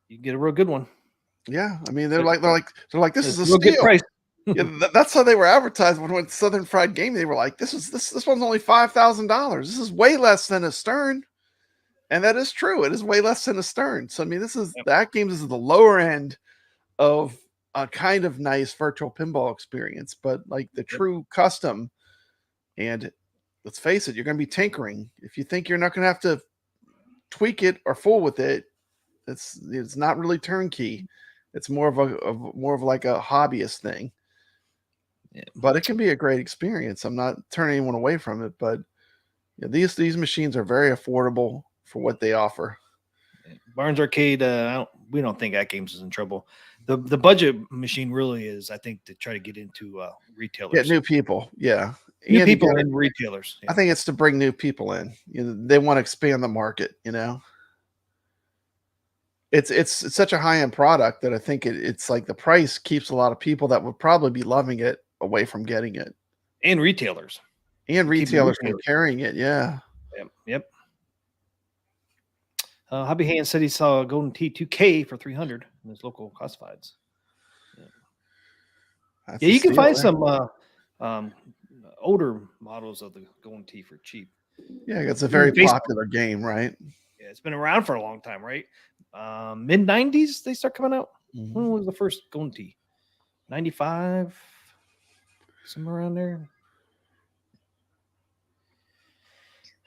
you get a real good one. Yeah, I mean, they're like, this is a real good steal. price. Yeah, that's how they were advertised when we went to Southern Fried Game. They were like, this one's only $5,000. This is way less than a Stern. And that is true. It is way less than a Stern. So I mean, the AtGames is the lower end of a kind of nice virtual pinball experience, but like the true custom. And let's face it, you're going to be tinkering. If you think you're not going to have to tweak it or fool with it, it's not really turnkey. It's more of like a hobbyist thing. Yeah. But it can be a great experience. I'm not turning anyone away from it, but these machines are very affordable for what they offer. Barnes Arcade, we don't think AtGames is in trouble. The budget machine really is, I think, to try to get into retailers. Get new people, yeah. New people and retailers. Yeah. I think it's to bring new people in. They want to expand the market, It's such a high-end product that I think it's like the price keeps a lot of people that would probably be loving it away from getting it. And retailers. From carrying it, yeah. Yep. Hobby Hand said he saw a Golden Tee 2K for $300 in his local classifieds. Yeah, you can find some older models of the Golden Tee for cheap. Yeah, it's a very popular game, right? Yeah, it's been around for a long time, right? Mid-90s, they start coming out. Mm-hmm. When was the first Golden Tee? 95? Somewhere around there.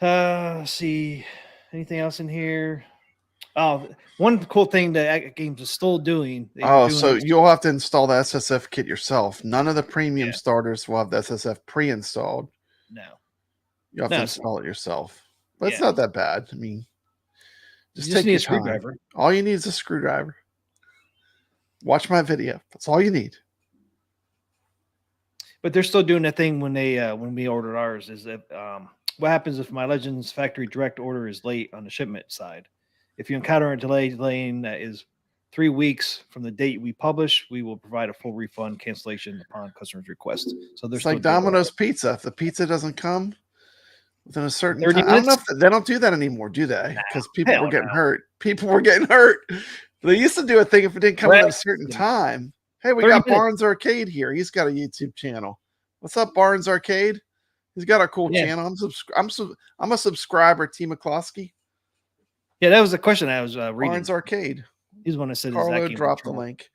Let's see. Anything else in here? Oh, one cool thing that AtGames is still doing. So you'll have to install the SSF kit yourself. None of the premium starters will have the SSF pre-installed. No. You'll have to install it yourself. But it's not that bad. I mean, just take need your a screwdriver. All you need is a screwdriver. Watch my video. That's all you need. But they're still doing that thing when we ordered ours. Is that what happens if my Legends factory direct order is late on the shipment side? If you encounter a delaying that is 3 weeks from the date we publish, we will provide a full refund cancellation upon customer's request. So there's like Domino's pizza. If the pizza doesn't come within a certain time, I don't know if they don't do that anymore, do they? Because people were getting hurt. People were getting hurt. They used to do a thing if it didn't come at a certain time. Hey, we got Barnes Arcade here. He's got a YouTube channel. What's up, Barnes Arcade? He's got a cool channel. I'm a subscriber, T. McCloskey. Yeah, that was the question I was reading. Barnes Arcade. He's one that said Carlo dropped the link.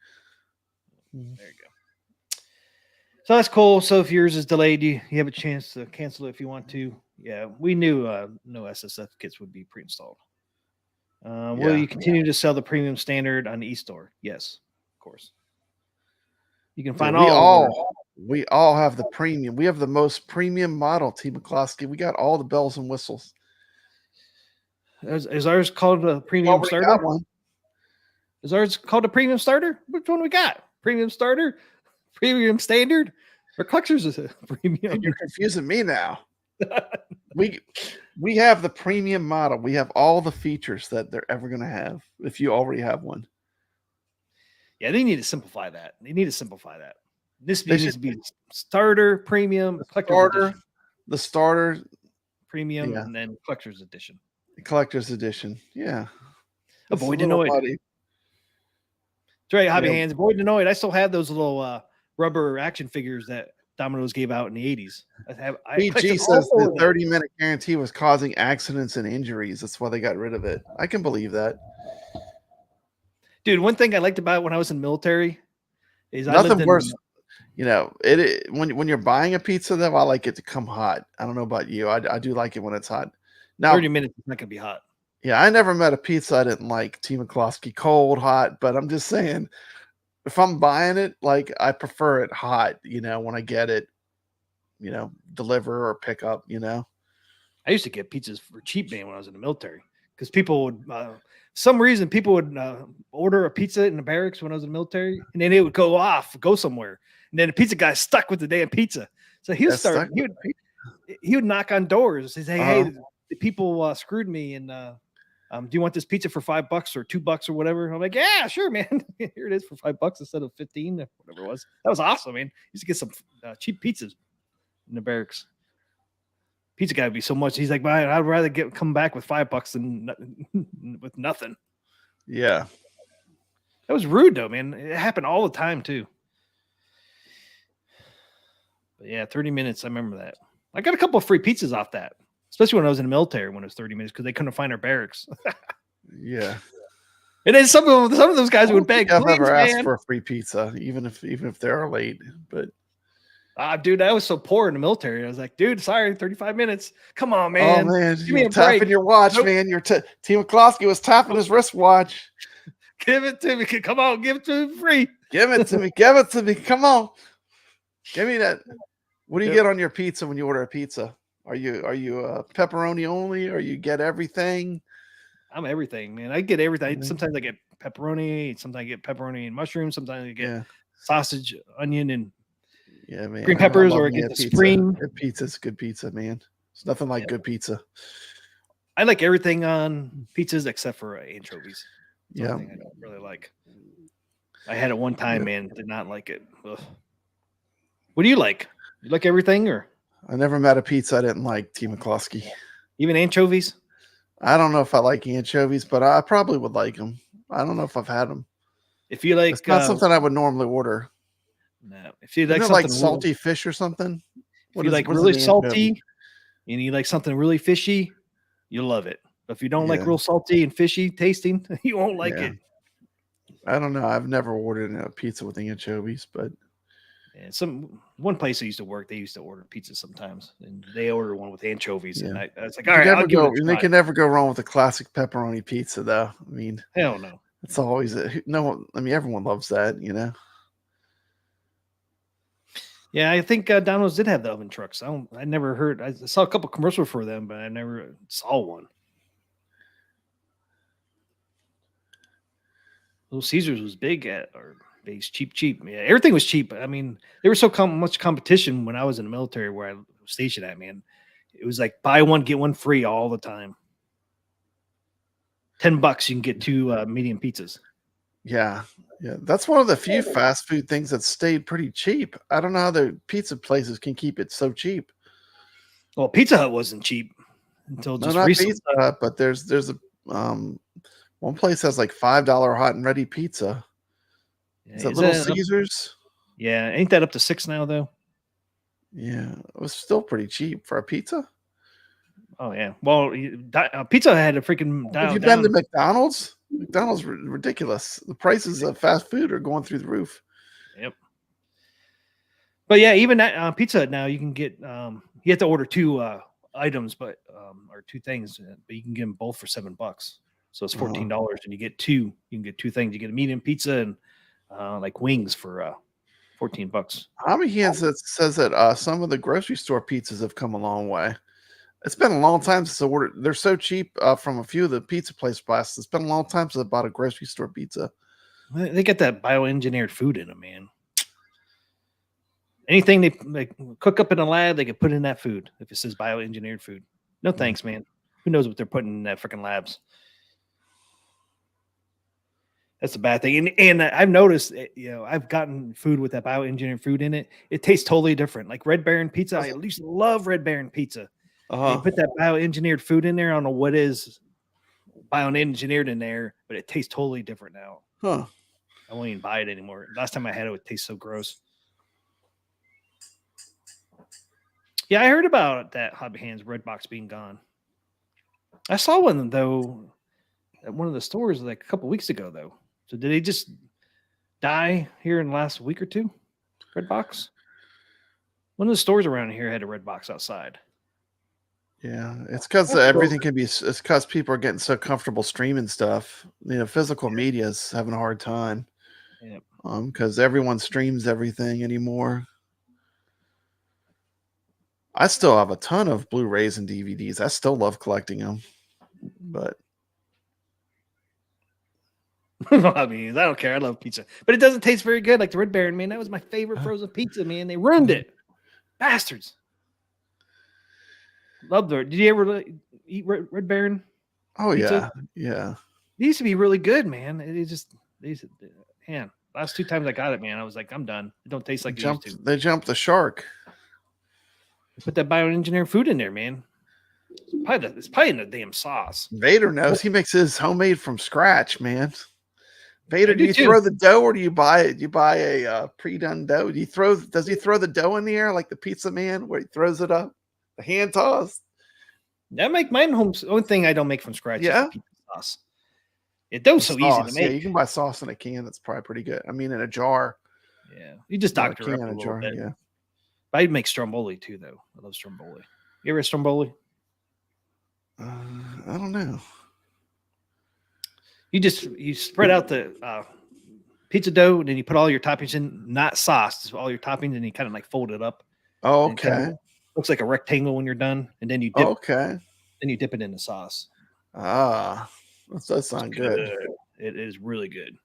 There you go. So that's cool. So if yours is delayed, you have a chance to cancel it if you want to. Yeah, we knew no SSF kits would be pre-installed. Will you continue to sell the premium standard on the eStore? Yes, of course. You can find we all have the premium. We have the most premium model, T. McCloskey. We got all the bells and whistles. Is ours called a premium starter? Is ours called a premium starter? Which one we got? Premium starter, premium standard, or collector's is a premium? You're confusing me now. we have the premium model. We have all the features that they're ever going to have. If you already have one, yeah, they need to simplify that. This needs to be starter, premium, the starter, premium, and then collector's edition. Collector's edition, yeah. Avoid Denoid. That's right, Hobby Hands. Avoid Denoid. I still have those little rubber action figures that Domino's gave out in the 80s. BG says the 30-minute guarantee was causing accidents and injuries. That's why they got rid of it. I can believe that. Dude, one thing I liked about it when I was in the military is nothing worse. When you're buying a pizza, though, I like it to come hot. I don't know about you. I do like it when it's hot. Now, 30 minutes is not going to be hot. Yeah, I never met a pizza I didn't like. T. McCloskey, cold, hot. But I'm just saying, if I'm buying it, like I prefer it hot. When I get it, deliver or pick up. I used to get pizzas for cheap, man, when I was in the military, because people would, some reason, people would order a pizza in the barracks when I was in the military, and then it would go somewhere, and then the pizza guy stuck with the damn pizza. So he would knock on doors and say, "Hey, the people screwed me, and do you want this pizza for $5 or $2 or whatever?" I'm like, "Yeah, sure, man. Here it is for $5 instead of 15, whatever it was." That was awesome, man. Used to get some cheap pizzas in the barracks. Pizza guy would be so much. He's like, "Man, I'd rather come back with $5 than with nothing." Yeah. That was rude though, man. It happened all the time too. But yeah, 30 minutes. I remember that. I got a couple of free pizzas off that, especially when I was in the military when it was 30 minutes because they couldn't find our barracks. Yeah. And then some of those guys would beg. I've never asked man. for a free pizza, even if they are late. But dude, I was so poor in the military. I was like, dude, sorry, 35 minutes. Come on, man. Oh man, Give me you're a break. tapping your watch, man. Your T. McCloskey was tapping his wristwatch. Give it to me. Come on, give it to me free. Give it to me. Give it to me. Come on. Give me that. What do you get on your pizza when you order a pizza? Are you pepperoni only, or you get everything? I'm everything, man. I get everything. Sometimes I get pepperoni. Sometimes I get pepperoni and mushrooms. Sometimes I get sausage, onion, and man, green peppers, or I get the spring. Good pizza's good pizza, man. It's nothing like good pizza. I like everything on pizzas except for anchovies. Yeah, I don't really like. I had it one time, man. Did not like it. Ugh. What do you like? You like everything, or? I never met a pizza I didn't like, T. McCloskey. Even anchovies? I don't know if I like anchovies, but I probably would like them. I don't know if I've had them. If you like, it's not something I would normally order. No, if you like something like salty fish or something. If you like really salty and you like something really fishy, you'll love it. But if you don't like real salty and fishy tasting, you won't like it. I don't know. I've never ordered a pizza with anchovies, but one place I used to work, they used to order pizza sometimes, and they ordered one with anchovies, and I was like, all right, I'll give it a try. They can never go wrong with a classic pepperoni pizza, though. I mean, hell no. It's always everyone loves that, you know. Yeah, I think Domino's did have the oven trucks. I never heard. I saw a couple commercials for them, but I never saw one. Little Caesars was big base cheap. Yeah, everything was cheap. I mean, there was so much competition when I was in the military where I was stationed at, man. It was like buy one, get one free all the time. $10 you can get 2 medium pizzas. Yeah. That's one of the few fast food things that stayed pretty cheap. I don't know how the pizza places can keep it so cheap. Well, Pizza Hut wasn't cheap until just recently. Pizza Hut, but there's a one place has like $5 hot and ready pizza. Yeah, is that Little Caesars? Yeah, ain't that up to $6 now though? Yeah, it was still pretty cheap for a pizza. Oh yeah, well, Pizza Hut had a freaking. Have you been to McDonald's? McDonald's ridiculous. The prices of fast food are going through the roof. Yep. But yeah, even that Pizza Hut now you can get. You have to order 2 items, but or 2 things, but you can get them both for $7. So it's $14, and you get 2. You can get 2 things. You get a medium pizza and like wings for $14. Hands says that some of the grocery store pizzas have come a long way. It's been a long time since I ordered. They're so cheap from a few of the pizza place blasts. It's been a long time since I bought a grocery store pizza. They get that bioengineered food in them, man. Anything they cook up in a lab, they can put in that food if it says bioengineered food. No thanks, man. Who knows what they're putting in that freaking labs? That's a bad thing. And I've noticed, I've gotten food with that bioengineered food in it. It tastes totally different. Like Red Baron pizza. I used to love Red Baron pizza. They put that bioengineered food in there. I don't know what is bioengineered in there, but it tastes totally different now. Huh. I won't even buy it anymore. Last time I had it, it tastes so gross. Yeah, I heard about that Hobby Hands Red Box being gone. I saw one, though, at one of the stores like a couple weeks ago, though. So did they just die here in the last week or two? Red Box? One of the stores around here had a Red Box outside. Yeah, it's because everything can be. It's because people are getting so comfortable streaming stuff. Physical media is having a hard time. Yep. Because everyone streams everything anymore. I still have a ton of Blu-rays and DVDs. I still love collecting them, but I mean, I don't care. I love pizza, but it doesn't taste very good like the Red Baron. Man, that was my favorite frozen pizza. Man, they ruined it, bastards. Loved it. Did you ever eat Red Baron? Oh pizza? Yeah. They used to be really good, man. Man, last 2 times I got it, man, I was like, I'm done. It don't taste like it used to. They jumped the shark. Put that bioengineered food in there, man. It's probably in the damn sauce. Vader knows. He makes his homemade from scratch, man. Vader, do you throw the dough or do you buy it? You buy a pre-done dough? Does he throw the dough in the air like the pizza man where he throws it up? The hand toss? I make mine home. The only thing I don't make from scratch is Yeah? the pizza sauce. It does so easy to Sauce. Yeah, make. you can buy sauce in a can. That's probably pretty good. I mean, in a jar. Yeah. You just Not a doctor it up can, a a little jar. bit. Yeah. But I make stromboli too, though. I love stromboli. You ever had stromboli? I don't know. You spread out the pizza dough, and then you put all your toppings in, not sauce, just all your toppings, and you kind of like fold it up. Oh, And it kinda okay. looks like a rectangle when you're done, and then you dip. Okay. Then you dip it in the sauce. Ah, that does sound good. It is really good.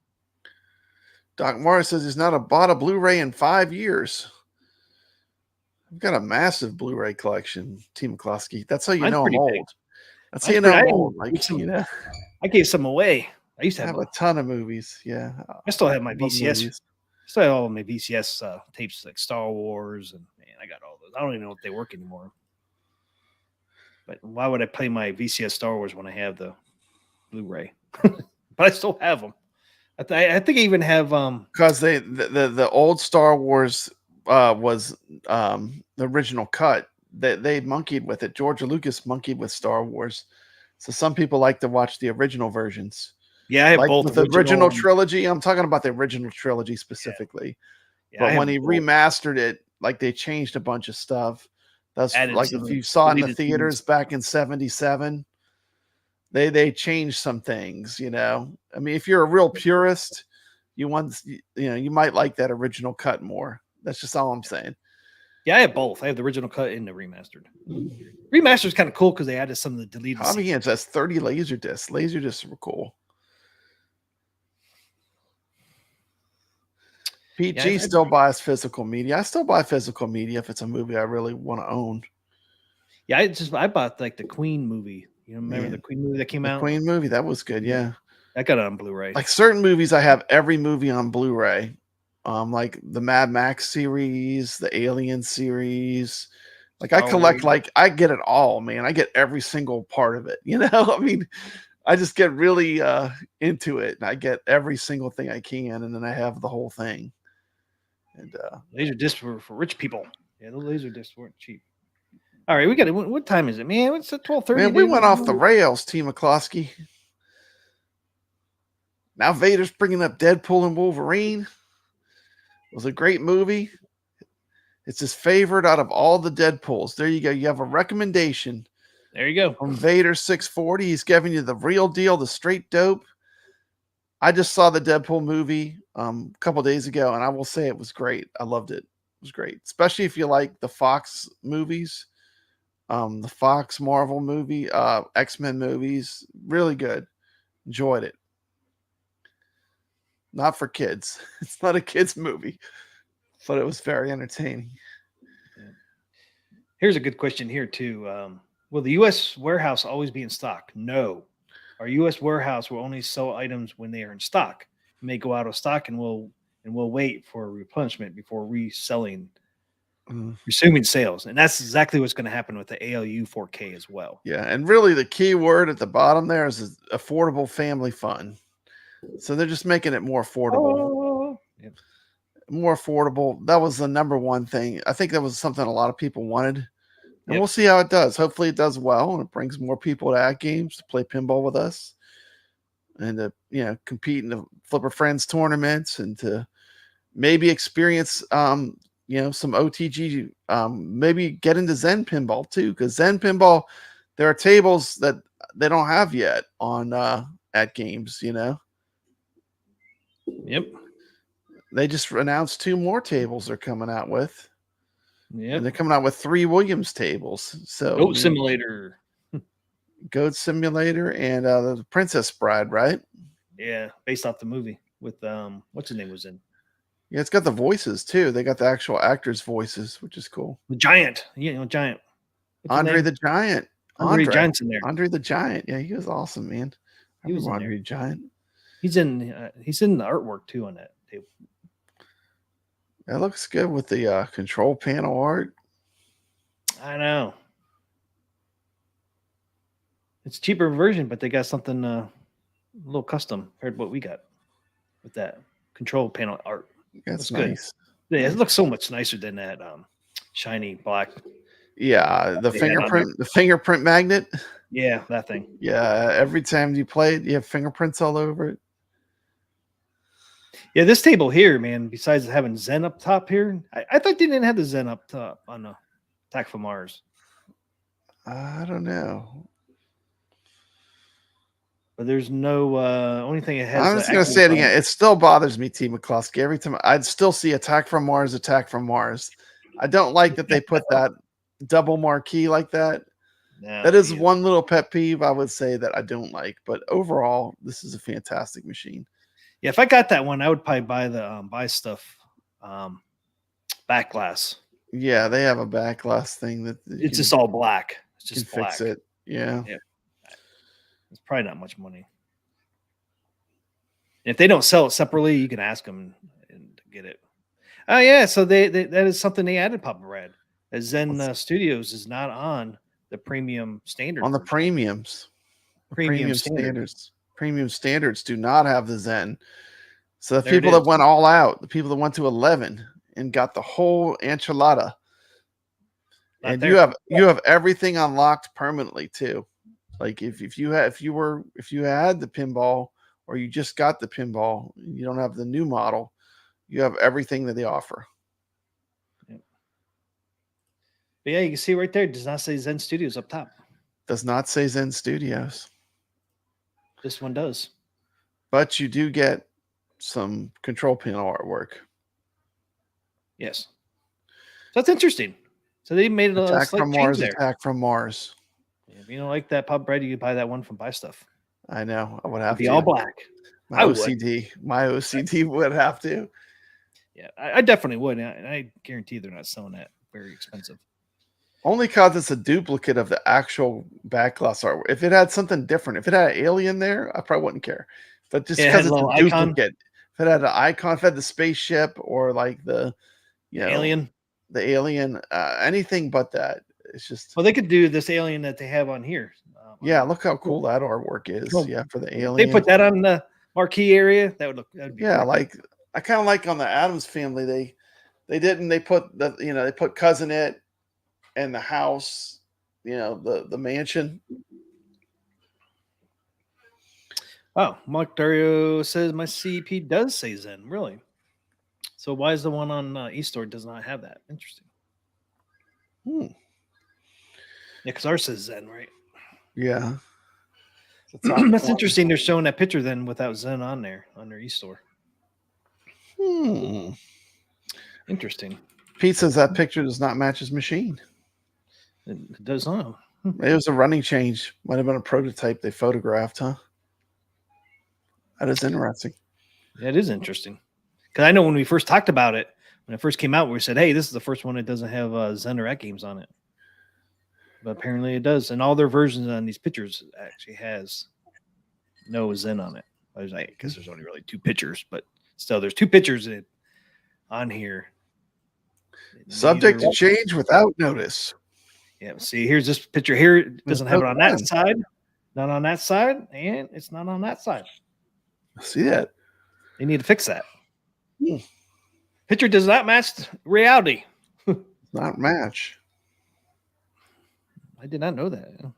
Doc Morris says he's not bought a Blu-ray in 5 years. I've got a massive Blu-ray collection, T. McCloskey. That's how you Mine's know I'm pretty big. old. That's how you know I'm old. I Like, you know, gave some away. I used to I have have a ton of movies. Yeah. I still have my love VCS. movies. Still have all of my VCS tapes like Star Wars, and man, I got all those. I don't even know if they work anymore. But why would I play my VCS Star Wars when I have the Blu-ray? But I still have them. I think I even have Because the old Star Wars was the original cut. They monkeyed with it. George Lucas monkeyed with Star Wars. So some people like to watch the original versions. Yeah, I have like both with the original and- trilogy. I'm talking about the original trilogy specifically. Yeah, I But when have he both. remastered it, like they changed a bunch of stuff. That's Added like some if you saw it in the deleted theaters scenes. back in '77, they changed some things. You know, I mean, if you're a real purist, you might like that original cut more. That's just all I'm saying. Yeah, I have both. I have the original cut and the remastered. Remastered is kind of cool because they added some of the deleted Hobby scenes. Hands has 30 laser discs. Laser discs were cool. Pete Yeah, G still buys physical media. I still buy physical media if it's a movie I really want to own. Yeah, I bought like the Queen movie. You know, remember the Queen movie that came out? Queen movie, that was good. Yeah. I got it on Blu-ray. Like certain movies, I have every movie on Blu-ray. Like the Mad Max series, the Alien series. Like I collect, like I get it all, man. I get every single part of it. You know, I mean, I just get really into it, and I get every single thing I can, and then I have the whole thing. And laser discs were for rich people. Yeah, the laser discs weren't cheap. All right, we got it. What time is it, man? It's at 12:30. Man, we went off the rails, T. McCloskey. Now Vader's bringing up Deadpool and Wolverine. It was a great movie. It's his favorite out of all the Deadpools. There you go. You have a recommendation. There you go. From Vader 640. He's giving you the real deal, the straight dope. I just saw the Deadpool movie a couple days ago, and I will say it was great. I loved it. It was great, especially if you like the Fox movies, the Fox Marvel movie, X-Men movies. Really good. Enjoyed it. Not for kids. It's not a kids movie, but it was very entertaining. Here's a good question here too. Will the U.S. warehouse always be in stock? No. Our U.S. warehouse will only sell items when they are in stock. It may go out of stock, and we'll wait for replenishment before resuming sales. And that's exactly what's going to happen with the ALU 4K as well. Yeah, and really the key word at the bottom there is affordable family fun. So they're just making it more affordable. Yep. More affordable. That was the number one thing. I think that was something a lot of people wanted. And we'll see how it does. Hopefully it does well, and it brings more people to AtGames to play pinball with us, and to compete in the Flipper Friends tournaments, and to maybe experience some OTG. Maybe get into Zen pinball too, because Zen pinball, there are tables that they don't have yet on AtGames. Yep. They just announced 2 more tables they're coming out with. Yeah, and they're coming out with 3 Williams tables. So Goat Simulator, Goat Simulator, and the Princess Bride, right? Yeah, based off the movie with what's his name was in. Yeah, it's got the voices too. They got the actual actors' voices, which is cool. The Giant, Giant. Andre the Giant. Andre Giant's in there. Andre the Giant. Yeah, he was awesome, man. He was Andre the Giant. He's in the artwork too on that table. That looks good with the control panel art. I know. It's a cheaper version, but they got something a little custom compared to what we got. with that control panel art. That's good. nice. Yeah, it looks so much nicer than that shiny black. Yeah, the They had on fingerprint magnet. Yeah, that thing. Yeah, every time you play it, you have fingerprints all over it. Yeah, this table here, man, besides having Zen up top here, I thought they didn't have the Zen up top on the Attack from Mars. I don't know. But there's no only thing it has. I'm just gonna say it again. It still bothers me, T. McCluskey. Every time I'd still see Attack from Mars. I don't like that they put that double marquee like that. No, that is one little pet peeve I would say that I don't like. But overall, this is a fantastic machine. Yeah, if I got that one, I would probably buy the buy stuff back glass. Yeah, they have a back glass thing that it's just all black. It's just black. Fix it. Yeah. It's probably not much money. If they don't sell it separately, you can ask them and get it. Oh yeah, so they that is something they added, Papa Brad. As Zen Studios is not on the premium standard. On the premiums. Premium standards. Premium standards do not have the Zen. So the people that went all out, the people that went to 11 and got the whole enchilada. And you have everything unlocked permanently too. Like if you had the pinball or you just got the pinball, and you don't have the new model, you have everything that they offer. But yeah, you can see right there, it does not say Zen Studios up top. Does not say Zen Studios. This one does. But you do get some control panel artwork. Yes. So that's interesting. So they made a Attack slight from change Mars, there. Attack from Mars. If you don't like that Pop Bread, you can buy that one from Buy Stuff. I know. I would have be to. all black. My OCD would have to. Yeah, I definitely would. And I guarantee they're not selling that very expensive. Only because it's a duplicate of the actual back glass artwork. If it had something different, if it had an alien there, I probably wouldn't care. But just because it's a duplicate, if it had an icon, if it had the spaceship or like the alien, anything but that. It's just they could do this alien that they have on here. Yeah, look how cool that artwork is. Cool. Yeah, for the alien. They put that on the marquee area. That would look. That'd be cool. Like I kind of like on the Addams Family. They put they put Cousin It and the house. The mansion. Oh, Mark Dario says my CP does say Zen. Really? So why is the one on eStore does not have that? Interesting. Yeah, because ours says Zen, right? Yeah. That's interesting. They're showing that picture then without Zen on their eStore. Interesting. Pete says that picture does not match his machine. It does not. It was a running change. Might have been a prototype they photographed, huh? That is interesting. Yeah, it is interesting. Because I know when we first talked about it, when it first came out, we said, hey, this is the first one that doesn't have Zen or AtGames on it. But apparently it does. And all their versions on these pictures actually has no Zen on it. Because there's only really two pictures, but still there's two pictures on here. Subject to change without notice. Yeah, see, here's this picture here. It doesn't have it on that side, not on that side, and it's not on that side. See that? They need to fix that. Picture does not match reality. Not match. I did not know that.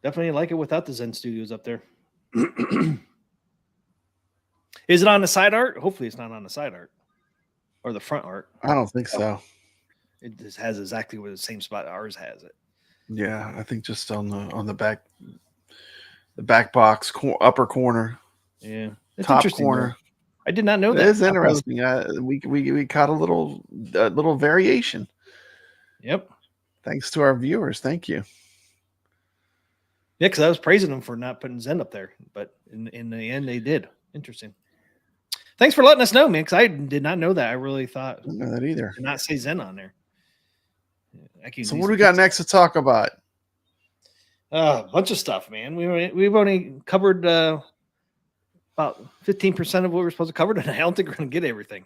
Definitely like it without the Zen Studios up there. Is it on the side art? Hopefully it's not on the side art or the front art. I don't think so. It just has exactly where the same spot ours has it. Yeah, I think just on the back box upper corner. Yeah, it's top interesting, corner. Though. I did not know that. It is interesting. We caught a little variation. Yep. Thanks to our viewers. Thank you. Yeah, because I was praising them for not putting Zen up there, but in the end they did. Interesting. Thanks for letting us know, man, because I did not know that. I really thought I didn't know that either. Did not say Zen on there. So what do we got next to talk about? A bunch of stuff, man. We've only covered about 15% of what we're supposed to cover, and I don't think we're going to get everything.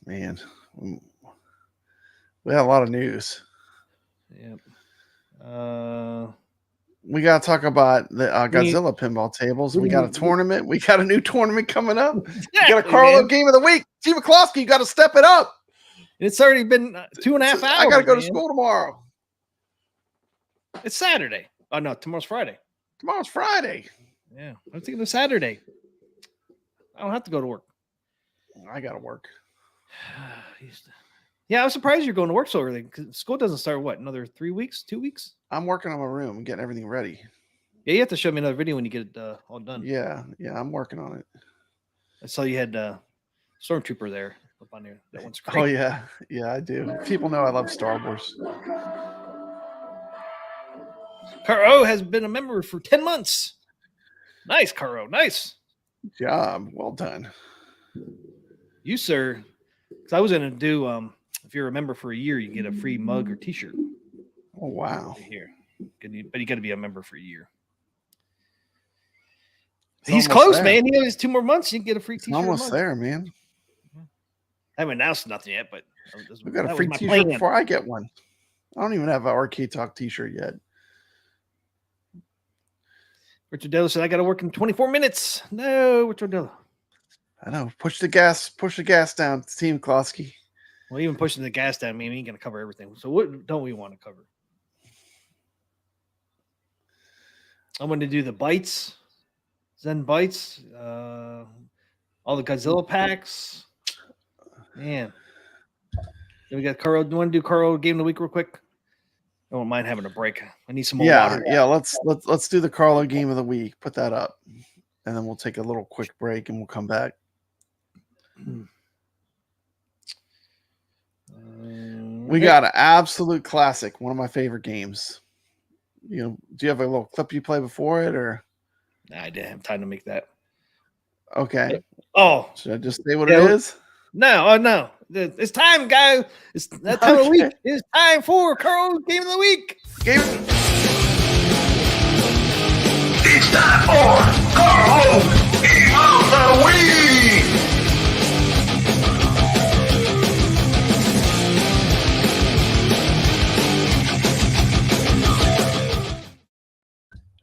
Man, we had a lot of news. Yeah. We got to talk about the Godzilla pinball tables. We got a tournament. We got a new tournament coming up. Exactly, We got a Carlo game of the week. T. McCloskey, you got to step it up. It's already been 2.5 hours. I got to go to school tomorrow. It's Saturday. Oh, no, tomorrow's Friday. Tomorrow's Friday. Yeah, I'm thinking of Saturday. I don't have to go to work. I got to work. Yeah, I was surprised you're going to work so early because school doesn't start, what, another 3 weeks, 2 weeks? I'm working on my room and getting everything ready. Yeah, you have to show me another video when you get it all done. Yeah, I'm working on it. I saw you had Stormtrooper there up on there. That one's great. Oh, yeah. Yeah, I do. People know I love Star Wars. Caro has been a member for 10 months. Nice, Caro. Nice. Good job. Well done. You, sir. Because I was going to do, if you're a member for a year, you get a free mug or t-shirt. Oh, wow. Here. But you got to be a member for a year. It's He's almost close, there. man. He has 2 more months. You can get a free t-shirt. Almost mug. there, man. I haven't announced nothing yet, but We got a that free was my t-shirt plan. before I get one. I don't even have an Arcade Talk t-shirt yet. Richard Dello said, I got to work in 24 minutes. No, Richard Dello. I know. Push the gas down, Team Klosky. Well, even pushing the gas down, we ain't going to cover everything. So what don't we want to cover? I'm going to do the bites, Zen bites, all the Godzilla packs. Man. Then we got Caro. Do you want to do Caro game of the week real quick? I don't mind having a break. I need some more water. Yeah. Let's do the Carlo game of the week. Put that up, and then we'll take a little quick break, and we'll come back. We got an absolute classic. One of my favorite games. You know, do you have a little clip you play before it, or? Nah, I didn't have time to make that. Okay. Oh, Should I just say what it is? no, no. It's time, guys. It's that time of the week. It's time for Carl's game of the week. Game. It's time for Carlo Game of the Week!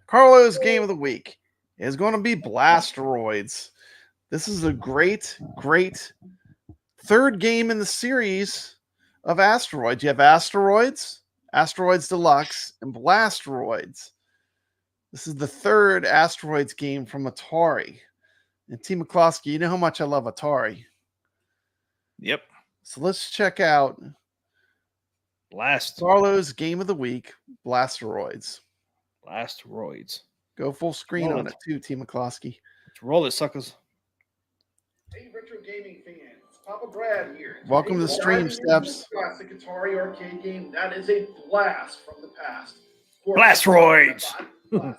Carlo's game of the week is going to be Blasteroids. This is a great third game in the series of Asteroids. You have Asteroids, Asteroids Deluxe, and Blasteroids. This is the third Asteroids game from Atari. And T. McCloskey, you know how much I love Atari. Yep. So let's check out Carlo's game of the week, Blasteroids. Blasteroids. Go full screen Roll on it. it too, T. McCloskey. Let's roll it, suckers. Hey, retro gaming fans, it's Papa Brad here. Welcome to the stream, Steps. Classic Atari arcade game that is a blast from the past. Blasteroids. Blasteroids.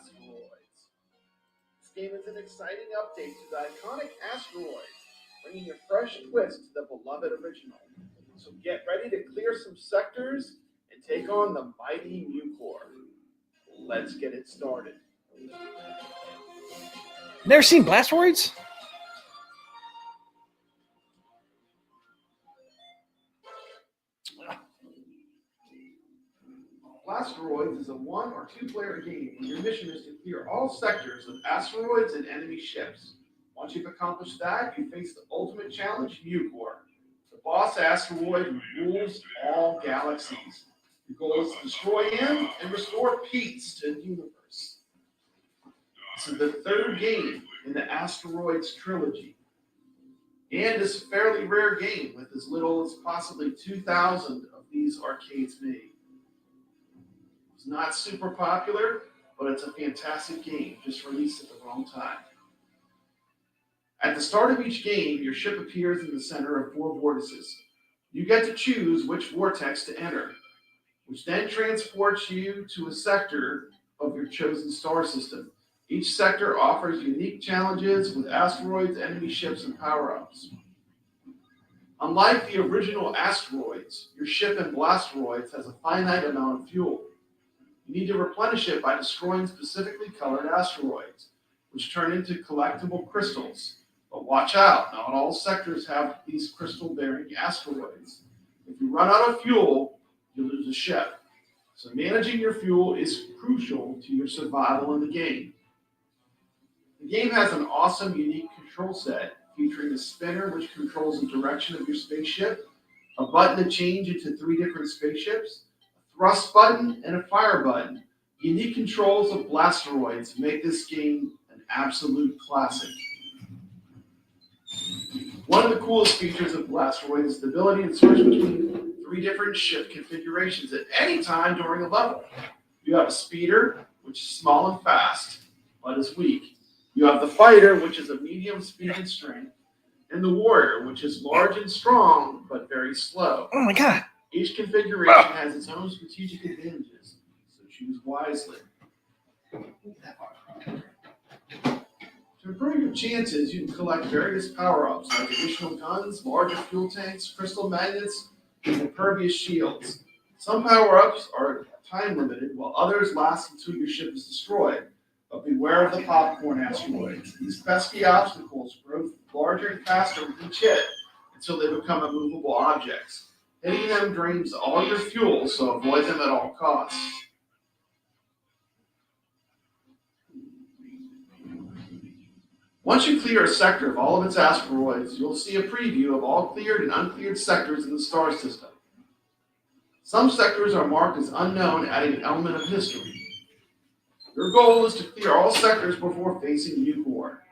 This game is an exciting update to the iconic Asteroids, bringing a fresh twist to the beloved original. So get ready to clear some sectors and take on the mighty Mucor. Let's get it started. Never seen Blasteroids? Blasteroids is a 1 or 2 player game where your mission is to clear all sectors of asteroids and enemy ships. Once you've accomplished that, you face the ultimate challenge, Mucor, the boss asteroid who rules all galaxies. Your goal is to destroy him and restore peace to the universe. This is the third game in the Asteroids trilogy. And it's a fairly rare game with as little as possibly 2,000 of these arcades made. It's not super popular, but it's a fantastic game, just released at the wrong time. At the start of each game, your ship appears in the center of 4 vortices. You get to choose which vortex to enter, which then transports you to a sector of your chosen star system. Each sector offers unique challenges with asteroids, enemy ships, and power-ups. Unlike the original Asteroids, your ship in Blasteroids has a finite amount of fuel. You need to replenish it by destroying specifically colored asteroids, which turn into collectible crystals. But watch out, not all sectors have these crystal-bearing asteroids. If you run out of fuel, you lose a ship. So managing your fuel is crucial to your survival in the game. The game has an awesome, unique control set featuring a spinner which controls the direction of your spaceship, a button to change into 3 different spaceships, a thrust button, and a fire button. Unique controls of blasteroids make this game an absolute classic. One of the coolest features of Blasteroid is the ability to switch between 3 different ship configurations at any time during a level. You have a speeder, which is small and fast, but is weak. You have the fighter, which is a medium speed and strength, and the warrior, which is large and strong, but very slow. Oh my God. Each configuration has its own strategic advantages, so choose wisely. To improve your chances, you can collect various power-ups like additional guns, larger fuel tanks, crystal magnets, and impervious shields. Some power-ups are time-limited, while others last until your ship is destroyed. But beware of the popcorn asteroids. These pesky obstacles grow larger and faster with each hit until they become immovable objects. Hitting them drains all your fuel, so avoid them at all costs. Once you clear a sector of all of its asteroids, you'll see a preview of all cleared and uncleared sectors in the star system. Some sectors are marked as unknown, adding an element of mystery. Your goal is to clear all sectors before facing Nuke War.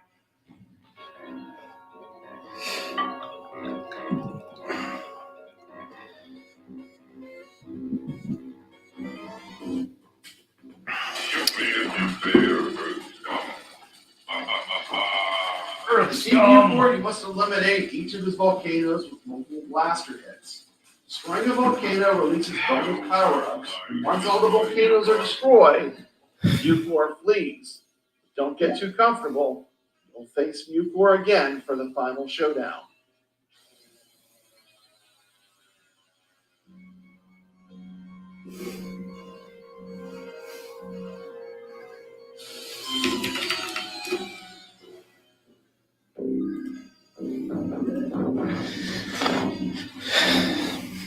In Nuke War, you must eliminate each of his volcanoes with multiple blaster hits. Destroying a volcano releases bonus power-ups, and once all the volcanoes are destroyed, Nuke War flees. Don't get too comfortable. You'll face Nuke War again for the final showdown.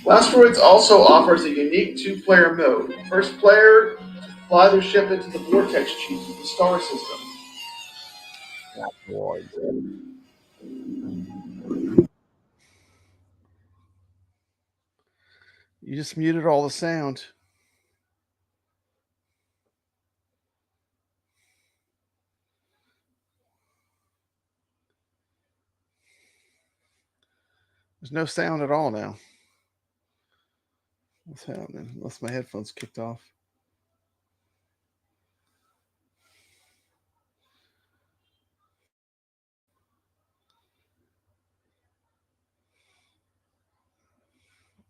Blasteroids also offers a unique 2-player mode. First player to fly their ship into the vortex tube of the star system. You just muted all the sound. There's no sound at all now. What's happening? Unless my headphones kicked off.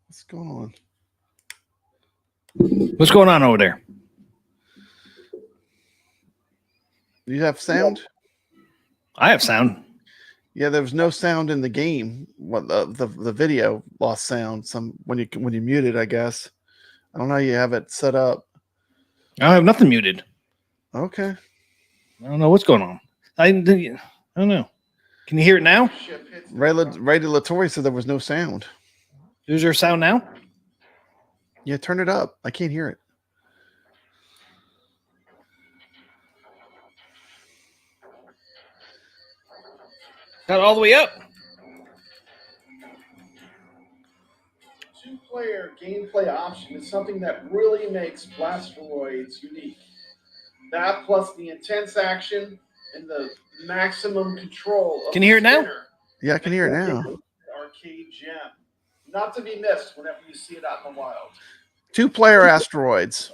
What's going on? What's going on over there? Do you have sound? I have sound. Yeah, there was no sound in the game. What the video lost sound when you muted, I guess. I don't know how you have it set up. I have nothing muted. Okay. I don't know what's going on. I don't know. Can you hear it now? Ray Latorre said there was no sound. Is there sound now? Yeah, turn it up. I can't hear it. Got it all the way up. 2-player gameplay option is something that really makes Blasteroids unique. That plus the intense action and the maximum control of Can you hear it now? Yeah, I can hear it now. Arcade gem. Not to be missed whenever you see it out in the wild. 2-player asteroids.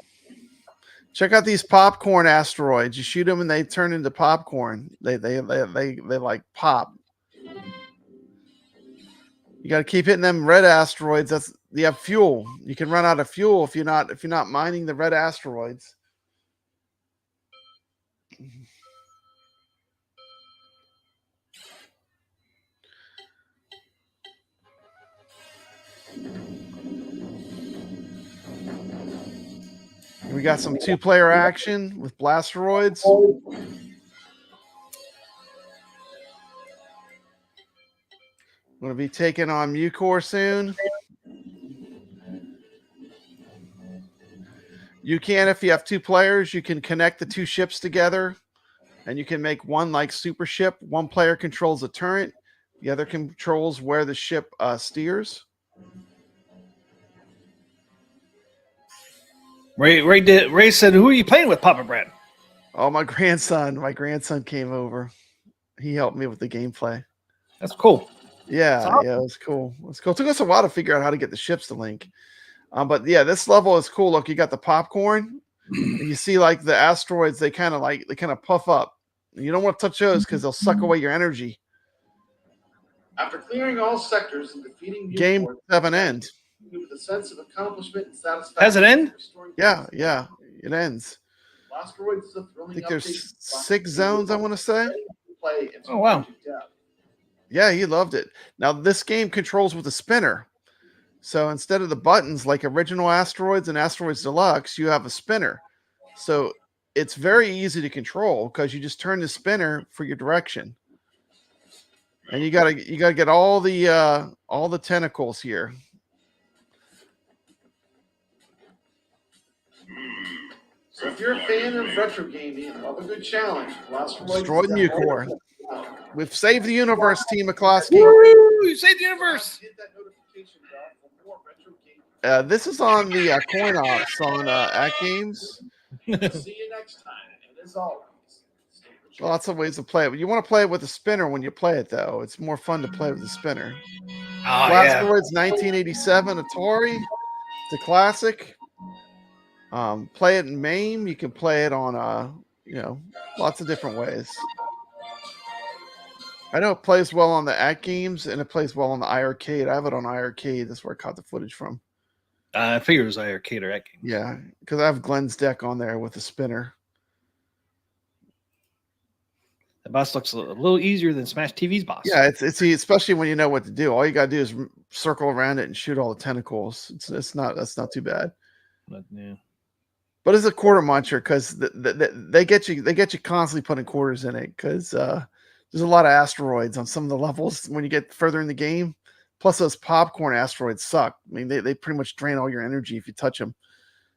Check out these popcorn asteroids. You shoot them and they turn into popcorn. They like pop. You got to keep hitting them red asteroids. You have fuel. You can run out of fuel if you're not mining the red asteroids. We got some 2-player action with blasteroids. Going to be taking on Mucor soon. You can, if you have 2 players, you can connect the 2 ships together, and you can make one like super ship. One player controls the turret, the other controls where the ship steers. Ray said, "Who are you playing with, Papa Brad?" Oh, my grandson. My grandson came over. He helped me with the gameplay. That's cool. Yeah, yeah, it was cool. It was cool. It took us a while to figure out how to get the ships to link. But yeah, this level is cool. Look, you got the popcorn, and you see like the asteroids. They kind of puff up. You don't want to touch those because they'll suck away your energy. After clearing all sectors and defeating Game 7 end. with a sense of accomplishment and satisfaction. Has it end? Yeah, it ends. Asteroids is a I thrilling think there's update. 6 zones, I want to say. Play Oh, wow. Yeah, he loved it. Now, this game controls with a spinner. So instead of the buttons like original Asteroids and Asteroids Deluxe, you have a spinner. So it's very easy to control because you just turn the spinner for your direction. And you gotta get all the tentacles here. So if you're a fan of retro gaming and love a good challenge, Destroy Nucor. We've saved the universe, Team McCloskey. Woo! You saved the universe. Hit that notification bell for more retro gaming. This is on the coin ops on AtGames. See you next time. And as always, stay patrol. Lots of ways to play it. But you want to play it with a spinner when you play it, though. It's more fun to play with a spinner. Asteroids 1987 Atari. It's a classic. Play it in MAME. You can play it on lots of different ways. I know it plays well on the AtGames and it plays well on the iArcade. I have it on iArcade. That's where I caught the footage from. I figured it was iArcade or AtGames. Yeah, because I have Glenn's deck on there with the spinner. The boss looks a little easier than Smash TV's boss. Yeah, it's especially when you know what to do. All you gotta do is circle around it and shoot all the tentacles. That's not too bad. But, yeah. But it's a quarter muncher because they get you constantly putting quarters in it because there's a lot of asteroids on some of the levels when you get further in the game. Plus, those popcorn asteroids suck. I mean, they pretty much drain all your energy if you touch them.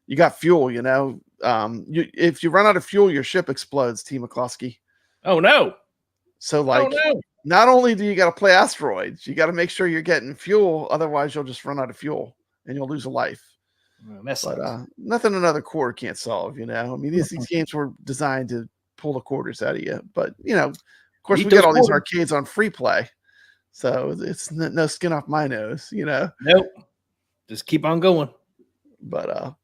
You got fuel, if you run out of fuel, your ship explodes, Team McCloskey. Oh no! So not only do you got to play asteroids, you got to make sure you're getting fuel. Otherwise, you'll just run out of fuel and you'll lose a life. But nothing another quarter can't solve. I mean, these games were designed to pull the quarters out of you. But of course, we got all these arcades on free play, so it's no skin off my nose. Nope. Just keep on going. But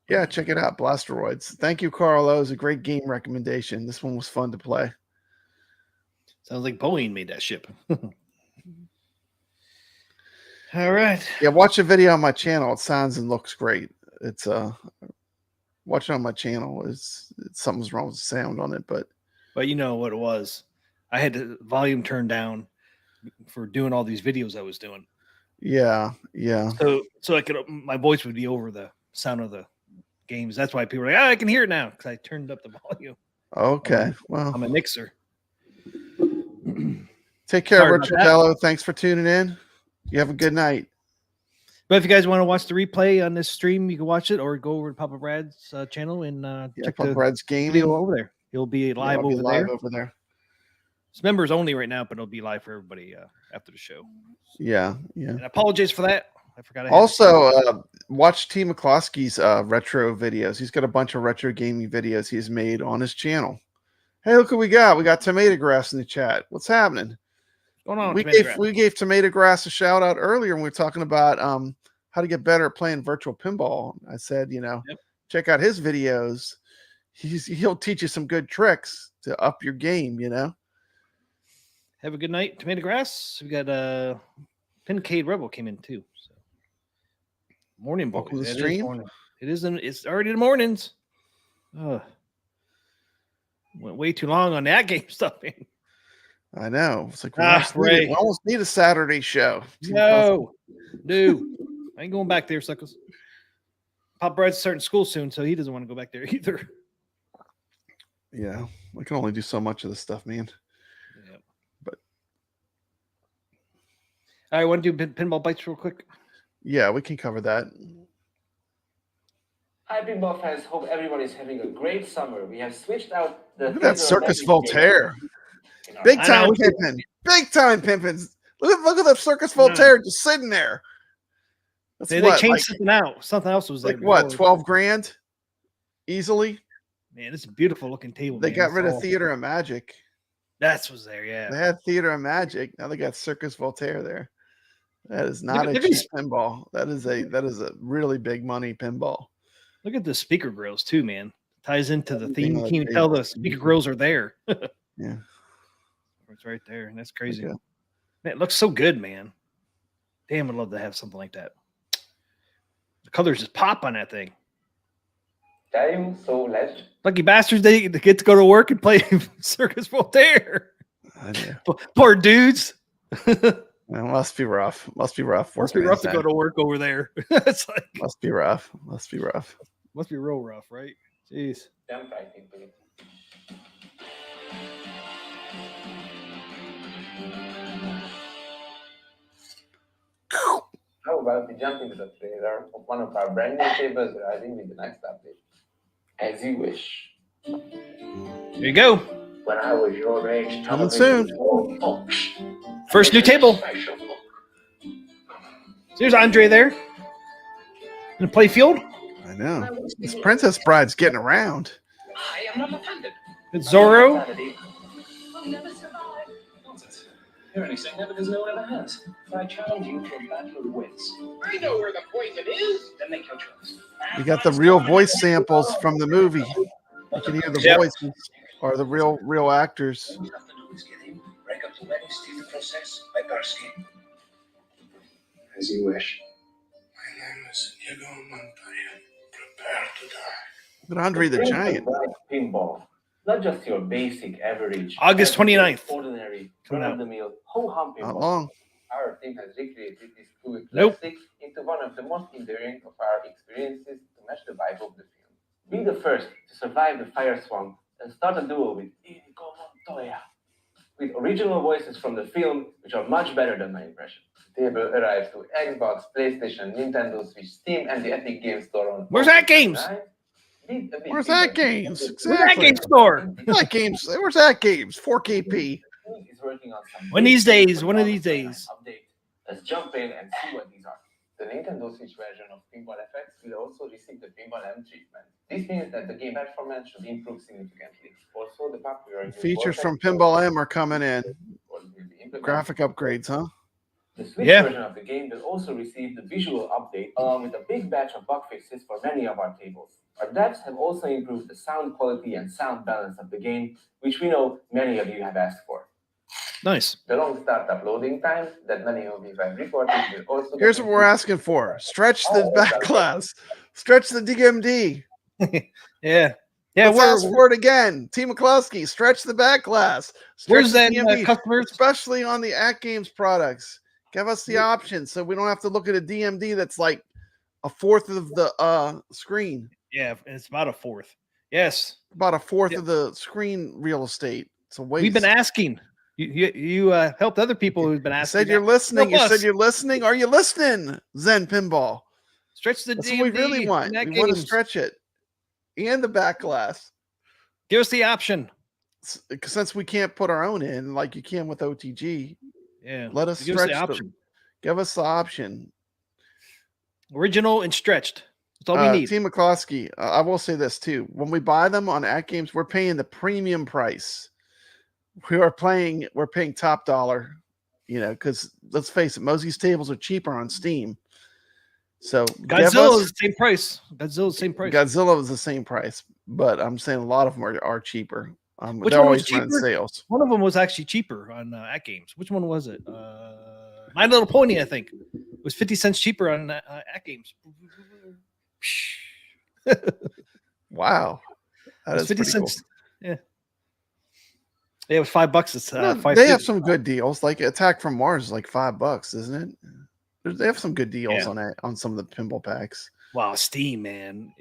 yeah, check it out, Blasteroids. Thank you, Carl. That was a great game recommendation. This one was fun to play. Sounds like Boeing made that ship. All right. Yeah, watch a video on my channel. It sounds and looks great. It's watch it on my channel. It's something's wrong with the sound on it, but you know what it was. I had the volume turned down for doing all these videos I was doing. Yeah. So I could my voice would be over the sound of the games. That's why people are like, I can hear it now because I turned up the volume. Okay. Well, I'm a mixer. Take care, Richard Dello. Thanks for tuning in. You have a good night. But if you guys want to watch the replay on this stream, you can watch it or go over to Papa Brad's channel and check Papa Brad's game video over there. He'll be live over there. It's members only right now, but it'll be live for everybody after the show. Yeah. And I apologize for that. I forgot. Also, watch T. McCloskey's retro videos. He's got a bunch of retro gaming videos he's made on his channel. Hey, look what we got. We got Tomato Grass in the chat. What's happening? What's going on? We gave Tomato Grass a shout out earlier when we were talking about how to get better at playing virtual pinball. I said, check out his videos. He'll teach you some good tricks to up your game. Have a good night, Tomato Grass. We got Pincade Rebel came in too. So morning, boys. Welcome to the stream. It's already the mornings. Went way too long on that game stuff, man. I know. It's like we almost need a Saturday show. No. I ain't going back there, suckers. Pop Brad's starting school soon, so he doesn't want to go back there either. Yeah, I can only do so much of this stuff, man. Yeah. But all right, want to do pinball bites real quick? Yeah, we can cover that. Hi, pinball fans. Hope everyone is having a great summer. We have switched out the Look at that Theater of Circus Magic Voltaire. in our Big I time know. pimping. Big time pimping. Look at the Circus Voltaire just sitting there. That's They what, changed like, something out. Something else was there. like what, before. 12 grand? Easily? Man, it's a beautiful looking table. They man. got It's rid of all- Theater of Magic. That's what's there, yeah. They had Theater of Magic. Now they got Circus Voltaire there. That is not a look cheap at pinball. That is a really big money pinball. Look at the speaker grills too, man. Ties into the Everything theme. on You the can't even table. tell the speaker grills are there. Yeah. It's right there. And that's crazy. Okay. Man, it looks so good, man. Damn, I'd love to have something like that. The colors just pop on that thing. Time so let's Lucky bastards, they get to go to work and play Circus Voltaire. I know. Poor dudes. It must be rough. Must be rough. Must be working rough to inside. go to work over there. It's like Must be rough. Must be rough. must be real rough, right? Jeez. jump right into it. How about we jump into the trailer of one of our brand new tables arriving with the next update? As you wish. There you go. When I was your age, Coming soon. First new table. So here's Andre there in the play field. I know. This Princess Bride's getting around. I am not offended. It's Zorro. I'll never survive. Nonsense. You're only saying that because no one ever has. So I challenge you to a battle of wits. I know where the poison is. Then make your choice. You got the real voice samples from the movie. You can hear the Yep. voices or the real actors. All you have to do is get in, break up the Menace, steal the process by Barsky. As you wish. My name is Diego Montoya. Prepare to die. But Andre the Giant. Pinball. Not just your basic, average, August 29th. ordinary, Coming out. run-of-the-mill, ho-hum Not pinball. long. Our team has recreated this true Nope. classic into one of the most enduring of our experiences to match the vibe of the film. Be the first to survive the fire swamp and start a duel with Inigo Montoya. With original voices from the film, which are much better than my impression. The table arrives to Xbox, PlayStation, Nintendo Switch, Steam, and the Epic Games Store on. Where's AtGames? Where's AtGames? Where's Exactly. AtGames store? AtGames. Where's AtGames? 4KP. Is working on some One of these days, one of these days. Update. Let's jump in and see what these are. The Nintendo Switch version of Pinball FX will also receive the Pinball M treatment. This means that the game performance should improve significantly. Also, the popular new Features from Vortex Pinball M are coming in. will be implemented. Graphic upgrades, huh? The Switch Yeah. version of the game will also receive the visual update along with a big batch of bug fixes for many of our tables. Our devs have also improved the sound quality and sound balance of the game, which we know many of you have asked for. Nice. The long startup loading times that many of you have reported will also. Here's what we're asking for. Stretch the back glass. Stretch the DMD. Yeah. Yeah, Let's ask for it again. T. McCluskey, stretch the back glass. Stretch where's the that DMD, customers? especially on the AtGames products. Give us the option so we don't have to look at a DMD that's like a fourth of the screen. Yeah, it's about a fourth. Yes. About a fourth Yeah. of the screen real estate. It's a waste. We've been asking. You helped other people who've been You asking. said you're listening. You Help said us. you're listening. Are you listening, Zen Pinball? Stretch the That's DMD. what we really want. in We want to AtGames. stretch it. And the back glass. Give us the option. Since we can't put our own in like you can with OTG, Yeah. let us Give us stretch the the option. Give us the option. Original and stretched. That's all we need. Team McCloskey, I will say this too. When we buy them on AtGames, we're paying the premium price. We're paying top dollar, because let's face it, most of these tables are cheaper on Steam. So Godzilla is the same price. Godzilla's the same price. Godzilla is the same price, but I'm saying a lot of them are cheaper. Which They're one was always running cheaper? sales. One of them was actually cheaper on AtGames. Which one was it? My Little Pony, I think, it was 50 cents cheaper on AtGames. Wow, that is 50 pretty cool. cents. Yeah. Yeah, it was $5. It's No, $5. they have some good deals. Like Attack from Mars is like $5, isn't it? They have some good deals Yeah. on some of the pinball packs. Wow, Steam, man.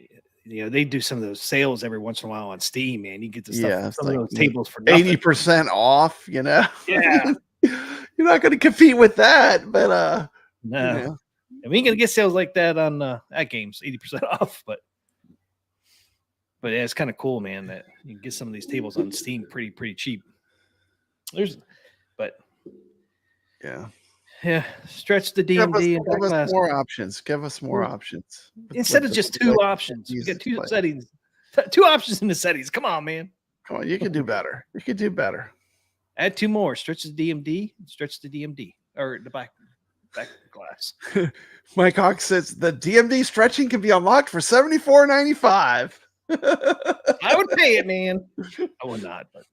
They do some of those sales every once in a while on Steam, man. You get the stuff Yeah, from it's some like of those tables for nothing. 80% off. Yeah. You're not going to compete with that, but No. And we ain't gonna get sales like that on AtGames, 80% off, but But yeah, it's kind of cool, man, that you can get some of these tables on Steam pretty cheap. Yeah. Yeah, stretch the Give us, DMD and give us backlash. more options. Give us more options. Instead of just two options, we get two settings. Two options in the settings. Come on, man. Come on, you can do better. You can do better. Add two more. Stretch the DMD. Stretch the DMD or the back glass. Mike Hawk says the DMD stretching can be unlocked for $74.95. I would pay it, man. I would not, but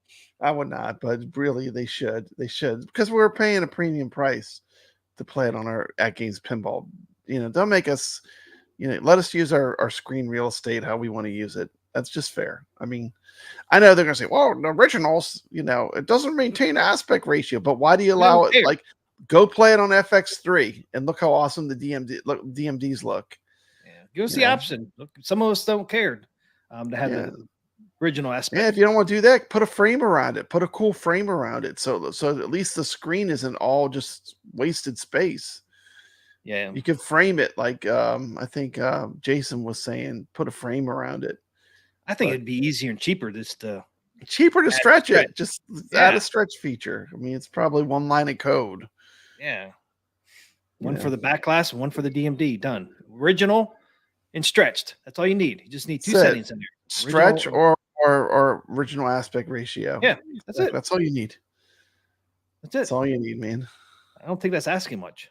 I would not, but really they should. They should, because we're paying a premium price to play it on our AtGames Pinball. Don't make us, let us use our screen real estate how we want to use it. That's just fair. I mean, I know they're gonna say, well, the originals, it doesn't maintain aspect ratio, but why do you allow it? Like, go play it on FX3 and look how awesome the DMDs look. Yeah, give us the option. Look, some of us don't care to have the original aspect. Yeah, if you don't want to do that, put a frame around it. Put a cool frame around it, so at least the screen isn't all just wasted space. Yeah, you could frame it like I think Jason was saying, put a frame around it. I think it'd be easier and cheaper to stretch it. Just add a stretch feature. I mean, it's probably one line of code. Yeah. One for the back glass and one for the DMD. Done. Original and stretched. That's all you need. You just need two settings in there. Stretch or original aspect ratio. Yeah, that's it. That's all you need. That's it. That's all you need, man. I don't think that's asking much.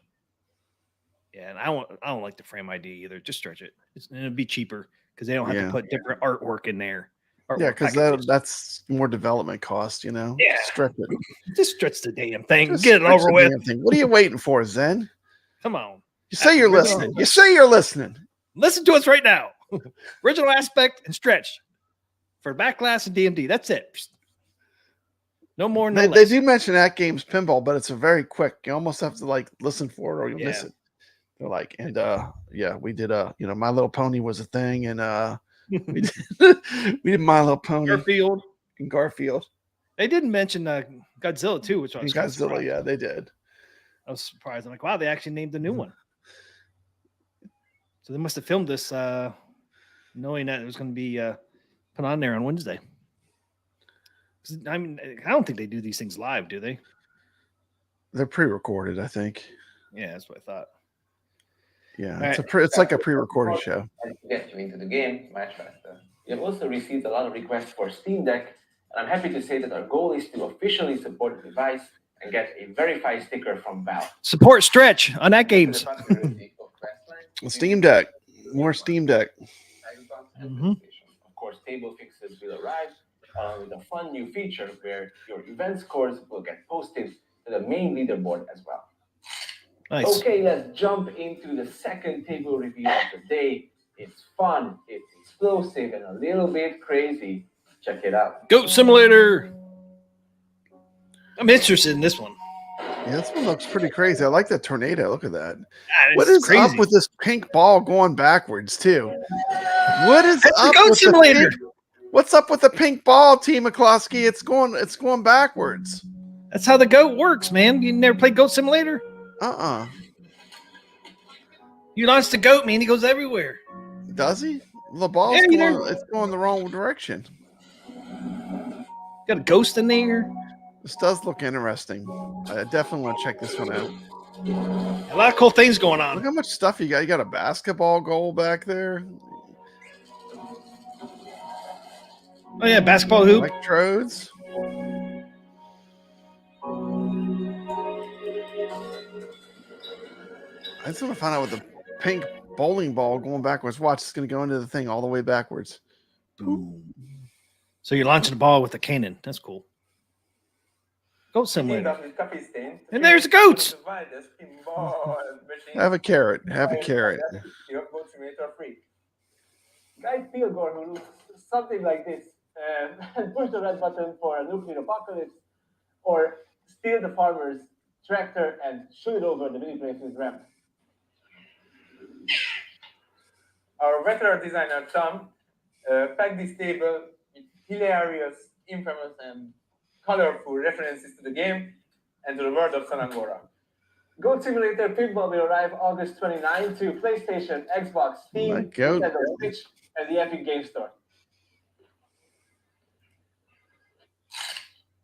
Yeah, and I don't like the frame ID either. Just stretch it. It'd be cheaper because they don't have to put different artwork in there. Yeah, because that's more development cost, Yeah. Stretch it. Just stretch the damn thing. Get it over with. What are you waiting for, Zen? Come on. You say you're listening. You say you're listening. Listen to us right now. Original aspect and stretch for back glass and DMD. That's it. No more. No They less. do mention AtGames Pinball, but it's a very quick. You almost have to listen for it or you'll miss it. They're like, and we did My Little Pony was a thing, and we did My Little Pony, Garfield. They didn't mention Godzilla too, which I was Godzilla. Yeah, they did. I was surprised. I'm like, wow, they actually named the new one. So they must have filmed this knowing that it was going to be put on there on Wednesday. I mean, I don't think they do these things live, do they? They're pre-recorded, I think. Yeah, that's what I thought. Yeah, it's like a pre-recorded show. And to get you into the game much faster. We have also received a lot of requests for Steam Deck, and I'm happy to say that our goal is to officially support the device and get a verified sticker from Valve. Support Stretch on AtGames. Steam Deck. More Steam Deck. Mm-hmm. Of course, table fixes will arrive with a fun new feature where your event scores will get posted to the main leaderboard as well. Nice. Okay, let's jump into the second table review of the day. It's fun, it's explosive, and a little bit crazy. Check it out. Goat Simulator. I'm interested in this one. Yeah, this one looks pretty crazy. I like that tornado. Look at that. What is crazy. Up with this pink ball going backwards too? What is That's up Goat with Simulator. What's up with the pink ball, T. McCloskey? It's going backwards. That's how the goat works, man. You never played Goat Simulator? You launch the goat, man. He goes everywhere. Does he? The ball's it's going the wrong direction. Got a ghost in there. This does look interesting. I definitely want to check this one out. A lot of cool things going on. Look how much stuff you got. You got a basketball goal back there. Oh yeah, basketball hoop. Electrodes. I just want to find out what the pink bowling ball going backwards. Watch, it's going to go into the thing all the way backwards. Boom. So you're launching the ball with a cannon. That's cool. Goat Simulator. And there's the goats. Have a carrot. Have a carrot. Guy Pilgor who looks something like this. Push the red button for a nuclear apocalypse, or steal the farmer's tractor and shoot it over the mini place with ramp. Our veteran designer Tom packed this table with hilarious, infamous, and colorful references to the game and to the world of San Angora. Goat Simulator Pinball will arrive August 29 to PlayStation, Xbox, Steam, Nintendo Switch, and the Epic Games Store.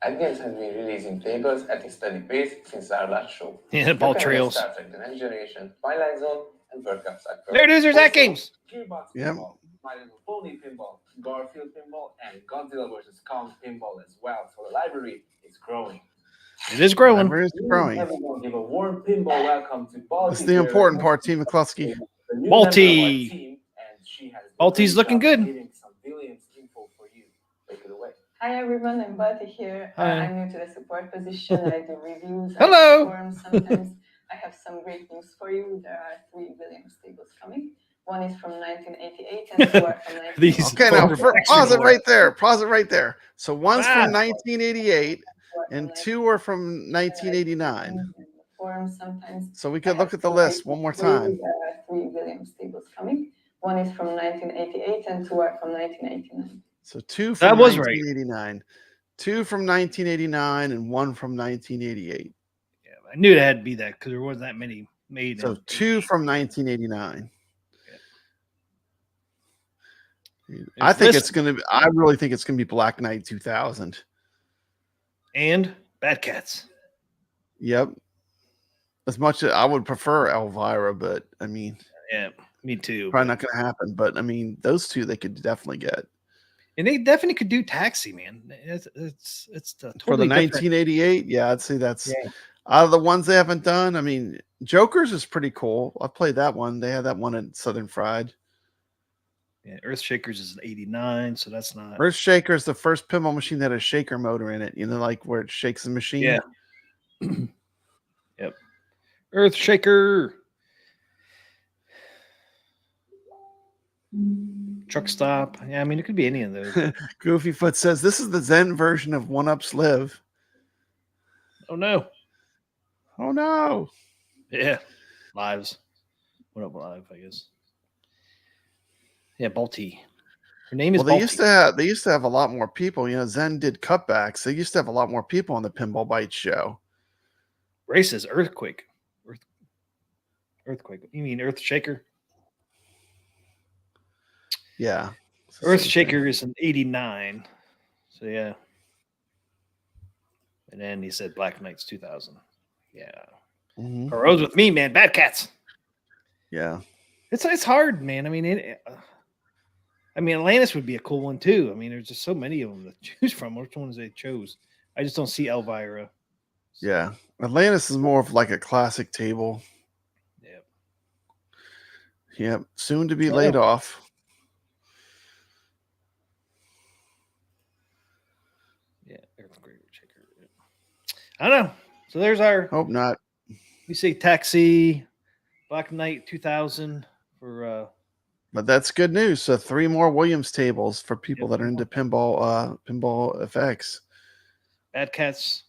AtGames has been releasing tables at a steady pace since our last show. Yeah, ball Prepare trails. Star Trek The Next Generation, Twilight Zone, and World Cup Soccer. There it is. There's AtGames. Gearbox Yep. Pinball, My Little Pony Pinball, Garfield Pinball, and Godzilla vs. Kong Pinball as well. So the library is growing. It is growing. Library is growing. Everyone give a warm pinball welcome to Balti. That's the important part, Team McCluskey. Balti. Balti's looking good. Some Williams info for you. Take it away. Hi everyone, I'm Balti here. I'm new to the support position. I do reviews. Hello. I perform sometimes. I have some great news for you. There are 3 Williams tables coming. One is from 1988 and 2 are from 1988. Okay, now pause it right there. Pause it right there. So one's from 1988 and 2 are from 1989. So we could look at the list one more time. There are 3 Williams tables coming. One is from 1988 and 2 are from 1989. So 2 from That was 1989, 2 from 1989, and 1 from 1988. Yeah, I knew it had to be that because there wasn't that many made. So 2 from 1989. I think it's going to be, I really think it's going to be Black Knight 2000. And Bad Cats. Yep. As much as I would prefer Elvira, but I mean, yeah, me too. Probably not going to happen. But I mean, those two they could definitely get. And they definitely could do Taxi, man. It's totally for the different. 1988. Yeah, I'd say that's out of the ones they haven't done. I mean, Joker's is pretty cool. I played that one. They had that one at Southern Fried. Yeah, Earthshakers is an 89, so that's not. Earthshaker is the first pinball machine that has a shaker motor in it. You know, like where it shakes the machine. Yeah. Yep. Earthshaker. Truck Stop. Yeah, I mean, it could be any of those. Goofy Foot says this is the Zen version of One Up's Live. Oh no. Oh no. Yeah. Lives. What up live, I guess. Yeah, Balti. Her name is Balti. They used to have a lot more people. You know, Zen did cutbacks. They used to have a lot more people on the Pinball Bites show. Ray says Earthquake. Earthquake. You mean Earthshaker? Yeah. Earthshaker is an 89. So yeah. And then he said Black Knights 2000. Yeah. Mm-hmm. Rose with me, man. Bad Cats. Yeah. It's hard, man. I mean, Atlantis would be a cool one too. I mean, there's just so many of them to choose from. Which ones they chose? I just don't see Elvira. Yeah. Atlantis is more of like a classic table. Yep. Yep. Soon to be laid off. Yeah. I don't know. So there's our. Hope not. We say Taxi, Black Knight 2000 for. But that's good news. So 3 more Williams tables for people that are into pinball. Pinball effects. Bad Cats.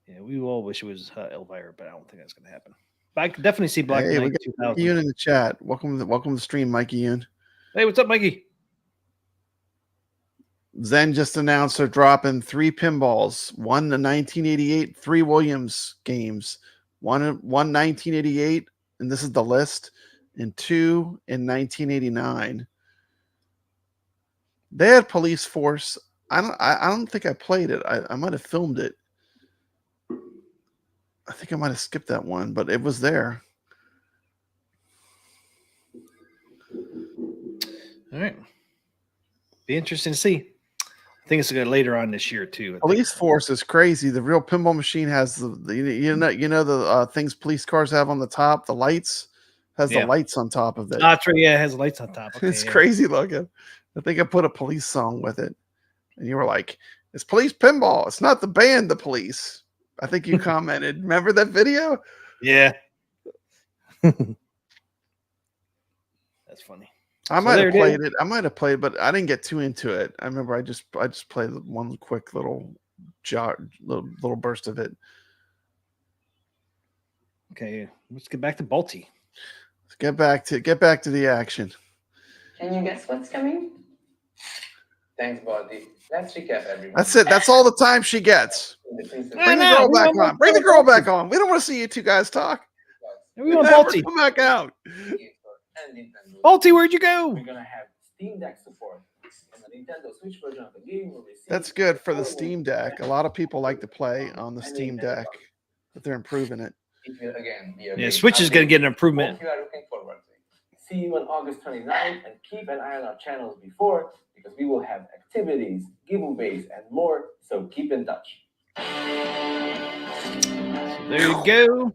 Yeah, we all wish it was Elvira, but I don't think that's going to happen. But I could definitely see Black Knight 2000. Mikey Yoon in the chat. Welcome to the stream, Mikey Yoon. Hey, what's up, Mikey? Zen just announced they're dropping 3 pinballs. One the 1988 3 Williams games. One 1988, and this is the list, and 2 in 1989. They had Police Force. I don't think I played it. I might have filmed it. I think I might have skipped that one, but it was there. All right. Be interesting to see. I think it's going to later on this year too. Police Force is crazy. The real pinball machine has the things police cars have on the top. The lights has the lights on top of it. That's right. Yeah, it has lights on top. Okay, it's crazy looking. I think I put a police song with it, and you were like, "It's police pinball. It's not the band, the police." I think you commented. Remember that video? Yeah. That's funny. I might have played it. I might have played, but I didn't get too into it. I remember I just played one quick little burst of it. Okay, let's get back to Balti. Let's get back to the action. Can you guess what's coming? Thanks, Balti. Let's recap everyone. That's it. That's all the time she gets. Bring the girl back on. Bring the girl back on. We don't want to see you two guys talk. We want Balti. Come back out. Balti, where'd you go? We're gonna have Steam Deck support, and the Nintendo Switch version of the game will receive That's good for the Steam Deck. A lot of people like to play on the Steam Deck, but they're improving it. It will again be a Yeah, great Switch is going to update. get an improvement. Hope you are looking forward to it. See you on August 29th, and keep an eye on our channels before, because we will have activities, giveaways, and more, so keep in touch. There you go.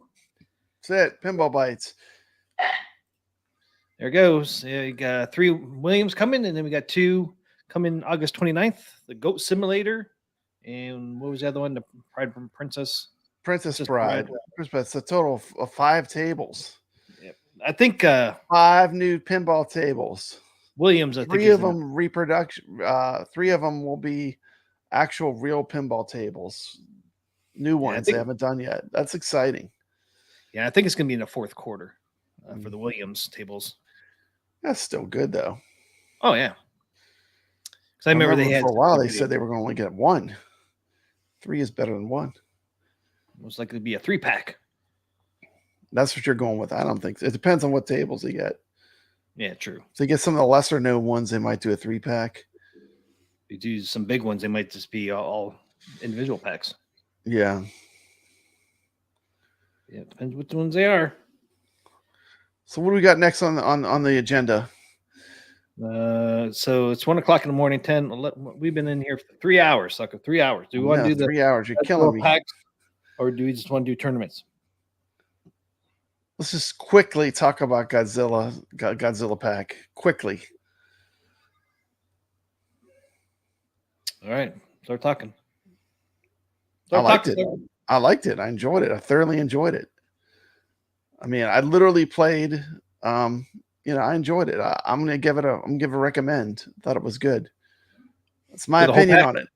That's it. Pinball Bites. There it goes. Yeah, you got 3 Williams coming, and then we got 2 coming August 29th. The Goat Simulator, and what was the other one? The Pride from Princess Bride. It's a total of 5 tables. Yep. I think 5 new pinball tables. Williams, I think 3 of them reproduction. 3 of them will be actual real pinball tables. New ones they haven't done yet. That's exciting. Yeah, I think it's going to be in the 4th quarter for the Williams tables. That's still good though. Oh yeah. Because I remember they had for a while they said they were going to only get 1. 3 is better than 1. Most likely to be a 3-pack. That's what you're going with. I don't think so. It depends on what tables they get. Yeah, true. So you get some of the lesser known ones, they might do a 3-pack. You do some big ones, they might just be all individual packs. Yeah. Yeah, it depends which ones they are. So what do we got next on the agenda? So it's 1 o'clock in the morning, 10. We've been in here for 3 hours, sucker. 3 hours. Do we want to do the 3 hours? You're killing me. Packs, or do we just want to do tournaments? Let's just quickly talk about Godzilla pack. Quickly. All right. Start talking. I liked it. I enjoyed it. I thoroughly enjoyed it. I mean, I literally played. I enjoyed it. I'm gonna give it a recommend. Thought it was good. That's my opinion on it.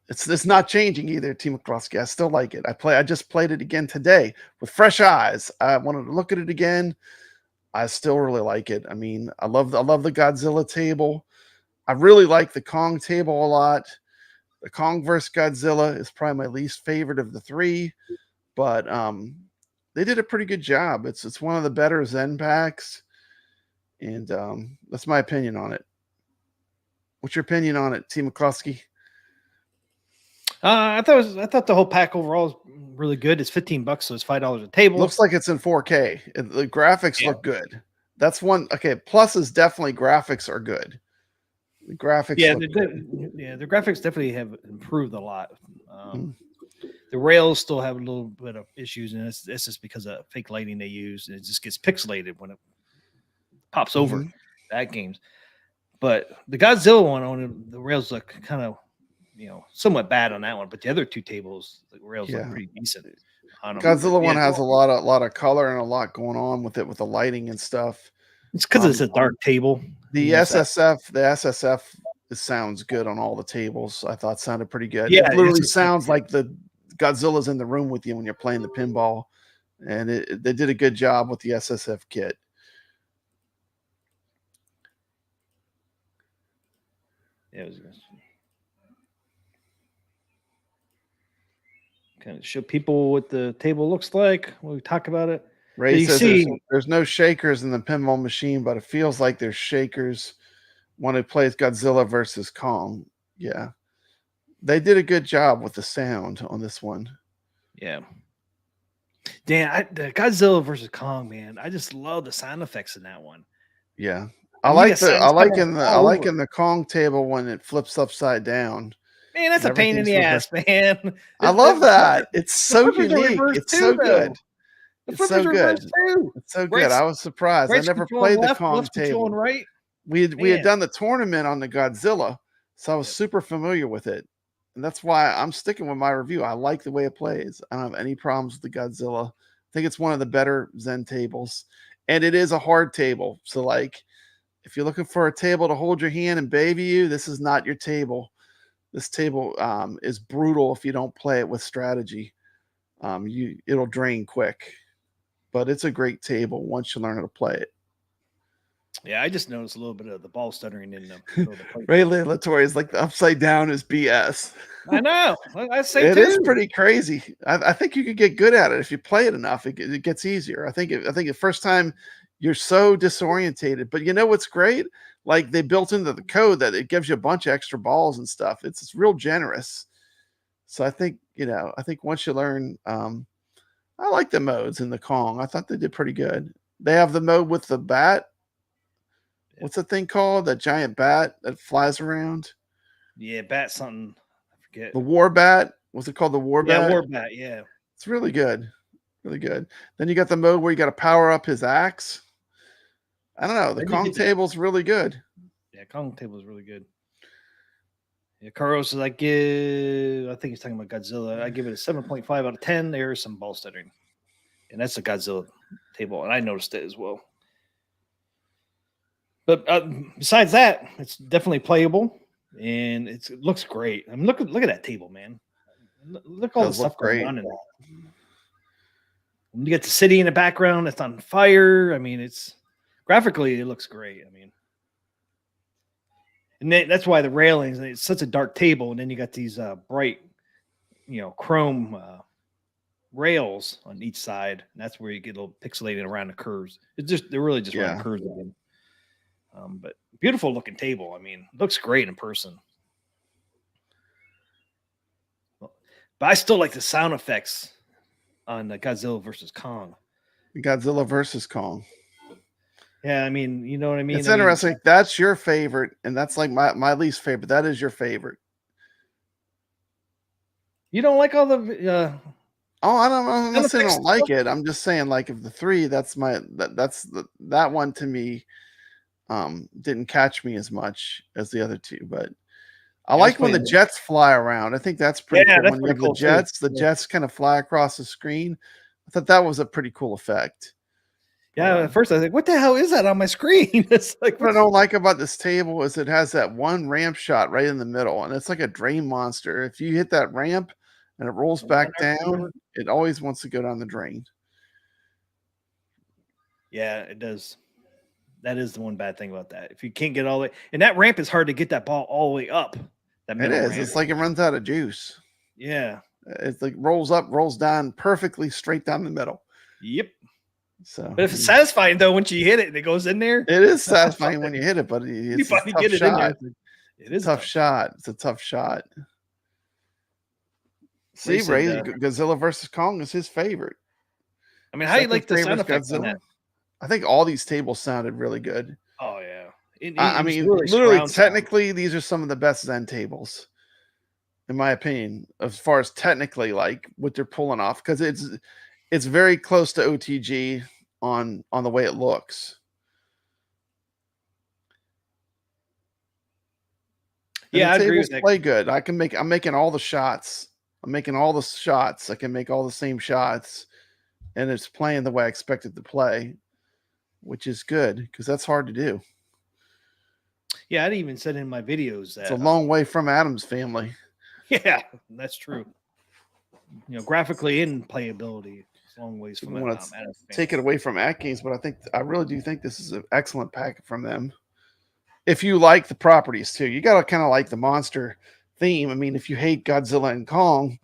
It's not changing either, T. McCluskey. I still like it. I just played it again today with fresh eyes. I wanted to look at it again. I still really like it. I mean, I love the Godzilla table. I really like the Kong table a lot. The Kong vs. Godzilla is probably my least favorite of the 3, but they did a pretty good job. It's one of the better Zen packs, and that's my opinion on it. What's your opinion on it, T. McCluskey? I thought the whole pack overall is really good. It's $15, so it's $5 a table. Looks like it's in 4K. The graphics look good. That's one. Okay, plus is definitely graphics are good. The graphics, the graphics definitely have improved a lot. The rails still have a little bit of issues, and it's just because of fake lighting they use, and it just gets pixelated when it pops over at games. But the Godzilla one on the rails look kind of, somewhat bad on that one. But the other 2 tables, the rails look pretty decent on them. Godzilla one has a lot of color and a lot going on with it, with the lighting and stuff. It's because it's a dark table. The SSF sounds good on all the tables. I thought sounded pretty good. Yeah, it literally sounds like the Godzilla's in the room with you when you're playing the pinball, and they did a good job with the SSF kit. Yeah, it was good. Kind of show people what the table looks like when we talk about it. Ray says there's no shakers in the pinball machine, but it feels like there's shakers when it plays Godzilla versus Kong. Yeah. They did a good job with the sound on this one. Yeah. Dan, the Godzilla versus Kong, man. I just love the sound effects in that one. Yeah. I like in the Kong table when it flips upside down. Man, that's a pain in the ass, man. I love that. It's so unique. It's so good. It's so good. It's so good. I was surprised. I never played the Kong table. Right? We had done the tournament on the Godzilla, so I was super familiar with it. And that's why I'm sticking with my review. I like the way it plays. I don't have any problems with the Godzilla. I think it's one of the better Zen tables. And it is a hard table. So, like, if you're looking for a table to hold your hand and baby you, this is not your table. This table is brutal if you don't play it with strategy. It'll drain quick. But it's a great table once you learn how to play it. Yeah, I just noticed a little bit of the ball stuttering in them. Ray Latorre is like the upside down is BS. I know. I say it is pretty crazy. I think you could get good at it if you play it enough. It gets easier. I think the first time you're so disorientated. But you know what's great? Like they built into the code that it gives you a bunch of extra balls and stuff. It's real generous. So I think, I think once you learn, I like the modes in the Kong. I thought they did pretty good. They have the mode with the bat. What's the thing called? That giant bat that flies around? Yeah, bat something. I forget. The war bat. What's it called? The war bat? Yeah, war bat, yeah. It's really good. Really good. Then you got the mode where you got to power up his axe. I don't know. The Kong table's really good. Yeah, Kong table is really good. Yeah, Carlos is I think he's talking about Godzilla. I give it a 7.5 out of 10. There's some ball stuttering. And that's a Godzilla table, and I noticed it as well. But besides that, it's definitely playable, and it looks great. I mean, look at that table, man. Look all the stuff going on in it. When you get the city in the background, it's on fire. I mean, it's graphically, it looks great. I mean, and that's why the railings, it's such a dark table, and then you got these bright, chrome rails on each side. And that's where you get a little pixelated around the curves. They're really just around curves again. But beautiful looking table. I mean, looks great in person. But I still like the sound effects on the Godzilla versus Kong. Godzilla versus Kong. Yeah, I mean, you know what I mean? It's interesting. That's your favorite, and that's like my least favorite. That is your favorite. You don't like all the I'm not saying I don't like it. I'm just saying, like, of the three, that's that one to me didn't catch me as much as the other two, but I like when the jets fly around. I think that's pretty cool. That's when you have cool the jets kind of fly across the screen. I thought that was a pretty cool effect. Yeah, at first I was like, what the hell is that on my screen? It's like, what I don't like about this table is it has that one ramp shot right in the middle, and it's like a drain monster. If you hit that ramp and it rolls back down, it always wants to go down the drain. Yeah, it does. That is the one bad thing about that. If you can't get all the way, and that ramp is hard to get that ball all the way up. It is. Ramp. It's like it runs out of juice. Yeah. It's like rolls up, rolls down perfectly straight down the middle. Yep. So, but it's satisfying though once you hit it and it goes in there. It is satisfying when you hit it, but it's a tough shot. It is a tough shot. It's a tough shot. See, Ray, Godzilla versus Kong is his favorite. I mean, how do you like the sound effects on that? I think all these tables sounded really good. Oh yeah. I mean, literally, technically, these are some of the best Zen tables, in my opinion, as far as technically, like what they're pulling off, because it's very close to OTG on the way it looks. Yeah, I agree with that. Play good. I'm making all the shots. I'm making all the shots. I can make all the same shots, and it's playing the way I expect it to play, which is good because that's hard to do. Yeah, I'd even said in my videos that it's a long way from Adam's family. Yeah, that's true. Graphically and playability, it's a long ways from Adam's family. Take it away from AtGames, but I really do think this is an excellent packet from them. If you like the properties too, you gotta kind of like the monster theme. I mean, if you hate Godzilla and Kong,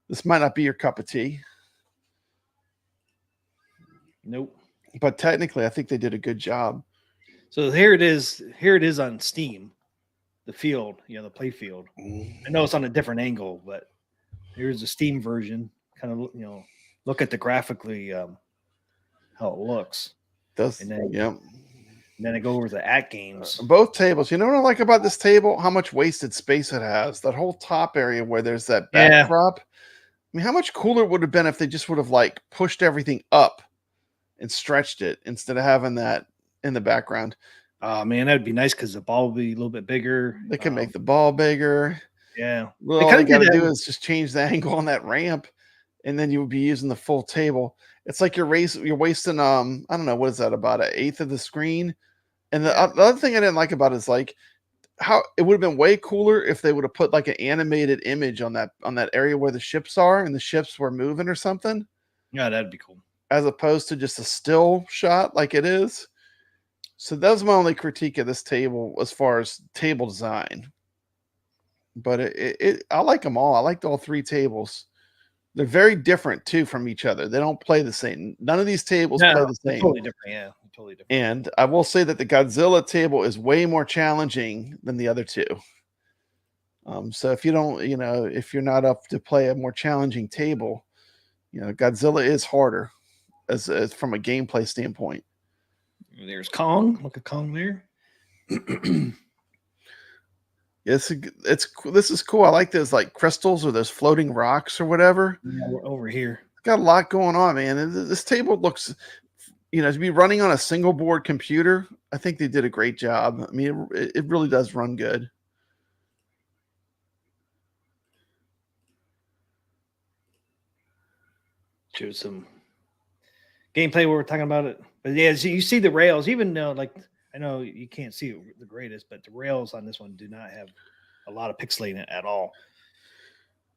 this might not be your cup of tea. Nope. But technically, I think they did a good job. So here it is. Here it is on Steam, the field, the play field. I know it's on a different angle, but here's the Steam version. Kind of, look at the graphically how it looks. And then I go over to AtGames. Both tables. You know what I like about this table? How much wasted space it has. That whole top area where there's that backdrop. I mean, how much cooler it would have been if they just would have like pushed everything up and stretched it instead of having that in the background. Oh man, that would be nice because the ball would be a little bit bigger. They can make the ball bigger. Yeah. Well, all you got to do is just change the angle on that ramp, and then you would be using the full table. It's like you're wasting I don't know, what is that, about 1/8 of the screen? And the other thing I didn't like about it is like how it would have been way cooler if they would have put like an animated image on that area where the ships are and the ships were moving or something. Yeah, that'd be cool. As opposed to just a still shot like it is. So that was my only critique of this table as far as table design. But I like them all. I liked all three tables. They're very different too from each other. They don't play the same. None of these tables play the same. Totally different. Yeah, totally different. And I will say that the Godzilla table is way more challenging than the other two. So if you don't, if you're not up to play a more challenging table, Godzilla is harder as from a gameplay standpoint. There's Kong. Look at Kong there. This is cool. I like those like crystals or those floating rocks or whatever. Yeah, we're over here. Got a lot going on, man. And this table looks, to be running on a single board computer. I think they did a great job. I mean, it really does run good. Show some gameplay where we're talking about it. But yeah, so you see the rails, even though I know you can't see it the greatest, but the rails on this one do not have a lot of pixelating at all.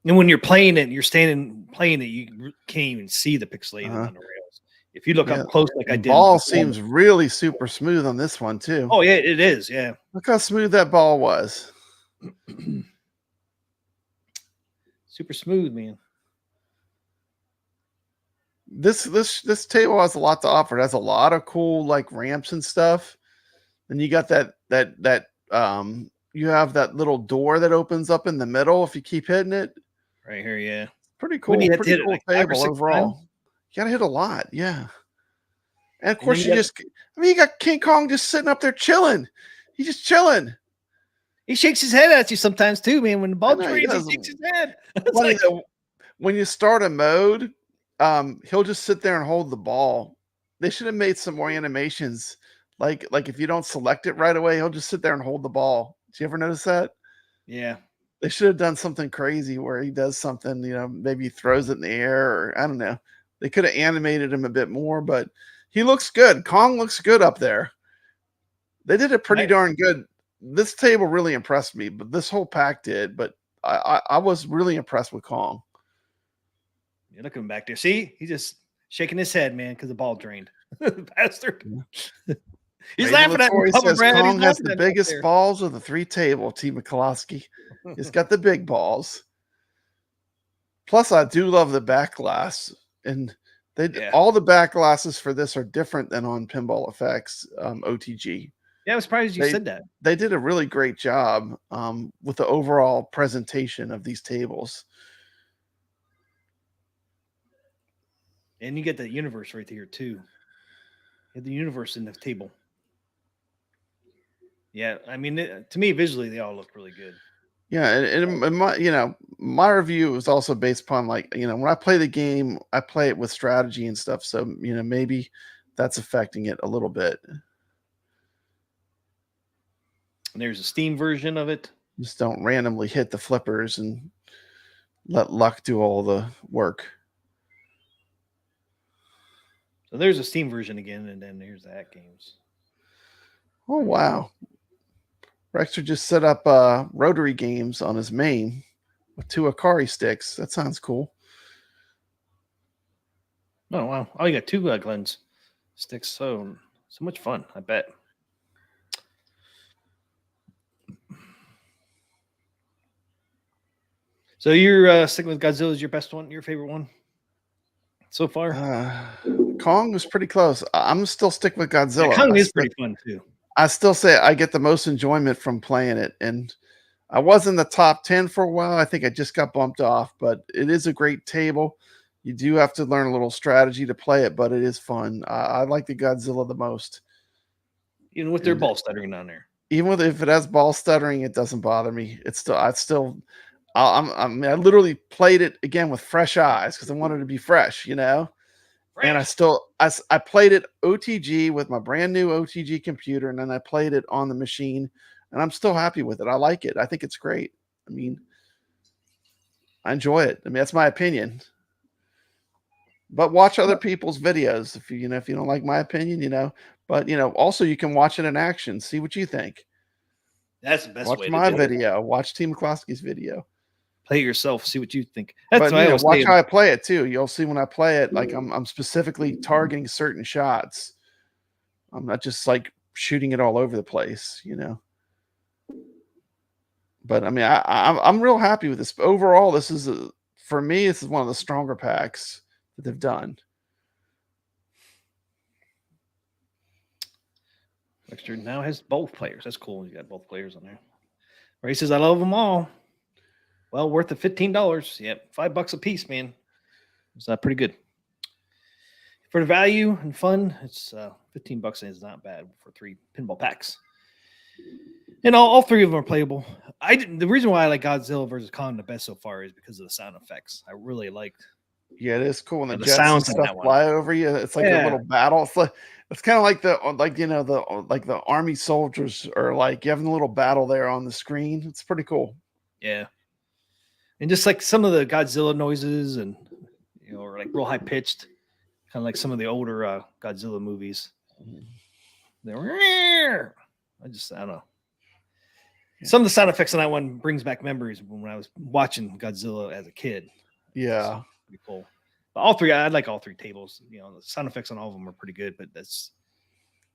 And when you're playing it, you're standing playing it, you can't even see the pixelating on the rails. If you look up close, like I did, ball seems really super smooth on this one too. Oh yeah, it is. Yeah, look how smooth that ball was. Super smooth, man. This table has a lot to offer. It has a lot of cool like ramps and stuff. And you got that you have that little door that opens up in the middle if you keep hitting it. Right here, yeah. Pretty cool. Pretty cool table overall. Times? You gotta hit a lot, yeah. And of course you got King Kong just sitting up there chilling. He's just chilling. He shakes his head at you sometimes too, man. When the ball drains, he shakes his head. Funny when you start a mode, he'll just sit there and hold the ball. They should have made some more animations. Like if you don't select it right away, he'll just sit there and hold the ball. Did you ever notice that? Yeah. They should have done something crazy where he does something, maybe he throws it in the air or I don't know. They could have animated him a bit more, but he looks good. Kong looks good up there. They did it pretty darn good. This table really impressed me, but this whole pack did. But I was really impressed with Kong. Yeah, look at him back there. See, he's just shaking his head, man, because the ball drained. Bastard. He's laughing at me. Kong has the biggest balls of the three table, T. McCloskey. He's got the big balls. Plus, I do love the back glass. And all the back glasses for this are different than on Pinball Effects OTG. Yeah, I was surprised you said that. They did a really great job with the overall presentation of these tables. And you get the universe right here too. You have the universe in the table. Yeah, I mean, to me, visually, they all look really good. Yeah, and my review is also based upon when I play the game, I play it with strategy and stuff. So maybe that's affecting it a little bit. And there's a Steam version of it. Just don't randomly hit the flippers and let luck do all the work. So there's a Steam version again, and then there's the AtGames. Oh wow! Rexter just set up rotary games on his main with 2 Akari sticks. That sounds cool. Oh wow! Oh, you got 2 Glenn's sticks. So much fun. I bet. So you're sticking with Godzilla as your best one, your favorite one so far? Kong was pretty close. I'm still sticking with Godzilla. Yeah, Kong is pretty fun too. I still say I get the most enjoyment from playing it. And I was in the top 10 for a while. I think I just got bumped off, but it is a great table. You do have to learn a little strategy to play it, but it is fun. I like the Godzilla the most. Even with their ball stuttering on there. Even if it has ball stuttering, it doesn't bother me. I literally played it again with fresh eyes because I wanted to be fresh, And I played it OTG with my brand new OTG computer, and then I played it on the machine, and I'm still happy with it. I like it. I think it's great. I mean, I enjoy it. I mean, that's my opinion. But watch other people's videos if you don't like my opinion, But also you can watch it in action, see what you think. That's the best way to watch my do video. Watch T. McCloskey's video. Play it yourself, see what you think. But watch how I play it too. You'll see when I play it, like I'm specifically targeting certain shots. I'm not just like shooting it all over the place, But I mean, I'm real happy with this. Overall, this is for me, this is one of the stronger packs that they've done. Extra now has both players. That's cool. You got both players on there. Ray says, I love them all. Well, worth the $15. Yep, $5 a piece, man. Is that pretty good? For the value and fun, it's $15 is not bad for 3 pinball packs. And all 3 of them are playable. The reason why I like Godzilla versus Kong the best so far is because of the sound effects. I really liked. Yeah, it is cool when the The jets and sounds on stuff that one. fly over you. It's like a little battle. It's kind of like the army soldiers are like you having a little battle there on the screen. It's pretty cool. Yeah. And just like some of the Godzilla noises and or like real high pitched, kind of like some of the older Godzilla movies. I don't know. Some of the sound effects on that one brings back memories when I was watching Godzilla as a kid. Yeah. Pretty cool. But all 3, I like all 3 tables. The sound effects on all of them are pretty good, but that's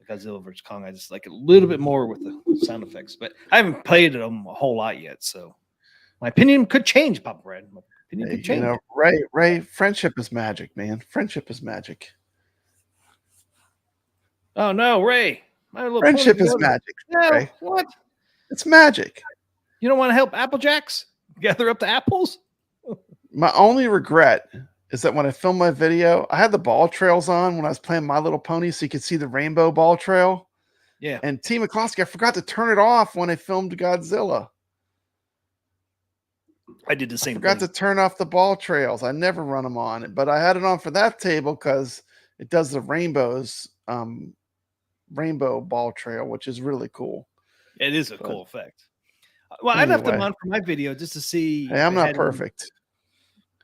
Godzilla versus Kong. I just like it a little bit more with the sound effects, but I haven't played them a whole lot yet. So my opinion could change, Papa Brad. My opinion could change. Ray, friendship is magic, man. Friendship is magic. Oh no, Ray. Friendship is magic. No, Ray. what? It's magic. You don't want to help Applejacks gather up the apples? My only regret is that when I filmed my video, I had the ball trails on when I was playing My Little Pony so you could see the rainbow ball trail. Yeah. And T. McCloskey, I forgot to turn it off when I filmed Godzilla. I did the same thing. Forgot to turn off the ball trails. I never run them on, but I had it on for that table because it does the rainbow ball trail, which is really cool. It is a cool effect. Well, I left them on for my video just to see. Hey, I'm not perfect.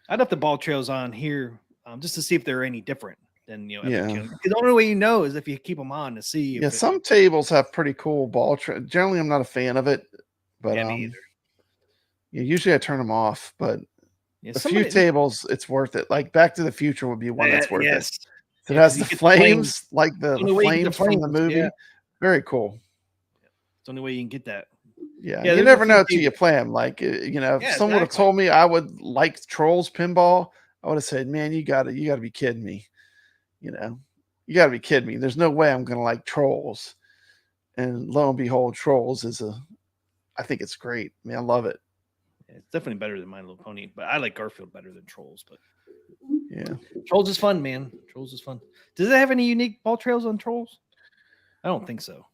I left the ball trails on here just to see if they're any different than Yeah. The only way you know is if you keep them on to see. Yeah, some tables have pretty cool ball trail. Generally, I'm not a fan of it, but me either. Yeah, usually I turn them off, but a few tables, it's worth it. Like Back to the Future would be one that's worth it. It has the flames, like the flames from the movie. Yeah. Very cool. It's the only way you can get that. Yeah, you never know till you play them. Like, if someone would have told me I would like Trolls pinball, I would have said, man, you gotta be kidding me. You gotta be kidding me. There's no way I'm going to like Trolls. And lo and behold, Trolls I think it's great. I mean, I love it. Yeah, it's definitely better than My Little Pony, but I like Garfield better than Trolls. But yeah, Trolls is fun, man. Trolls is fun. Does it have any unique ball trails on Trolls? I don't think so.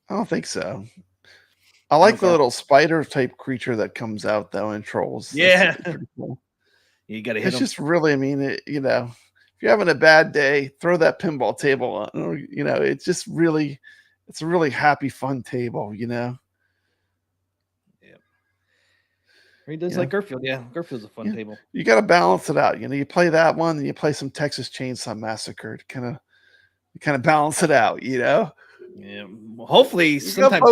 I like the little spider type creature that comes out though in Trolls. Yeah, pretty cool. You got to hit. It's just really, I mean, if you're having a bad day, throw that pinball table on. Or, it's just really, it's a really happy, fun table. Yeah. He does like Garfield. Yeah, Garfield's a fun table. You got to balance it out. You play that one, and you play some Texas Chainsaw Massacre to kind of balance it out. Yeah. Well, hopefully, sometime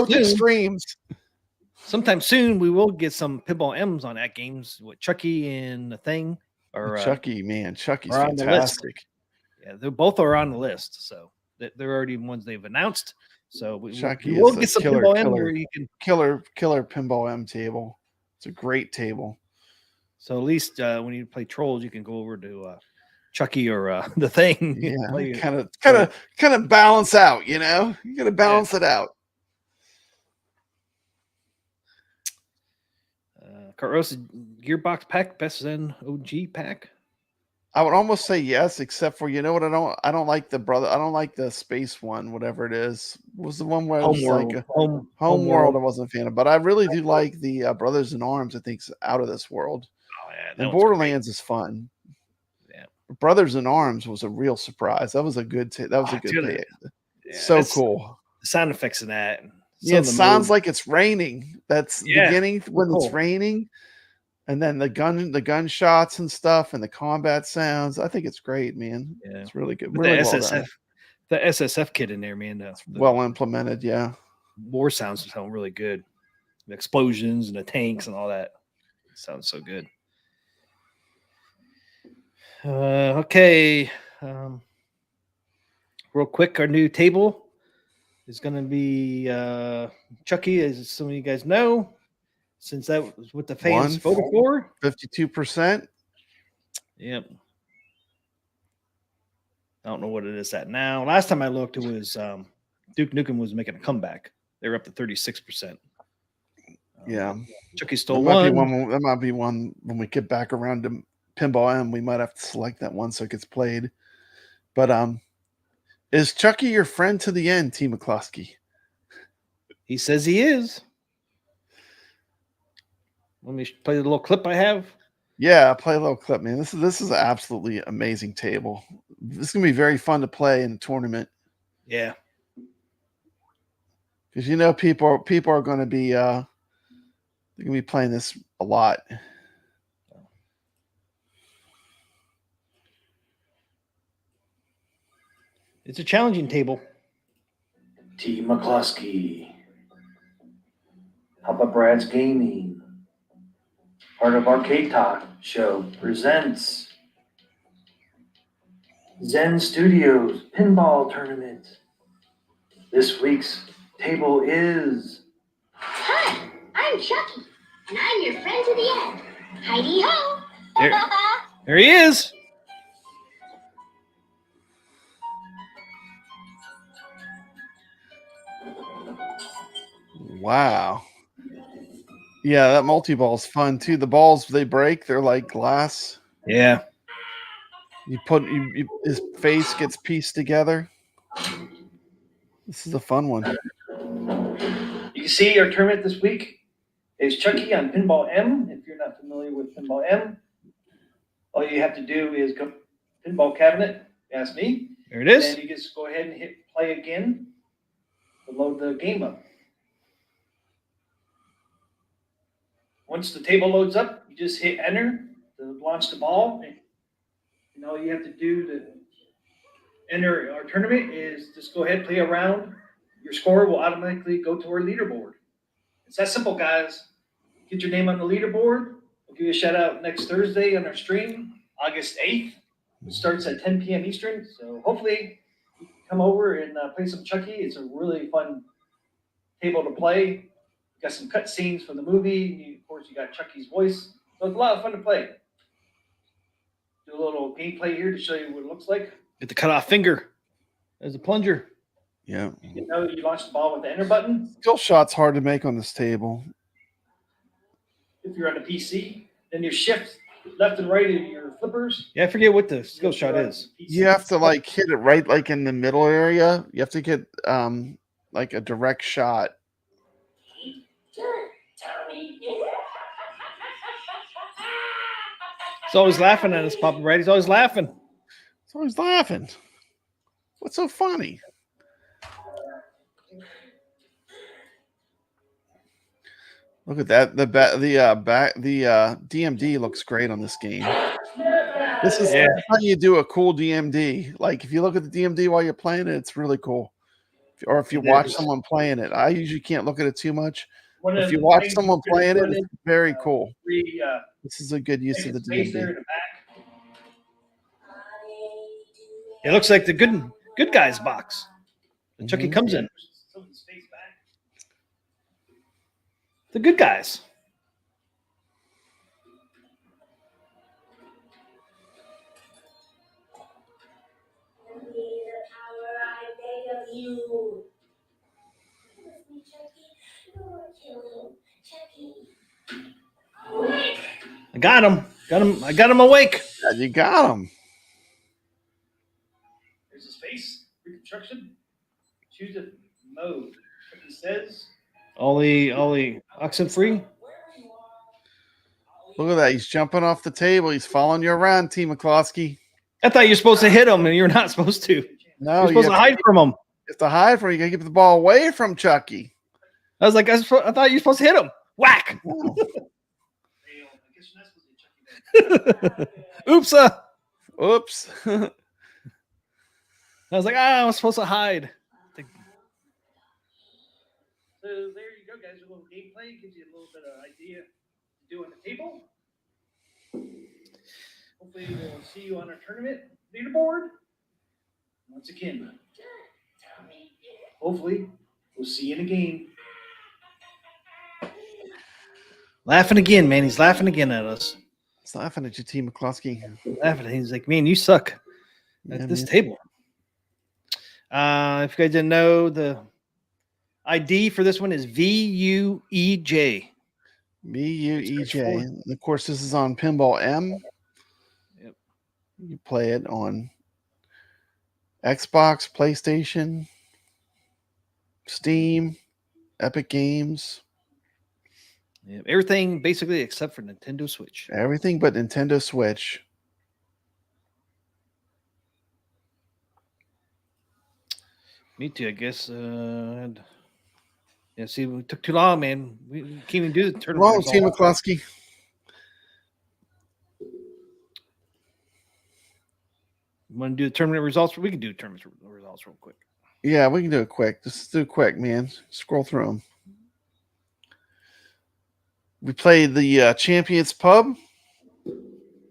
soon we will get some pinball M's on AtGames with Chucky and the Thing. Or Chucky's fantastic. Yeah, they both are on the list, so they're already ones they've announced. So Chucky we will get some killer, pinball M where you can killer pinball M table. It's a great table. So at least when you play Trolls, you can go over to Chucky or the Thing. Yeah, kind of balance out. You got to balance it out. Carlos Gearbox pack, best Zen OG pack. I would almost say yes, except for what I don't like I don't like the space one, whatever it is. What was the one where Homeworld. Like Homeworld I wasn't a fan of, but I really do like the Brothers in Arms. I think's out of this world. Oh yeah, and Borderlands is fun. Yeah, Brothers in Arms was a real surprise. That was a good pick. Yeah, so cool. The sound effects in that. It sounds like it's raining. That's beginning when it's raining, and then the gunshots and stuff, and the combat sounds. I think it's great, man. Yeah, it's really good. Really the SSF kit in there, man. The well implemented. Yeah, war sounds sound really good. The explosions and the tanks and all that sounds so good. Okay, real quick, our new table is going to be Chucky, as some of you guys know, since that was what the fans voted for. 52%. Yep. I don't know what it is at now. Last time I looked, it was Duke Nukem was making a comeback. They were up to 36%. Yeah. Chucky stole that might one. That might be one when we get back around to Pinball M. We might have to select that one so it gets played. But is Chucky your friend to the end, T. McCloskey? He says he is. Let me play the little clip I have. Yeah, play a little clip, man. This is an absolutely amazing table. This is gonna be very fun to play in a tournament. Yeah. Because people are gonna be they're gonna be playing this a lot. It's a challenging table. T. McCluskey. Papa Brad's Gaming. Part of Arcade Talk Show presents Zen Studios Pinball Tournament. This week's table is... Hi, I'm Chucky, and I'm your friend to the end. Heidi ho! There he is. Wow. Yeah, that multi-ball is fun too. The balls they break, they're like glass. Yeah. His face gets pieced together. This is a fun one. You can see our tournament this week is Chucky on Pinball M. If you're not familiar with Pinball M, all you have to do is go Pinball Cabinet, ask me. There it is. And you just go ahead and hit play again to load the game up. Once the table loads up, you just hit enter to launch the ball. And all you have to do to enter our tournament is just go ahead, play a round. Your score will automatically go to our leaderboard. It's that simple, guys. Get your name on the leaderboard. We'll give you a shout out next Thursday on our stream, August 8th. It starts at 10 p.m. Eastern. So hopefully you can come over and play some Chucky. It's a really fun table to play. Got some cut scenes from the movie. Of course, you got Chucky's voice. So it's a lot of fun to play. Do a little gameplay here to show you what it looks like. Get the cut off finger as a plunger. Yeah. You launch the ball with the enter button. Skill shot's hard to make on this table. If you're on a PC, then you shift left and right of your flippers. Yeah, I forget what the skill shot is. You have to hit it right in the middle area. You have to get a direct shot. He's always laughing at us, Papa Brad. He's always laughing. He's always laughing. What's so funny? Look at that. The DMD looks great on this game. This is how you do a cool DMD. Like if you look at the DMD while you're playing it, it's really cool. Or if you watch someone playing it, I usually can't look at it too much. If you watch someone playing it, it's very cool. This is a good use of the DMD. It looks like the good guys box. The Chucky comes in. The good guys. I got him. I got him awake. Yeah, you got him. There's his face. Reconstruction. Choose a mode. He says. Ollie Oxenfree. Look at that. He's jumping off the table. He's following you around, T. McCloskey. I thought you were supposed to hit him, and you're not supposed to. No, you're supposed to hide from him. You have to hide from him. You got to keep the ball away from Chucky. I was like, I thought you were supposed to hit him. Whack. Oh. Oops. Oops. I was like, I was supposed to hide. So there you go, guys. A little gameplay gives you a little bit of idea to do on the table. Hopefully, we'll see you on our tournament leaderboard. Once again, hopefully, we'll see you in a game. Laughing again, man. He's laughing again at us. He's laughing at you, T. McCluskey. Laughing. He's like, man, you suck at this table. If you guys didn't know, the ID for this one is VUEJ. VUEJ. And of course, this is on Pinball M. Yep. You play it on Xbox, PlayStation, Steam, Epic Games. Yep. Everything basically except for Nintendo Switch. Everything but Nintendo Switch. Me too, I guess. Yeah, see, we took too long, man. We can't even do the tournament. Wrong, T. McCluskey. Want to do the tournament results? We can do tournament results real quick. Yeah, we can do it quick. Just do it quick, man. Scroll through them. We played the Champions Pub.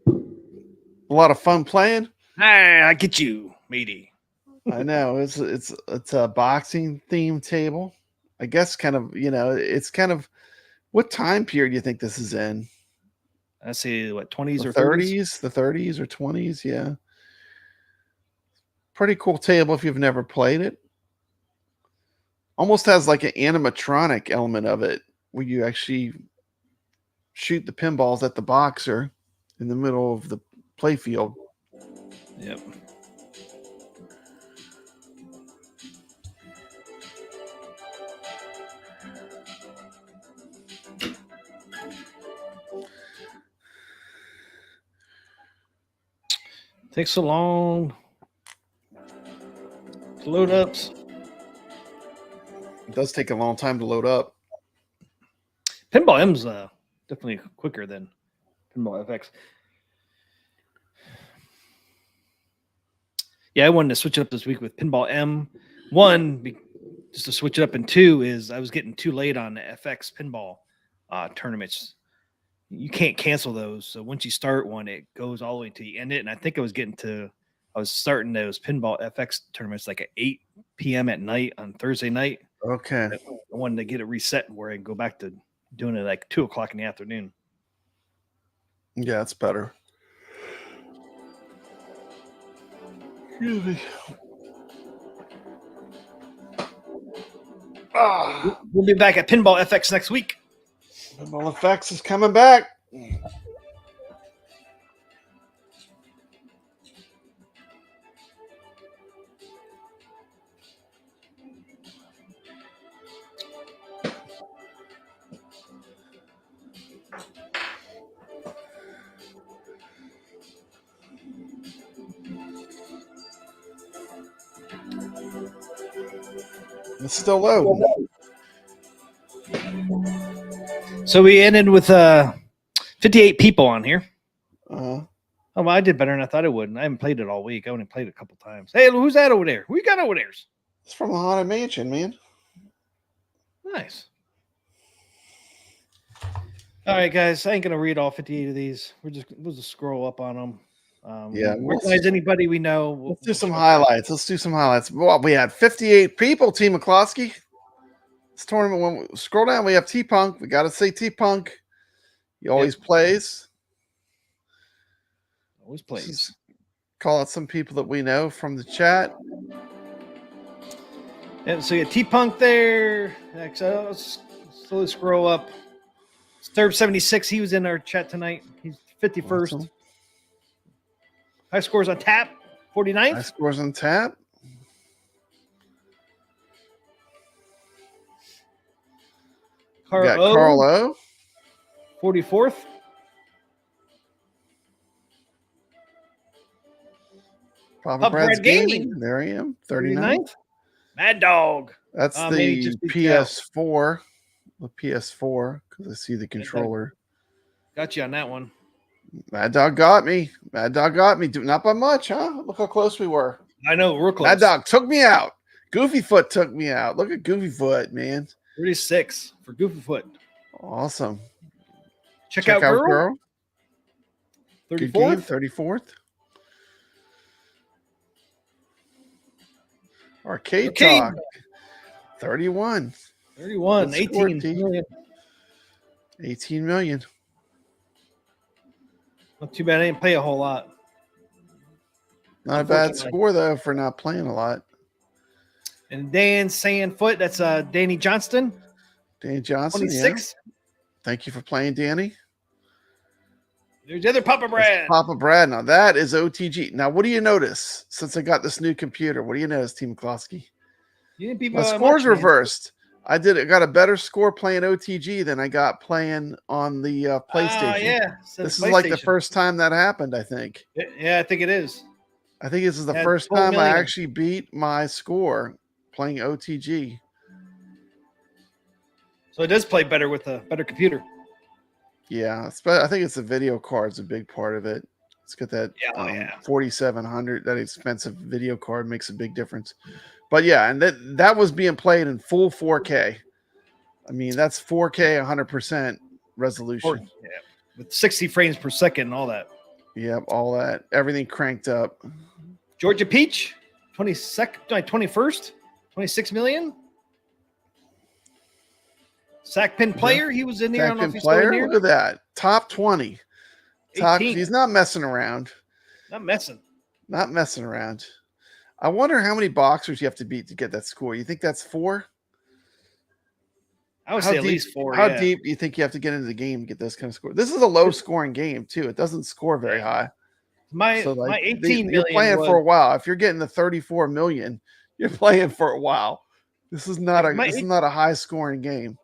A lot of fun playing. Hey, I get you, matey. I know it's a boxing themed table. I guess kind of, it's kind of, what time period do you think this is in? I say what, 20s or 30s? The 30s or 20s, yeah. Pretty cool table if you've never played it. Almost has like an animatronic element of it where you actually shoot the pinballs at the boxer in the middle of the playfield. Yep. Takes so long to load up. It does take a long time to load up. Pinball M's definitely quicker than Pinball FX. Yeah, I wanted to switch it up this week with Pinball M. One, just to switch it up, and two is I was getting too late on the FX pinball tournaments. You can't cancel those. So once you start one, it goes all the way to you end it. And I think I was starting those Pinball FX tournaments like at 8 p.m. at night on Thursday night. Okay. I wanted to get it reset where I can go back to doing it like 2 o'clock in the afternoon. Yeah, it's better. Really? We'll be back at Pinball FX next week. Pinball FX is coming back. It's still low. So we ended with 58 people on here. Uh-huh. Oh, well, I did better than I thought I would. And I haven't played it all week. I only played it a couple times. Hey, who's that over there? Who you got over there? It's from the Haunted Mansion, man. Nice. All right, guys. I ain't gonna read all 58 of these. We'll just scroll up on them. Yeah, recognize anybody we know. Let's do some highlights. Well, we had 58 people, T. McCloskey. This tournament, when we scroll down, we have T-Punk. We got to say T-Punk. He always plays. Always plays. Call out some people that we know from the chat. Yeah, so you got T-Punk there. Next, let's slowly scroll up. Sturb76, he was in our chat tonight. He's 51st. Awesome. High scores on tap, 49th. High scores on tap. Carl O. 44th. Papa Brad's Gaming. There I am. 39th. Mad Dog. That's the PS4. The PS4, because I see the controller. Got you on that one. Mad Dog got me. Mad Dog got me. Not by much, huh? Look how close we were. I know, we're close. Mad Dog took me out. Goofy Foot took me out. Look at Goofy Foot, man. 36 for Goofy Foot. Awesome. Check out Girl. 34th. 34th. Arcade Talk. 31. 31. 18 million. 18 million. Not too bad. I didn't play a whole lot. Not a bad score though for not playing a lot. And Dan Sandfoot, that's Danny Johnston. Danny Johnson, 26. Yeah. Thank you for playing, Danny. There's the other Papa Brad. Papa Brad. Now that is OTG. Now, what do you notice since I got this new computer? What do you notice, Team McCloskey? You didn't beat my score's reversed. I got a better score playing OTG than I got playing on the PlayStation. Yeah. This is like the first time that happened, I think. Yeah, I think it is. I think this is the first time I actually beat my score playing OTG. So it does play better with a better computer. Yeah, I think it's the video card's a big part of it. It's got that 4700, that expensive video card makes a big difference. But yeah, and that was being played in full 4K. I mean, that's 4K 100% resolution. Yeah, with 60 frames per second and all that. Yep, all that. Everything cranked up. Georgia Peach, 21st, 26 million. Sack pin player, he was in there. Sack pin player, look at that. Top 20. He's not messing around. Not messing around. I wonder how many boxers you have to beat to get that score. You think that's 4? I would say at least 4. How deep do you think you have to get into the game to get this kind of score? This is a low scoring game too. It doesn't score very high. My 18 million. You're playing for a while. If you're getting the 34 million, you're playing for a while. This is not a high scoring game.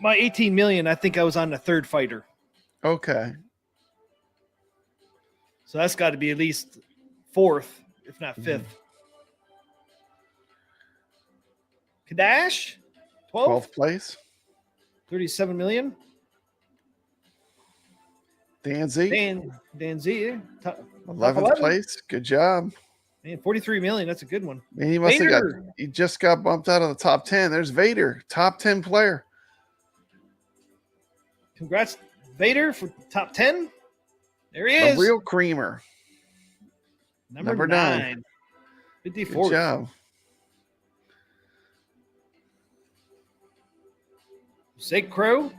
My 18 million, I think I was on the 3rd fighter. Okay. So that's got to be at least 4th, if not 5th. Kadash, 12th place. 37 million. Dan Z. Dan Z. 11th place. Good job. Man, 43 million. That's a good one. Man, he just got bumped out of the top 10. There's Vader, top 10 player. Congrats, Vader, for top 10. There he is. A real creamer. Number 9. 54. Good job. Sake Crow,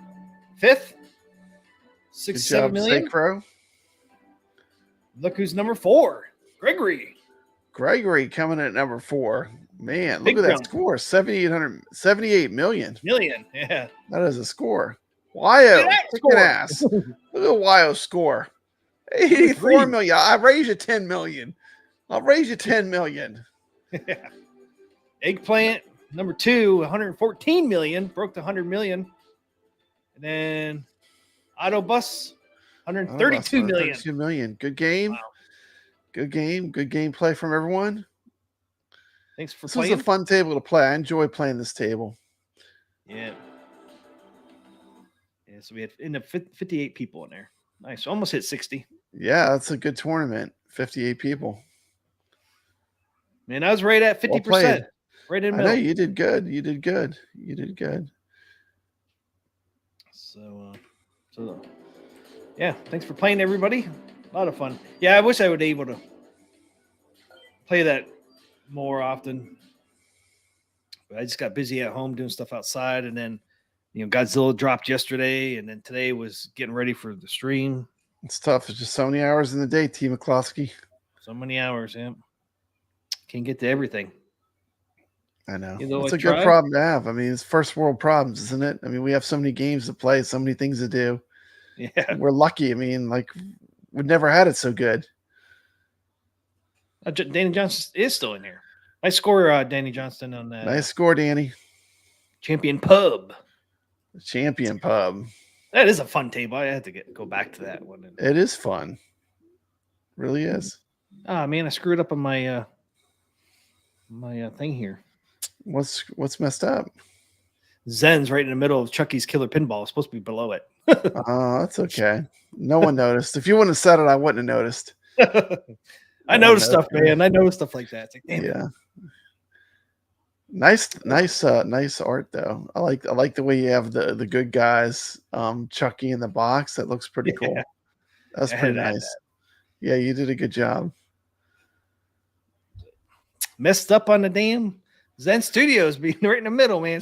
5th. 67 million. Sake Crow. Look who's number 4. Gregory coming in at number 4. Man, look at that score. 78 million. Yeah. That is a score. Wyo, kicking ass. Look at Wyo's score. 84 million. I raise you 10 million. I'll raise you 10 million. Eggplant, number 2, 114 million. Broke the 100 million. And then Autobus, 132 million. 132 million. Good game. Wow. Good game. Good gameplay from everyone. Thanks for playing. This is a fun table to play. I enjoy playing this table. Yeah. Yeah, so we had 58 people in there. Nice. Almost hit 60. Yeah, that's a good tournament. 58 people. Man, I was right at 50%. Right in the middle. I know you did good. You did good. So yeah, thanks for playing, everybody. A lot of fun. Yeah, I wish I would be able to play that more often. But I just got busy at home doing stuff outside, and then Godzilla dropped yesterday, and then today was getting ready for the stream. It's tough. It's just so many hours in the day, T. McCloskey. So many hours, yeah. Can't get to everything. I know. It's a good problem to have. I mean, it's first world problems, isn't it? I mean, we have so many games to play, so many things to do. Yeah. We're lucky. I mean, we've never had it so good. Danny Johnson is still in here. Nice score, Danny Johnston, on that. Nice score, Danny. Champion Pub. Champion Pub. That is a fun table. I had to go back to that one. It is fun. Really is. Ah, man, I screwed up on my my thing here. What's messed up? Zen's right in the middle of Chucky's Killer Pinball. It's supposed to be below it. Oh, that's okay. No one noticed. If you wouldn't have said it, I wouldn't have noticed. I noticed stuff, man. I know stuff like that. It's like, damn. Yeah. Nice art though. I like the way you have the good guys, Chucky in the box. That looks pretty cool. Yeah. That's pretty nice. Yeah, you did a good job. Messed up on the damn Zen Studios being right in the middle, man.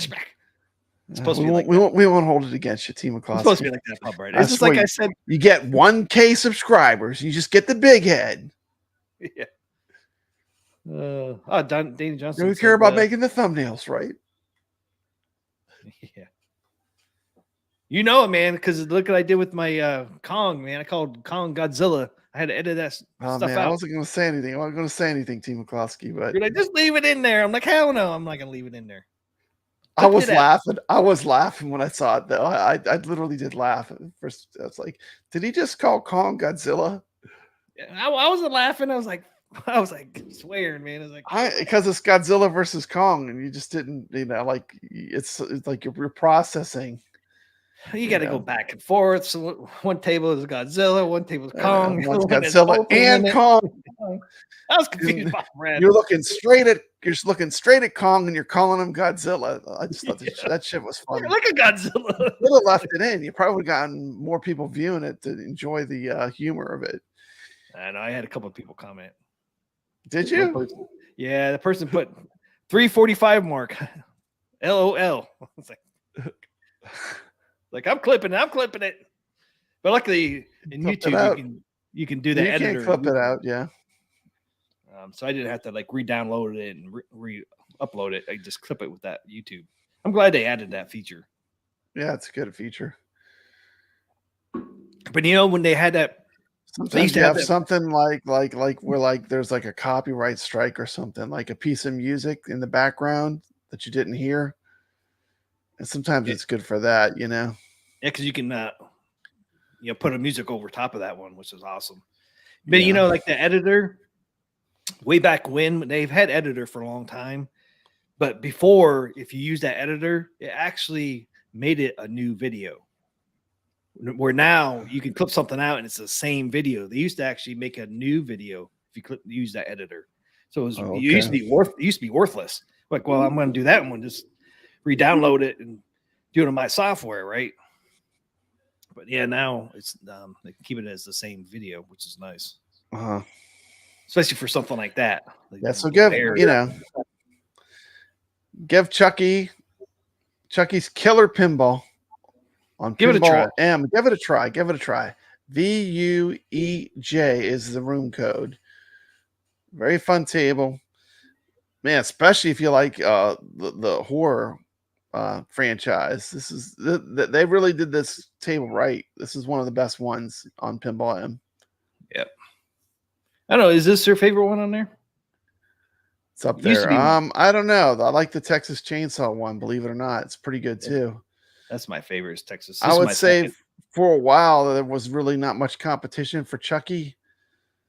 It's supposed to we be won't, like that. we won't hold it against you, Team It's supposed to be McCloskey. like that, pub, right? It's just like I said. You get 1K subscribers. You just get the big head. Yeah. Danny Johnson. You don't care about making the thumbnails, right? Yeah. You know it, man, because look what I did with my Kong, man. I called Kong Godzilla. I had to edit that stuff out. I wasn't going to say anything. I wasn't going to say anything, Team McCloskey, but you're like, just leave it in there. I'm like, hell no, I'm not going to leave it in there. I was laughing. I was laughing when I saw it, though. I literally did laugh at first. I was like, did he just call Kong Godzilla? I wasn't laughing. I was like swearing, man. I was like, because it's Godzilla versus Kong, and you just didn't, like it's like you're processing. You got to go back and forth. So one table is Godzilla, one table is Kong. One's Godzilla and Kong. I was confused by Brad. You're looking straight at Kong, and you're calling him Godzilla. I just thought that shit was funny. You're like a Godzilla. You would have left it in. You probably would have gotten more people viewing it to enjoy the humor of it. I know. I had a couple of people comment. Did you? Yeah, the person put 3:45 mark. LOL. It's like I'm clipping it. But luckily in YouTube you can do the editor. You can clip it out, yeah. So I didn't have to like re-download it and re-upload it. I just clip it with that YouTube. I'm glad they added that feature. Yeah, it's a good feature. But when they had that, sometimes you have something like where like there's like a copyright strike or something, like a piece of music in the background that you didn't hear. And sometimes it's good for that, Yeah, because you can put a music over top of that one, which is awesome. But like the editor, way back when they've had editor for a long time, but before, if you use that editor, it actually made it a new video. Where now you can clip something out and it's the same video. They used to actually make a new video if you use that editor. So it used to be worthless. Like, well, I'm going to do that one, just re-download it and do it on my software, right? But yeah, now it's they can keep it as the same video, which is nice. Especially for something like that. Yeah, so give Chucky's Killer Pinball on Give it a try. Give it a try. VUEJ is the room code. Very fun table, man. Especially if you like the horror franchise. They really did this table right. This is one of the best ones on Pinball M. Yep. I don't know. Is this your favorite one on there? It's up there. I don't know. I like the Texas Chainsaw one. Believe it or not, it's pretty good too. That's my favorite. Is Texas. I would say for a while there was really not much competition for Chucky.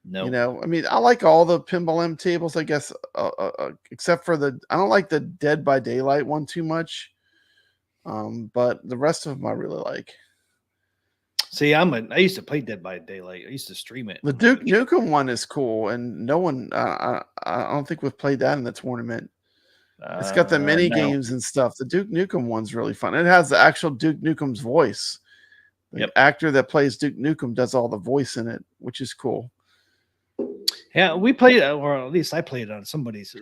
No, I mean, I like all the Pinball M tables, I guess, except for I don't like the Dead by Daylight one too much. But the rest of them I really like. See, I used to play Dead by Daylight. I used to stream it. The Duke Nukem one is cool, and no one, I don't think we've played that in the tournament. It's got the mini games and stuff. The Duke Nukem one's really fun. It has the actual Duke Nukem's voice. The actor that plays Duke Nukem does all the voice in it, which is cool. Yeah, we played, or at least I played it on somebody's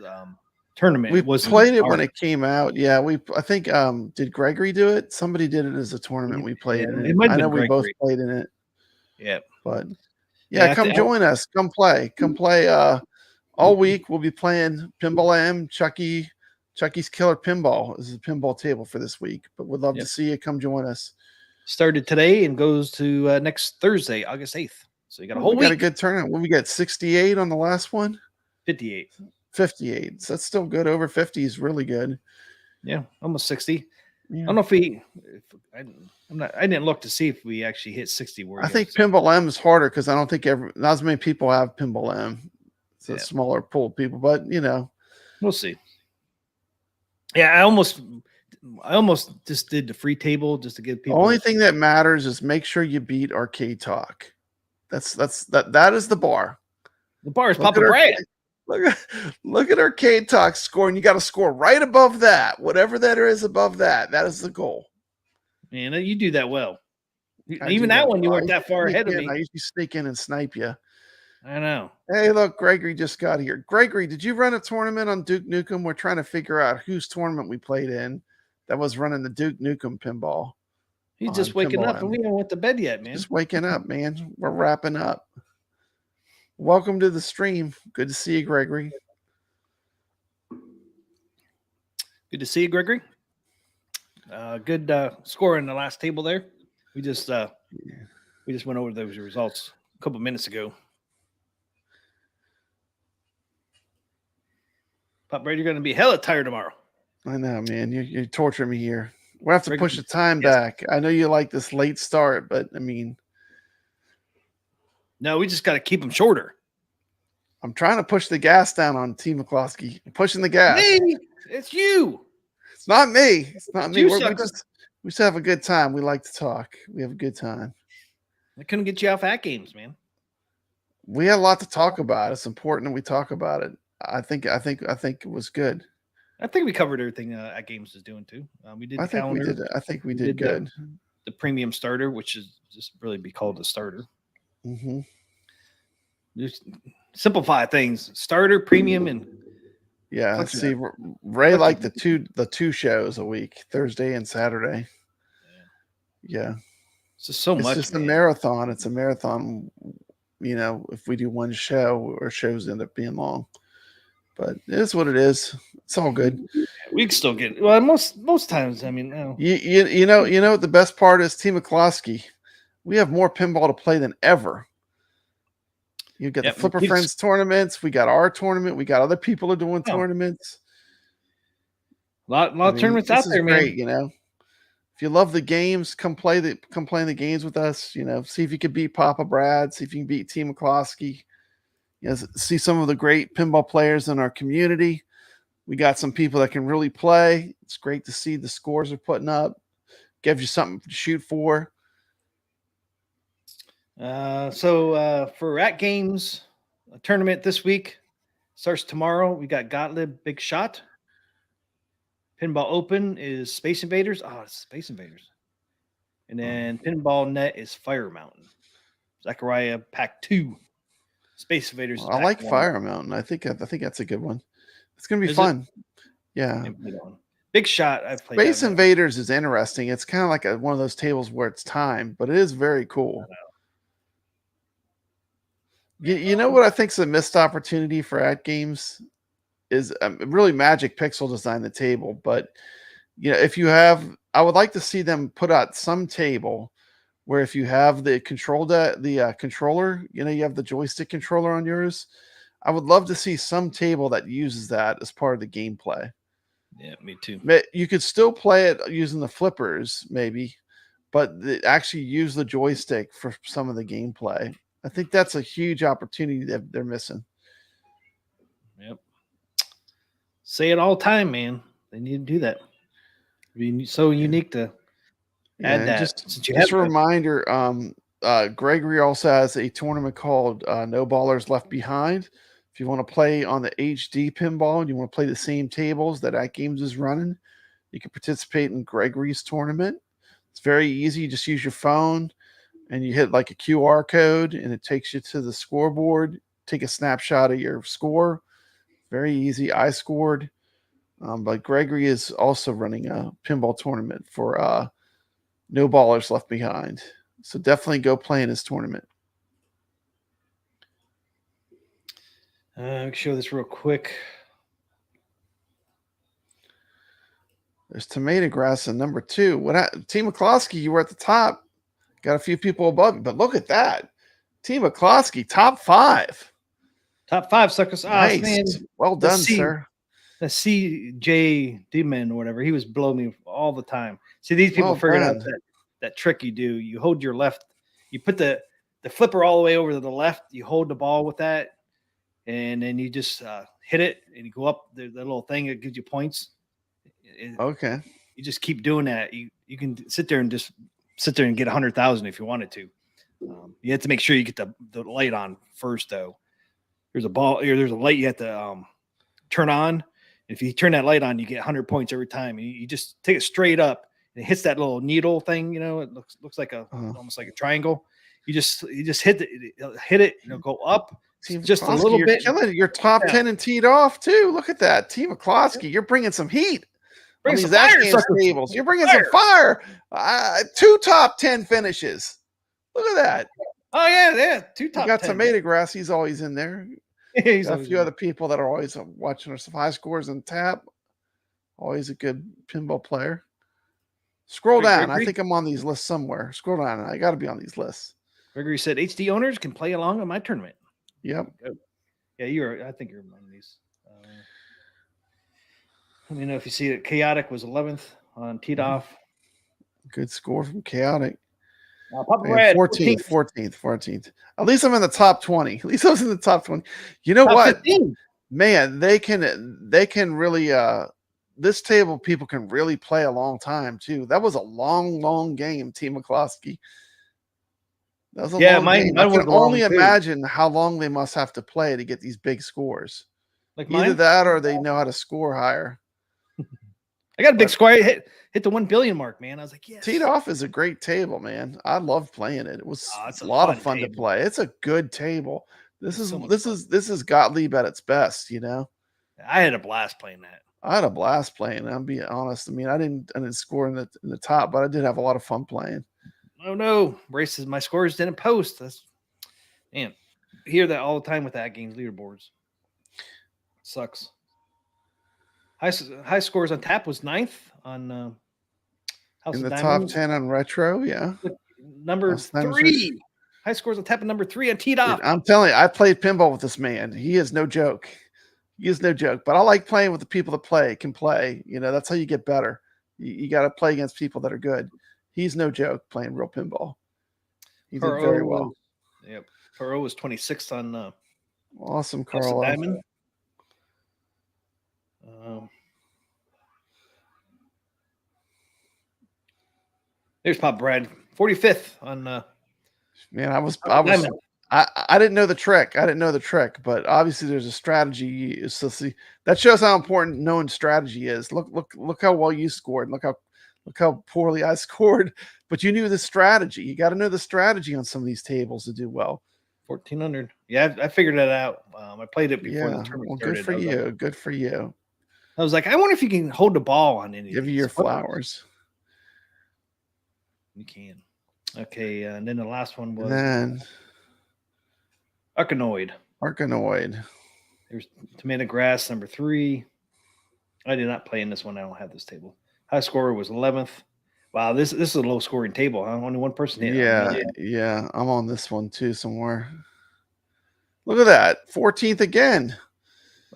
tournament. We played it when it came out. Yeah, I think did Gregory do it? Somebody did it as a tournament. We played in it. I know we both played in it. Yeah, but come join us. Come play. All week we'll be playing Pinball M, Chucky's Killer Pinball. This is a pinball table for this week, but we'd love to see you. Come join us. Started today and goes to next Thursday, August 8th. So you got a whole week. We got a good tournament. What we got? 68 on the last one? 58. 58. So that's still good. Over 50 is really good. Yeah, almost 60. Yeah. I don't know if I didn't look to see if we actually hit 60. I think Pinball M is harder because I don't think not as many people have Pinball M. It's a smaller pool of people, but we'll see. Yeah, I almost just did the free table just to give people. The only thing that matters is make sure you beat Arcade Talk. That is the bar. The bar is Papa Brad. Look at Arcade Talk score, and you got to score right above that. Whatever that is above that, that is the goal. Man, you do that well. Even that one, you weren't that far ahead of me. I usually sneak in and snipe you. I know. Hey, look, Gregory just got here. Gregory, did you run a tournament on Duke Nukem? We're trying to figure out whose tournament we played in. that was running the Duke Nukem pinball. He's just waking Pinball up, and we haven't went to bed yet, man. Just waking up, man. We're wrapping up. Welcome to the stream. Good to see you, Gregory. Good to see you, Gregory. Good score in the last table there. We just went over those results a couple minutes ago. Pop Brady, you're going to be hella tired tomorrow. I know, man. You're torturing me here. We'll have to push the time back. I know you like this late start, but I mean, no, we just got to keep them shorter. I'm trying to push the gas down on T. McCloskey. I'm pushing the gas. Me? It's you. It's not me. It's not me. We just have a good time. We like to talk. We have a good time. I couldn't get you off AtGames, man. We had a lot to talk about. It's important that we talk about it. I think it was good. I think we covered everything AtGames is doing too. We did the calendar. I think we did good. The premium starter, which is just really be called a starter. Mm-hmm. Just simplify things. Starter, premium, and yeah. See, Ray liked the two shows a week, Thursday and Saturday. Yeah. It's just so much. It's just a marathon. It's a marathon. You know, if we do one show, our shows end up being long. But it is what it is. It's all good. We can still get most times. I mean, you know the best part is T. McCloskey. We have more pinball to play than ever. You got the Flipper Friends tournaments. We got our tournament. We got other people are doing tournaments. A lot of tournaments out there, man. Great, you know. If you love the games, come play the games with us. You know, see if you can beat Papa Brad. See if you can beat T. McCloskey. You know, see some of the great pinball players in our community. We got some people that can really play. It's great to see the scores are putting up. Gives you something to shoot for. So for AtGames tournament this week starts tomorrow. We got Gottlieb Big Shot. Pinball Open is Space Invaders. Oh, it's Space Invaders. And then Pinball Net is Fire Mountain. Zachariah Pack 2. Space Invaders. I like Fire Mountain. I think that's a good one. It's gonna be fun. Yeah. Big Shot. I've played. Space Invaders is interesting. It's kind of like one of those tables where it's timed, but it is very cool. You know what I think is a missed opportunity for AtGames is really Magic Pixel designed the table, but you know, I would like to see them put out some table where if you have the controller, you know, you have the joystick controller on yours. I would love to see some table that uses that as part of the gameplay. Yeah, me too. You could still play it using the flippers, maybe, but actually use the joystick for some of the gameplay. I think that's a huge opportunity that they're missing. Yep. Say it all the time, man. They need to do that. It'd be so unique to add that. Just a reminder, Gregory also has a tournament called No Ballers Left Behind. If you want to play on the HD pinball and you want to play the same tables that AtGames is running, you can participate in Gregory's tournament. It's very easy. You just use your phone and you hit like a QR code and it takes you to the scoreboard. Take a snapshot of your score. Very easy. I scored. But Gregory is also running a pinball tournament for No Ballers Left Behind. So definitely go play in his tournament. Let me show this real quick. There's Tomato Grass in number 2. T. McCloskey, you were at the top. Got a few people above you, but look at that. T. McCloskey, top 5. Top 5, suckers. Nice. Man. Well done, sir. The CJ Demon or whatever, he was blowing me all the time. See, these people figured out that trick you do. You hold your left, you put the flipper all the way over to the left, you hold the ball with that, and then you just hit it and you go up the little thing that gives you points. Okay. You just keep doing that. You can sit there and get 100,000 if you wanted to. You have to make sure you get the light on first, though. There's a light you have to turn on. If you turn that light on, you get 100 points every time. You just take it straight up and it hits that little needle thing. You know, it looks like almost like a triangle. You just hit it. You know, go up just a little bit. Killing it. You're top 10 and teed off too. Look at that, T. McCloskey. You're bringing some heat. on Bring these some fire, AtGames sucker. tables. You're bringing some fire. 2 top 10 finishes. Look at that. Oh yeah, 2 top You got 10. Tomato Grass. He's always in there. He's Got a few other people that are always watching our high scores and tap. Always a good pinball player. Scroll down. I think I'm on these lists somewhere. Scroll down. I got to be on these lists. Gregory said HD owners can play along in my tournament. Yep. Yeah, I think you're among these. Let me know if you see it. Chaotic was 11th on teed off. Good score from Chaotic. Papa Red, 14th. At least I'm in the top 20. At least I was in the top 20. You know what? 15. Man, they can really this table people can really play a long time too. That was a long game, T. McCloskey. That was a long game. I can only imagine how long they must have to play to get these big scores. Like either mine? that or they know how to score higher. I got a big score. I hit the 1 billion mark, man. I was like, yes. Teed Off is a great table, man. I love playing it. It was it's a lot of fun fun to play. It's a good table. This is Gottlieb at its best, you know. I had a blast playing that. I had a blast playing. I'm being honest. I mean, I didn't score in the top, but I did have a lot of fun playing. Oh no, races. My scores didn't post. That's man. I hear that all the time with AtGames leaderboards. Sucks. High scores on tap was 9th on House in of the Diamonds. top 10 on retro. Yeah, number 3. High scores on tap and number 3 on teed off. I'm telling you, I played pinball with this man. He is no joke. He is no joke. But I like playing with the people that can play. You know, that's how you get better. You got to play against people that are good. He's no joke playing real pinball. He did very well. Yep. Carl was 26th on awesome, House Carl. of Diamond. There's Pop Brad, 45th on man, I didn't know the trick. But obviously there's a strategy. So see, that shows how important knowing strategy is. Look how well you scored. Look how poorly I scored. But you knew the strategy. You got to know the strategy on some of these tables to do well. 1400. Yeah, I figured that out. I played it before the tournament started. Good for you. Good for you. I was like, I wonder if you can hold the ball on any. Give you your flowers. You can. Okay, and then the last one was Arkanoid. There's Tomato Grass, number 3. I did not play in this one. I don't have this table. High score was 11th. Wow, this is a low scoring table. Huh? Only one person hit. Yeah. I'm on this one too somewhere. Look at that, 14th again.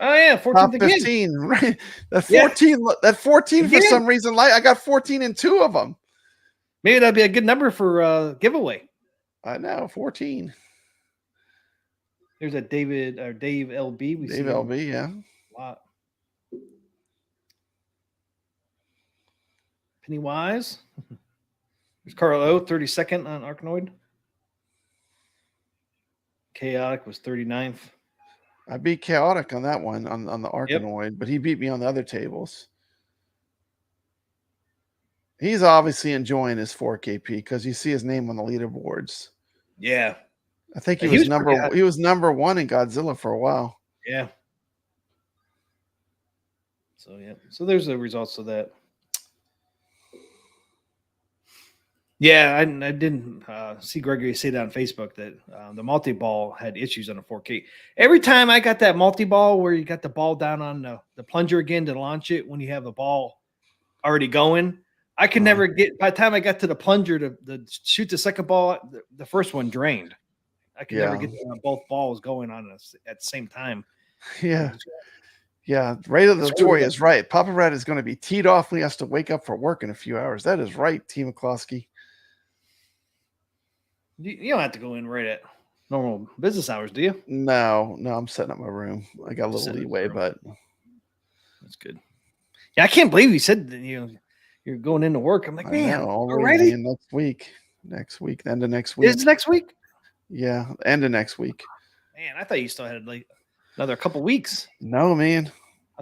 Oh yeah, 14th again. 15, right? That 14. Yeah. That 14 again. For some reason, I got 14 in 2 of them. Maybe that'd be a good number for giveaway. I know, 14. There's a Dave LB. Dave LB, yeah. A lot. Pennywise. There's Carl O, 32nd on Arkanoid. Chaotic was 39th. I beat Chaotic on that one on the Arkanoid, but he beat me on the other tables. He's obviously enjoying his 4KP because you see his name on the leaderboards. Yeah. I think he was number 1 in Godzilla for a while. Yeah. So yeah. So there's the results of that. Yeah, I didn't see Gregory say that on Facebook that the multi-ball had issues on the 4K. Every time I got that multi-ball where you got the ball down on the plunger again to launch it when you have the ball already going, I could never get, by the time I got to the plunger to shoot the second ball, the first one drained. I could never get both balls going on at the same time. Yeah. Yeah. Ray of the Toy is right. Papa Red is going to be teed off when he has to wake up for work in a few hours. That is right, T. McCloskey. You don't have to go in right at normal business hours, do you? No, I'm setting up my room. I got a little leeway, but that's good. Yeah, I can't believe you said that you're going into work. I'm like, man, already? Next week, the end of next week. Is it next week? Yeah, end of next week. Man, I thought you still had like another couple weeks. No, man.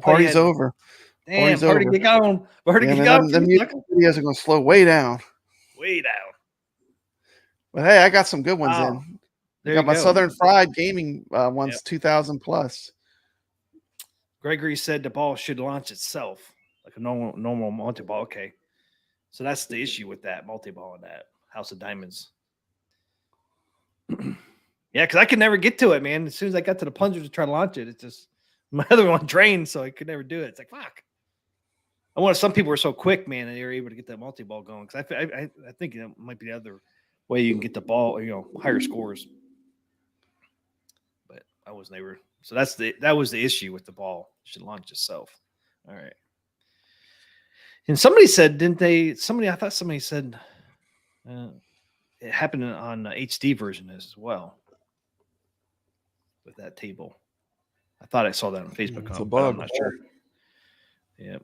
Party's over. Damn, party get going. The music videos are going to slow way down. Way down. But hey, I got some good ones in. I got my Southern Fried Gaming ones, 2000 plus. Gregory said the ball should launch itself. like a normal multi-ball. Okay. So that's the issue with that multi-ball and that House of Diamonds. Yeah, because I could never get to it, man. As soon as I got to the plunger to try to launch it, it's just my other one drained, so I could never do it. It's like, fuck. I wonder if some people were so quick, man, and they were able to get that multi-ball going. Because I think it might be the other way you can get the ball, higher scores. But I was never. So that was the issue with the ball. It should launch itself. All right. And somebody said, didn't they? I thought somebody said it happened on the HD version as well with that table. I thought I saw that on Facebook. It's a bug. I'm not sure. Yep.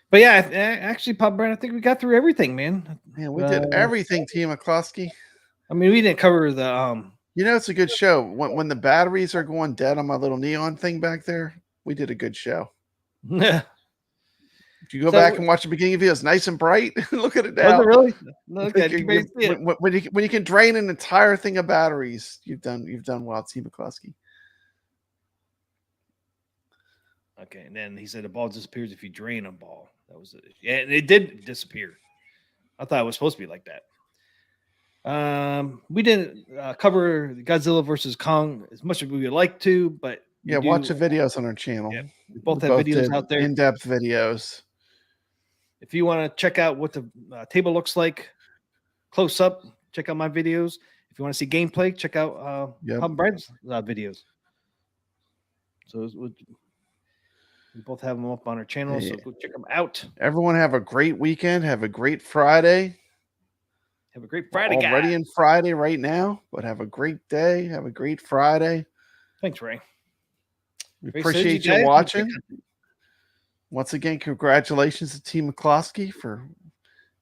But yeah, actually, Pop Brand, I think we got through everything, man. Man, we did everything, Team McCloskey. I mean, we didn't cover the. It's a good show. When the batteries are going dead on my little neon thing back there, we did a good show. Yeah. If you go back and watch the beginning of it, it's nice and bright. Look at it now. Was it really? Look at it. When you can drain an entire thing of batteries, you've done well, Team McCloskey. Okay, and then he said the ball disappears if you drain a ball. That was it. Yeah, and it did disappear. I thought it was supposed to be like that. We didn't cover Godzilla versus Kong as much as we would like to, but watch the videos on our channel. Yeah, we both have videos out there, in-depth videos. If you want to check out what the table looks like close up, check out my videos. If you want to see gameplay, check out Pop Brad's videos. So we both have them up on our channel, so go check them out. Everyone have a great weekend. Have a great Friday. Have a great Friday, guys. Already in Friday right now, but have a great day. Have a great Friday. Thanks, Ray. We appreciate you watching. Once again, congratulations to Team McCloskey for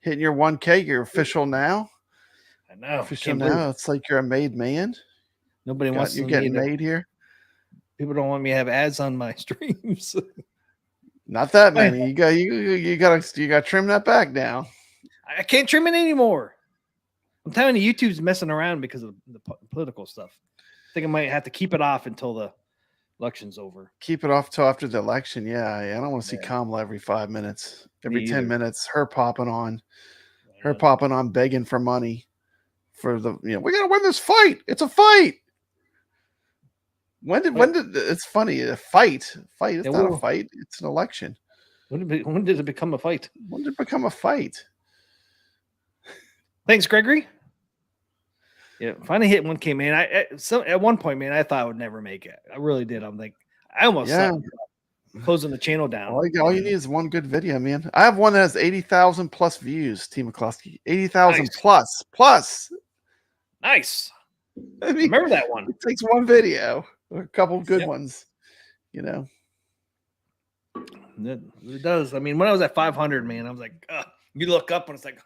hitting your 1K. You're official now. I know. Official now. It's like you're a made man. Nobody wants you're getting made here. People don't want me to have ads on my streams. Not that many. You gotta trim that back now. I can't trim it anymore. I'm telling you, YouTube's messing around because of the political stuff. I think I might have to keep it off until the election's over. Keep it off till after the election. Yeah, I don't want to see Kamala every 5 minutes, every 10 minutes. Her popping on, begging for money for the. We gotta win this fight. It's a fight. When did it's funny? A fight. It's not a fight. It's an election. When did it become a fight? When did it become a fight? Thanks, Gregory. Yeah, finally hit 1K, man. At one point, man, I thought I would never make it. I really did. I'm like, I almost closing the channel down. All you need is one good video, man. I have one that has 80,000 plus views. Team McCloskey, 80,000 plus. Nice. I mean, remember that one? It takes one video, or a couple of good ones. It does. I mean, when I was at 500, man, I was like, you look up and it's like,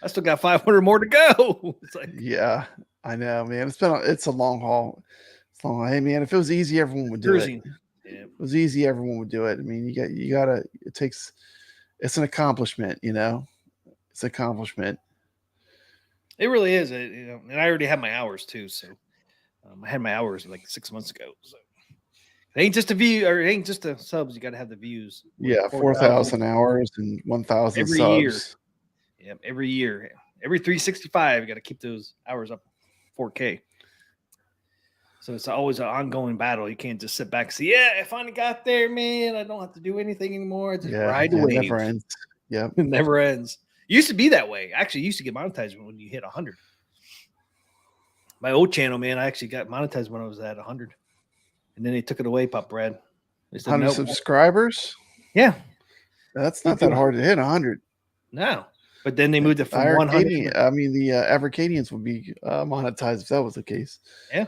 I still got 500 more to go. It's like, yeah, I know, man. It's a long haul. It's long. Hey, man, if it was easy, everyone would do it. Yeah. If it was easy, everyone would do it. I mean, you gotta. It's an accomplishment, It's an accomplishment. It really is. And I already have my hours too. So I had my hours like 6 months ago. So it ain't just a view, or it ain't just the subs. You got to have the views. Yeah, 4,000 hours and 1,000 subs. Year. Yeah, every year, every 365, you got to keep those hours up 4K. So it's always an ongoing battle. You can't just sit back and say, "Yeah, I finally got there, man. I don't have to do anything anymore. Just ride the wave." It never ends. Yeah, it never ends. It used to be that way. Actually, you used to get monetized when you hit 100. My old channel, man, I actually got monetized when I was at 100, and then they took it away, Pop Brad. 100 subscribers. Yeah, that's not that hard to hit 100. No. But then they moved it from 100. I mean, the Evercadians would be monetized if that was the case. Yeah,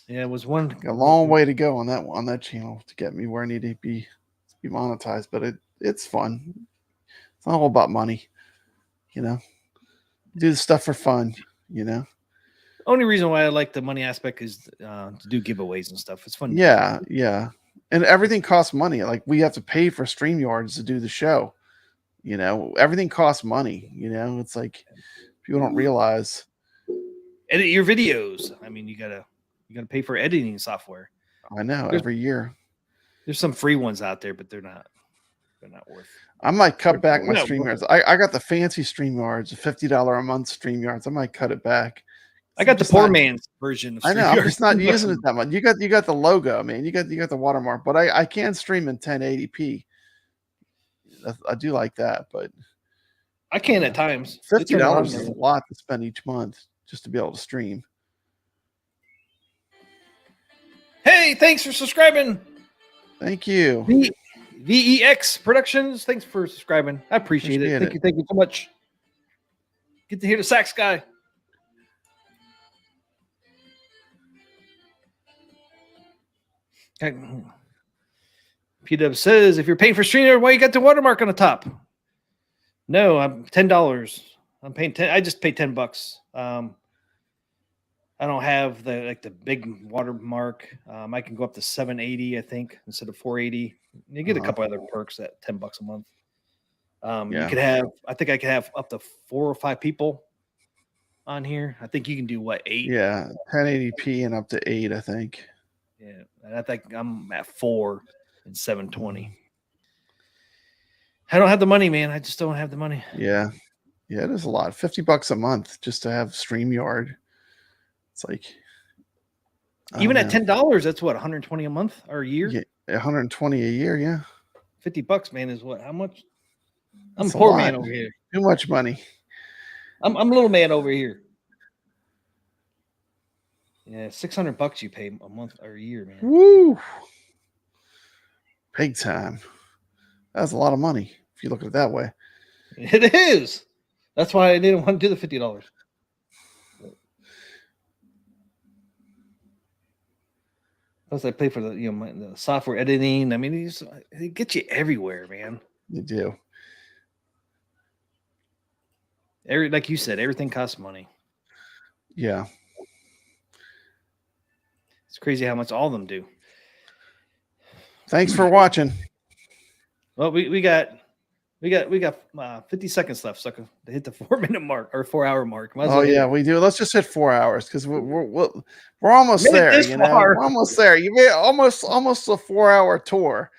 it was a long way to go on that channel to get me where I need to be monetized. But it's fun. It's not all about money, Do the stuff for fun, The only reason why I like the money aspect is to do giveaways and stuff. It's fun. Yeah, and everything costs money. Like we have to pay for StreamYards to do the show. Everything costs money. It's like people don't realize. Edit your videos. I mean, you gotta pay for editing software. I know every year. There's some free ones out there, but they're not worth. I might cut back my StreamYards. I got the fancy StreamYards, $50 a month StreamYards. I might cut it back. I got the poor man's version of StreamYards. I know. I'm just not using it that much. You got the logo, man. You got the watermark, but I can stream in 1080p. I do like that, but I can at times. $50 is a lot to spend each month just to be able to stream. Hey, thanks for subscribing. Thank you. VEX Productions, thanks for subscribing. I appreciate it. Thank you so much. Get to hear the sax guy. P-Dub says, if you're paying for StreamYard, why you got the watermark on the top? No, I'm $10. I'm paying 10. I just pay $10. I don't have the big watermark. I can go up to $780, I think, instead of $480. You get a couple other perks at $10 a month. You could have, I think I could have up to 4 or 5 people on here. I think you can do what, 8? Yeah, 1080p and up to 8, I think. Yeah, and I think I'm at 4 and 720. I don't have the money, man. I just don't have the money. Yeah, it is a lot. $50 a month just to have StreamYard. It's like even at $10, that's what, 120 a month or a year? Yeah, 120 a year. Yeah, $50, man, is what? How much? I'm that's a poor man over here. Too much money. I'm a little man over here. Yeah, $600 you pay a month or a year, man. Woo! Big time. That's a lot of money if you look at it that way. It is. That's why I didn't want to do the $50. Plus, I pay for the the software editing. I mean, they get you everywhere, man. They do. Like you said, everything costs money. Yeah. It's crazy how much all of them do. Thanks for watching. Well, we got 50 seconds left, sucker, to hit the 4-minute mark or 4-hour mark. Oh yeah, we do. Let's just hit 4 hours because we're almost there. You know, we're almost there. You made almost a 4-hour tour.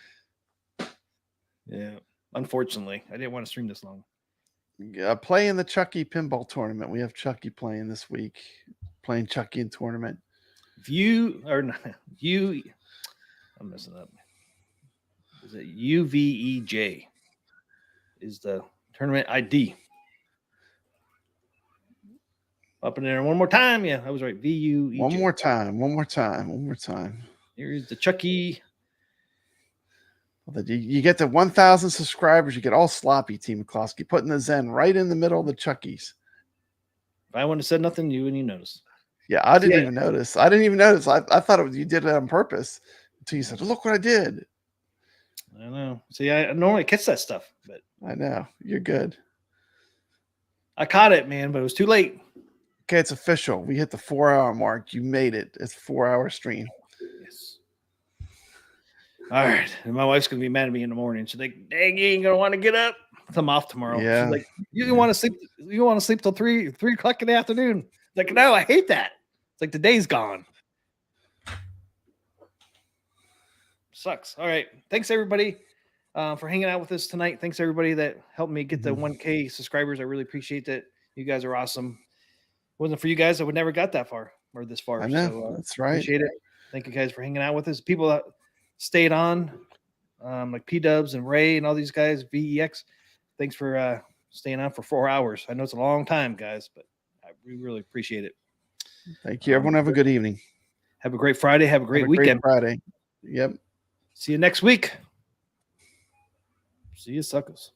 Yeah, unfortunately, I didn't want to stream this long. Play in the Chucky pinball tournament. We have Chucky playing this week. Playing Chucky in tournament. I'm messing up. Is it UVEJ? Is the tournament ID. Up in there one more time. Yeah, I was right. VUEJ. One more time. Here's the Chucky. You get to 1,000 subscribers. You get all sloppy, Team McCloskey, putting the Zen right in the middle of the Chuckies. If I wouldn't have said nothing, you wouldn't even notice. Yeah, I didn't even notice. I thought you did it on purpose until you said, "Look what I did." I know. See, I normally catch that stuff, but I know you're good. I caught it, man, but it was too late. Okay, it's official. We hit the 4-hour mark. You made it. It's a 4-hour stream. Yes. All right. And my wife's gonna be mad at me in the morning. She's like, "Dang, you ain't gonna want to get up. I'm off tomorrow." Yeah. She's like, "You want to sleep? You want to sleep till 3 o'clock in the afternoon?" Like, no, I hate that. It's like the day's gone. Sucks. All right. Thanks everybody for hanging out with us tonight. Thanks everybody that helped me get the 1K subscribers. I really appreciate that. You guys are awesome. If it wasn't for you guys, I would never got that far or this far. I know. So, that's right. Appreciate it. Thank you guys for hanging out with us. People that stayed on, like P-Dubs and Ray and all these guys, VEX. Thanks for staying on for 4 hours. I know it's a long time, guys, but we really appreciate it. Thank you. Everyone have a good evening. Have a great Friday. Have a great weekend. Great Friday. Yep. See you next week. See you, suckers.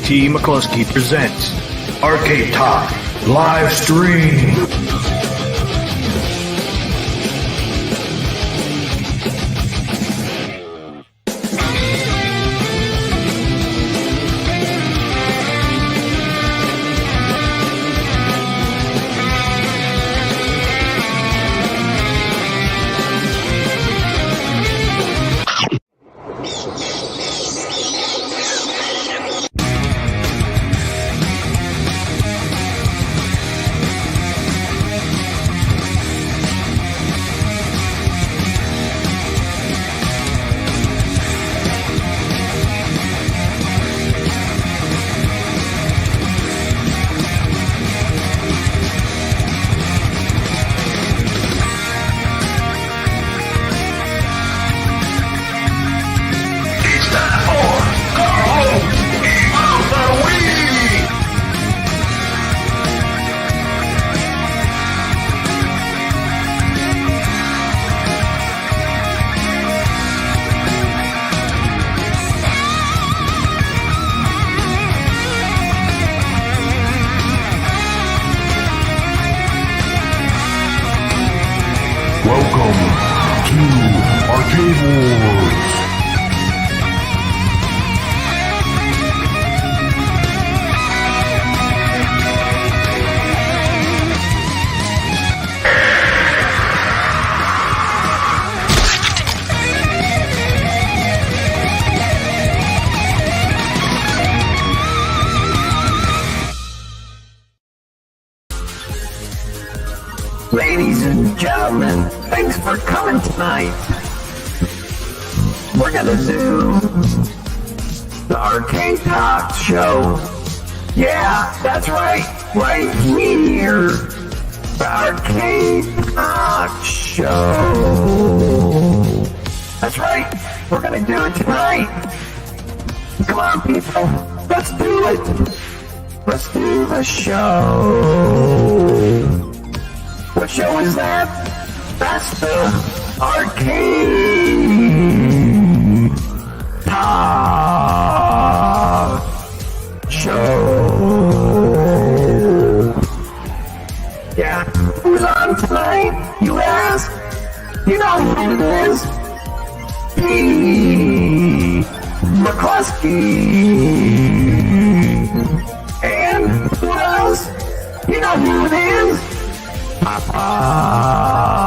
T. McCluskey presents Arcade Talk live stream. Welcome to Arcade Wars. Ladies and gentlemen, thanks for coming tonight. We're gonna do the Arcade Talk show. Yeah, that's right here. The Arcade Talk show. That's right, we're gonna do it tonight. Come on, people, let's do it. Let's do the show. What show is that? That's the Arcade Talk show. Yeah, who's on tonight, you ask? You know who it is. P. McCluskey. And who else? You know who it is? Papa